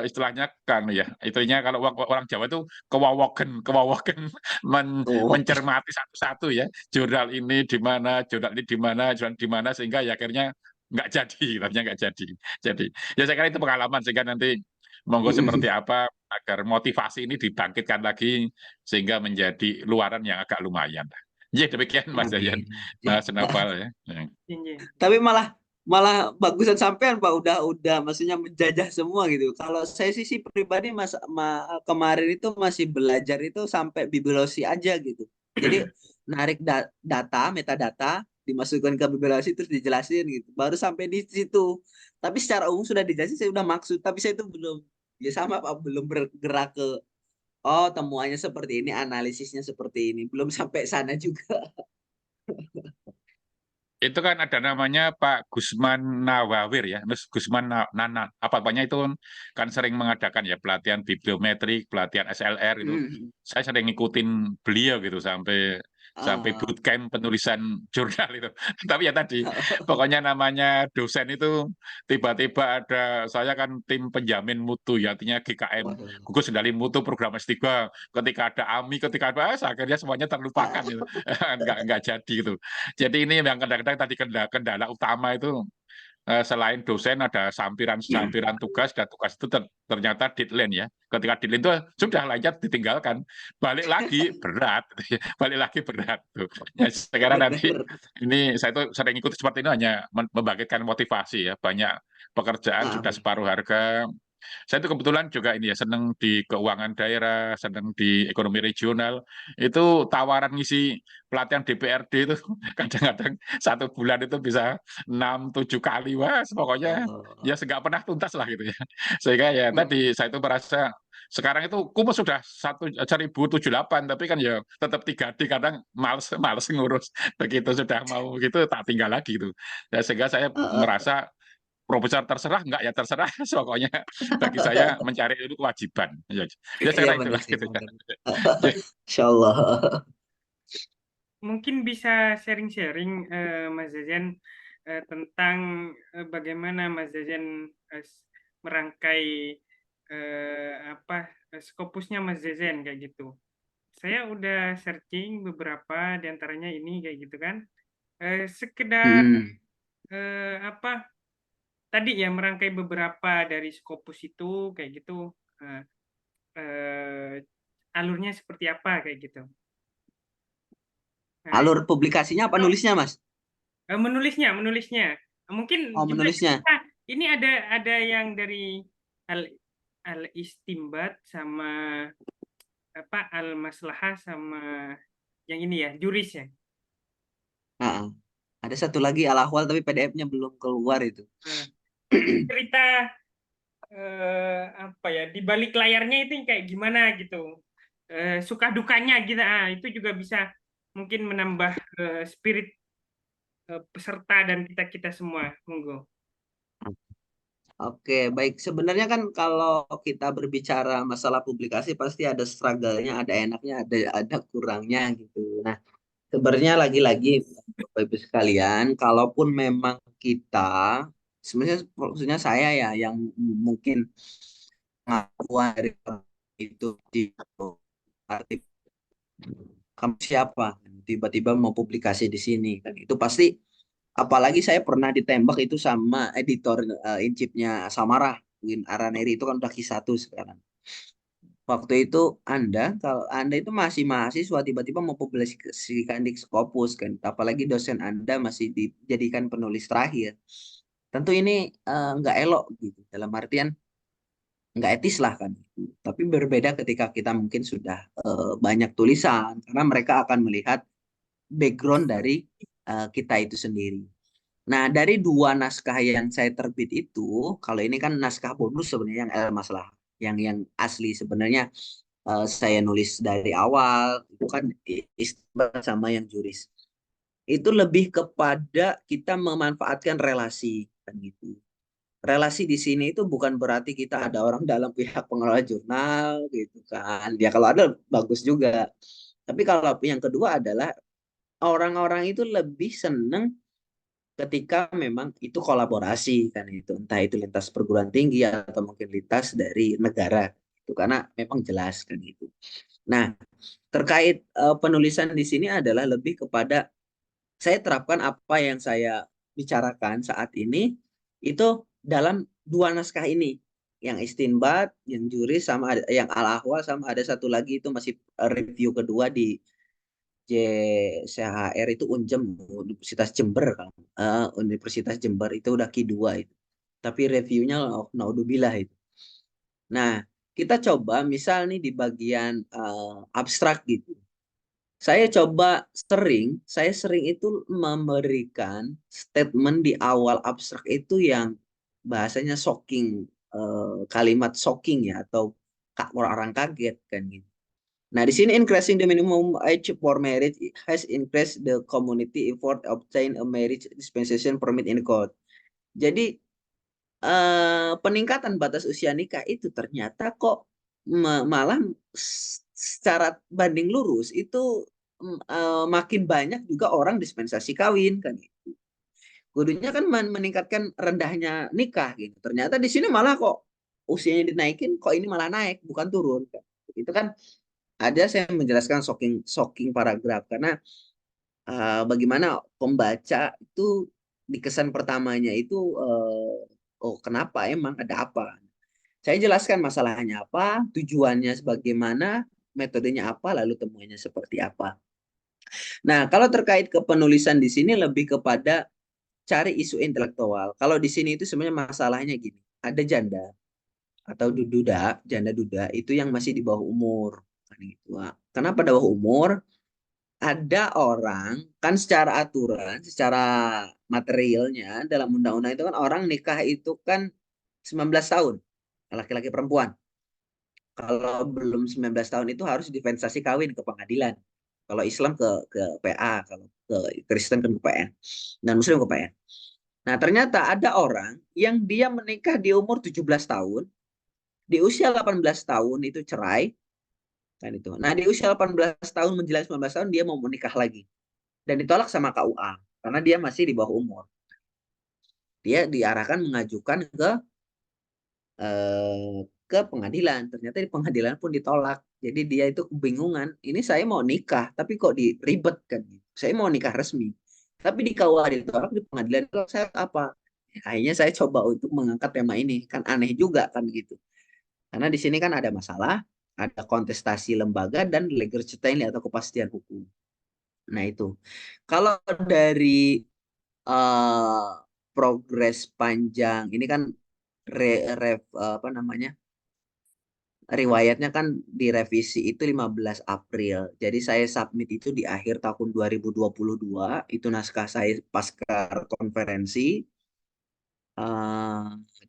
istilahnya kan ya, itunya kalau orang Jawa itu kewawoken Oh, mencermati satu-satu ya, jurnal ini di mana, jurnal ini di mana, jurnal di mana, sehingga ya akhirnya nggak jadi, akhirnya nggak jadi ya saya kira itu pengalaman, sehingga nanti monggo seperti mm. apa agar motivasi ini dibangkitkan lagi sehingga menjadi luaran yang agak lumayan. Ya demikian Mas Yayan, Amin. Mas Nopal ya. Iya. Tapi malah malah bagusan sampean Pak, udah maksudnya menjajah semua gitu. Kalau saya sih pribadi kemarin itu masih belajar itu sampai bibliosi aja gitu. Jadi narik data, metadata, dimasukkan ke bibliosi terus dijelasin gitu. Baru sampai di situ. Tapi secara umum sudah dijelasin, saya udah maksud, tapi saya itu belum, ya sama Pak, belum bergerak ke oh temuannya seperti ini, analisisnya seperti ini. Belum sampai sana juga. Itu kan ada namanya Pak Gusman Nawawir ya, Nus Gusman Nana, apa-apanya itu kan sering mengadakan ya pelatihan bibliometrik, pelatihan SLR itu. Hmm. Saya sering ngikutin beliau gitu sampai sampai Ah. bootcamp penulisan jurnal itu. Tapi ya tadi, pokoknya namanya dosen itu tiba-tiba ada, saya kan tim penjamin mutu ya, artinya GKM, Waduh. gugus kendali mutu program S3. Ketika ada AMI, ketika ada akhirnya semuanya terlupakan gitu. Nggak jadi gitu. Jadi ini yang kadang-kadang tadi kendala utama itu, selain dosen ada sampiran-sampiran tugas, dan tugas itu ternyata deadline ya. Ketika deadline itu sudah layak ditinggalkan, balik lagi berat, balik lagi berat tuh. Ya, sekarang nanti Bener. ini saya tuh sering ikut seperti ini hanya membangkitkan motivasi ya. Banyak pekerjaan sudah Ah. separuh harga. Saya tuh kebetulan juga ini ya, seneng di keuangan daerah, seneng di ekonomi regional. Itu tawaran ngisi pelatihan DPRD itu kadang-kadang satu bulan itu bisa 6-7 kali, wah pokoknya Oh. ya nggak pernah tuntas lah gitu ya. Sehingga ya tadi saya itu merasa sekarang itu kumpul sudah 1078, tapi kan ya tetap 3D, kadang males males ngurus, begitu sudah mau gitu tak tinggal lagi gitu ya, sehingga saya Ah. merasa proposal terserah nggak ya terserah, pokoknya bagi saya mencari itu kewajiban ya, ya Iya saya bener itulah sih, gitu ya. bener. Ya, Insya Allah. Mungkin bisa sharing-sharing Mas Zazen tentang bagaimana Mas Zazen merangkai apa Scopusnya Mas Zazen kayak gitu. Saya udah searching beberapa diantaranya ini kayak gitu kan. Sekedar Hmm. apa tadi ya merangkai beberapa dari Scopus itu kayak gitu. eh, Alurnya seperti apa kayak gitu. Nah, Alur publikasinya apa kalau nulisnya, Mas? menulisnya mungkin Oh, juga menulisnya. ini ada yang dari al al istimbat sama apa al maslahah sama yang ini ya juris ya. Ah, ada satu lagi al-ahwal tapi PDF-nya belum keluar itu. Nah, mungkin cerita apa ya di balik layarnya itu kayak gimana gitu, suka dukanya gitu, itu juga bisa mungkin menambah spirit peserta dan kita kita semua, monggo. Oke, baik. Sebenarnya kan kalau kita berbicara masalah publikasi pasti ada struggle-nya, ada enaknya, ada kurangnya gitu. Nah, sebenarnya lagi-lagi Bapak Ibu sekalian, kalaupun memang kita sebenarnya maksudnya saya ya yang mungkin pengakuan dari itu arti kamu siapa, tiba-tiba mau publikasi di sini kan itu pasti. Apalagi saya pernah ditembak itu sama editor in chief-nya Samarah, Win Araneri, itu kan udah Q1 sekarang. Waktu itu kalau Anda itu masih mahasiswa tiba-tiba mau publikasikan di Scopus kan, apalagi dosen Anda masih dijadikan penulis terakhir. Tentu ini nggak elok gitu, dalam artian nggak etis lah kan. Tapi berbeda ketika kita mungkin sudah banyak tulisan, karena mereka akan melihat background dari kita itu sendiri. Nah, dari 2 naskah yang saya terbit itu, kalau ini kan naskah bonus sebenarnya yang El Masalah, yang asli sebenarnya saya nulis dari awal, itu kan istilah sama yang juris. Itu lebih kepada kita memanfaatkan relasi kan gitu. Relasi di sini itu bukan berarti kita ada orang dalam pihak pengelola jurnal gitu kan. Ya kalau ada bagus juga. Tapi kalau yang kedua adalah orang-orang itu lebih seneng ketika memang itu kolaborasi kan itu, entah itu lintas perguruan tinggi atau mungkin lintas dari negara itu, karena memang jelas kan itu. Nah, terkait penulisan di sini adalah lebih kepada saya terapkan apa yang saya bicarakan saat ini itu dalam 2 naskah ini, yang istinbat, yang juris, sama yang al-ahwal, sama ada satu lagi itu masih review kedua di JCHR itu Unjem, Universitas Jember kan. Universitas Jember itu udah Q2 itu. Tapi reviewnya naudzubillah itu. Nah, kita coba misal nih di bagian abstrak gitu. Saya sering itu memberikan statement di awal abstrak itu yang bahasanya shocking, kalimat shocking ya, atau orang kaget kan gitu. Nah, di sini increasing the minimum age for marriage has increased the community effort obtain a marriage dispensation permit in court. Jadi peningkatan batas usia nikah itu ternyata kok malah secara banding lurus itu makin banyak juga orang dispensasi kawin kan. Kudunya kan meningkatkan rendahnya nikah gitu. Ternyata di sini malah kok usianya dinaikin, kok ini malah naik bukan turun kan. Itu kan ada saya menjelaskan shocking paragraf karena bagaimana pembaca itu di kesan pertamanya itu oh kenapa emang ada apa? Saya jelaskan masalahnya apa, tujuannya sebagaimana, metodenya apa, lalu temuannya seperti apa. Nah, kalau terkait kepenulisan di sini lebih kepada cari isu intelektual. Kalau di sini itu sebenarnya masalahnya gini, ada janda atau janda duda itu yang masih di bawah umur. Kenapa di bawah umur? Ada orang kan secara aturan, secara materialnya dalam undang-undang itu kan orang nikah itu kan 19 tahun, laki-laki perempuan. Kalau belum 19 tahun itu harus dispensasi kawin ke pengadilan. Kalau Islam ke PA, kalau ke Kristen kan ke PN, dan Muslim ke PN. Nah, ternyata ada orang yang dia menikah di umur 17 tahun, di usia 18 tahun itu cerai, kan itu. Nah, di usia 18 tahun menjelang 19 tahun dia mau menikah lagi. Dan ditolak sama KUA karena dia masih di bawah umur. Dia diarahkan mengajukan ke pengadilan. Ternyata di pengadilan pun ditolak. Jadi dia itu kebingungan. Ini saya mau nikah, tapi kok diribet kan? Saya mau nikah resmi, tapi di KUA ditolak, di pengadilan itu saya apa? Akhirnya saya coba untuk mengangkat tema ini. Kan aneh juga kan gitu. Karena di sini kan ada masalah, ada kontestasi lembaga dan legercetain atau kepastian hukum. Nah itu. Kalau dari progres panjang ini kan apa namanya, riwayatnya kan direvisi itu 15 April. Jadi saya submit itu di akhir tahun 2022. Itu naskah saya pasca konferensi.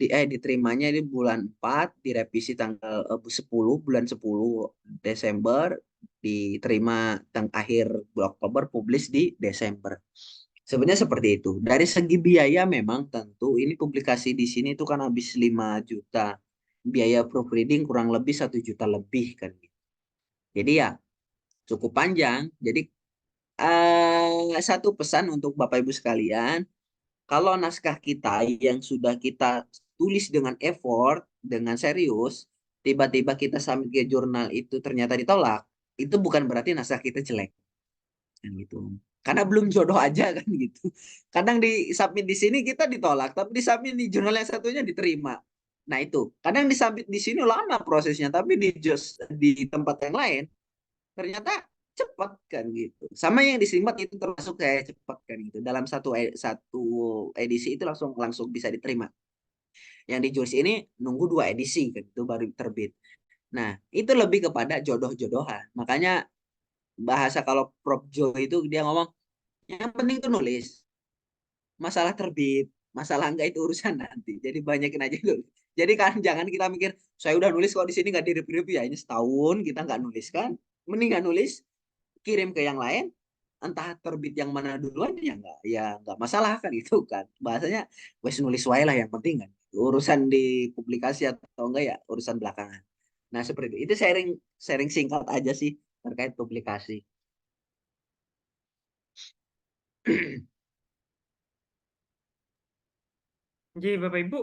Diterimanya di bulan 4, direvisi tanggal 10, bulan 10 Desember, diterima akhir Oktober, publish di Desember. Sebenarnya seperti itu. Dari segi biaya memang tentu ini publikasi di sini itu kan habis 5 juta. Biaya proofreading kurang lebih 1 juta lebih kan. Jadi ya cukup panjang. Jadi satu pesan untuk Bapak Ibu sekalian, kalau naskah kita yang sudah kita tulis dengan effort, dengan serius, tiba-tiba kita submit ke jurnal itu ternyata ditolak, itu bukan berarti naskah kita jelek kan gitu. Karena belum jodoh aja kan gitu. Kadang di submit di sini kita ditolak, tapi di submit di jurnal yang satunya diterima. Nah itu, kadang di submit di sini lama prosesnya, tapi di tempat yang lain ternyata cepat kan gitu. Sama yang disimpan itu termasuk kayak cepat kan gitu. Dalam satu edisi itu langsung langsung bisa diterima. Yang di jurus ini nunggu 2 edisi kan itu baru terbit. Nah, itu lebih kepada jodoh-jodohan. Makanya bahasa kalau Prof Jo itu dia ngomong yang penting tuh nulis. Masalah terbit, masalah enggak itu urusan nanti. Jadi banyakin aja dulu. Jadi kan jangan kita mikir saya udah nulis kok di sini nggak di-review ya ini setahun kita nggak nulis kan. Mending nggak nulis, kirim ke yang lain, entah terbit yang mana duluan ya nggak masalah kan itu kan. Bahasanya wes nulis wae lah yang penting kan. Urusan di publikasi atau enggak ya urusan belakangan. Nah, seperti itu. Itu sharing sharing singkat aja sih terkait publikasi. Jadi Bapak Ibu,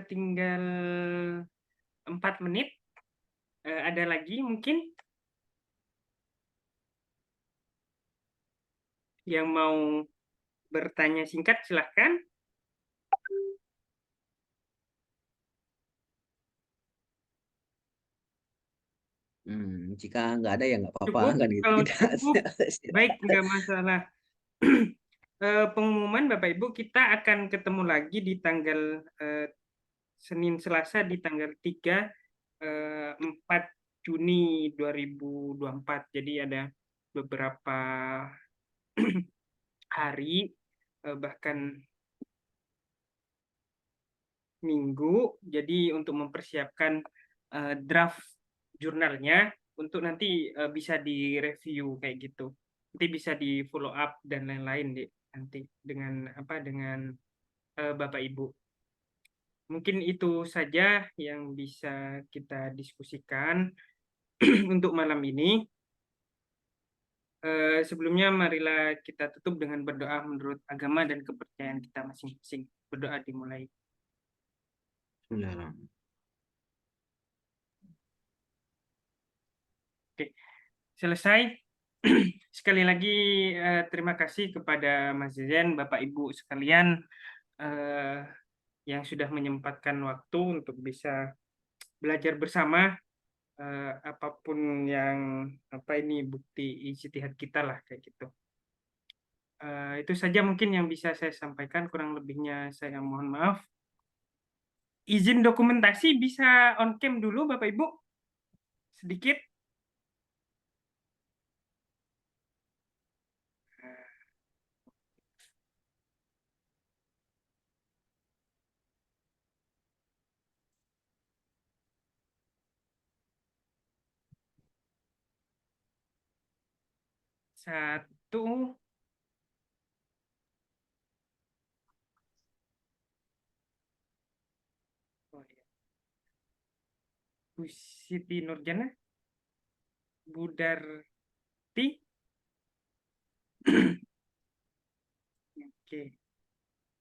tinggal 4 menit. Ada lagi mungkin yang mau bertanya singkat, silahkan. Jika nggak ada ya nggak apa-apa Cukup, kan gitu. kalau Kita cukup, baik, nggak masalah. Pengumuman Bapak Ibu, kita akan ketemu lagi di tanggal Senin Selasa di tanggal 4 Juni 2024. Jadi ada beberapa hari, bahkan minggu. Jadi untuk mempersiapkan draft jurnalnya untuk nanti bisa direview kayak gitu. Nanti bisa di follow up dan lain-lain nanti dengan Bapak Ibu. Mungkin itu saja yang bisa kita diskusikan untuk malam ini. Sebelumnya marilah kita tutup dengan berdoa menurut agama dan kepercayaan kita masing-masing. Berdoa dimulai. Oke, selesai. Sekali lagi terima kasih kepada Mas Zain, Bapak Ibu sekalian yang sudah menyempatkan waktu untuk bisa belajar bersama. Apapun yang bukti ijtihad kita lah kayak gitu. Itu saja mungkin yang bisa saya sampaikan, kurang lebihnya saya mohon maaf. Izin dokumentasi bisa on cam dulu Bapak Ibu sedikit. Satu. Oh, ya. Bu Siti Nurjana, Budarti. Oke.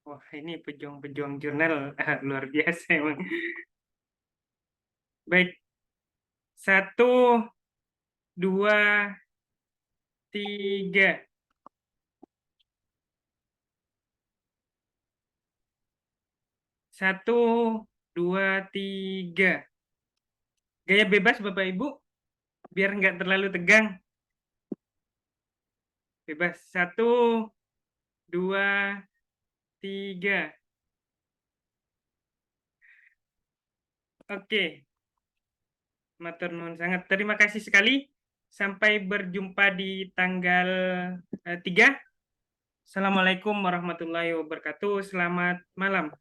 Wah, ini pejuang-pejuang jurnal luar biasa emang. Baik. 1, 2, 3. Satu, 2, 3. Gaya bebas Bapak Ibu, biar nggak terlalu tegang. Bebas. 1, 2, 3. Oke. Matur nuwun sangat. Terima kasih sekali. Sampai berjumpa di tanggal 3. Assalamualaikum warahmatullahi wabarakatuh. Selamat malam.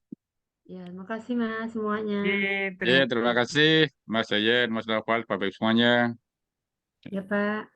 Ya, terima kasih Mas semuanya. Oke, Terima kasih Mas Zain, Mas Noval, Bapak Ibu semuanya. Ya Pak.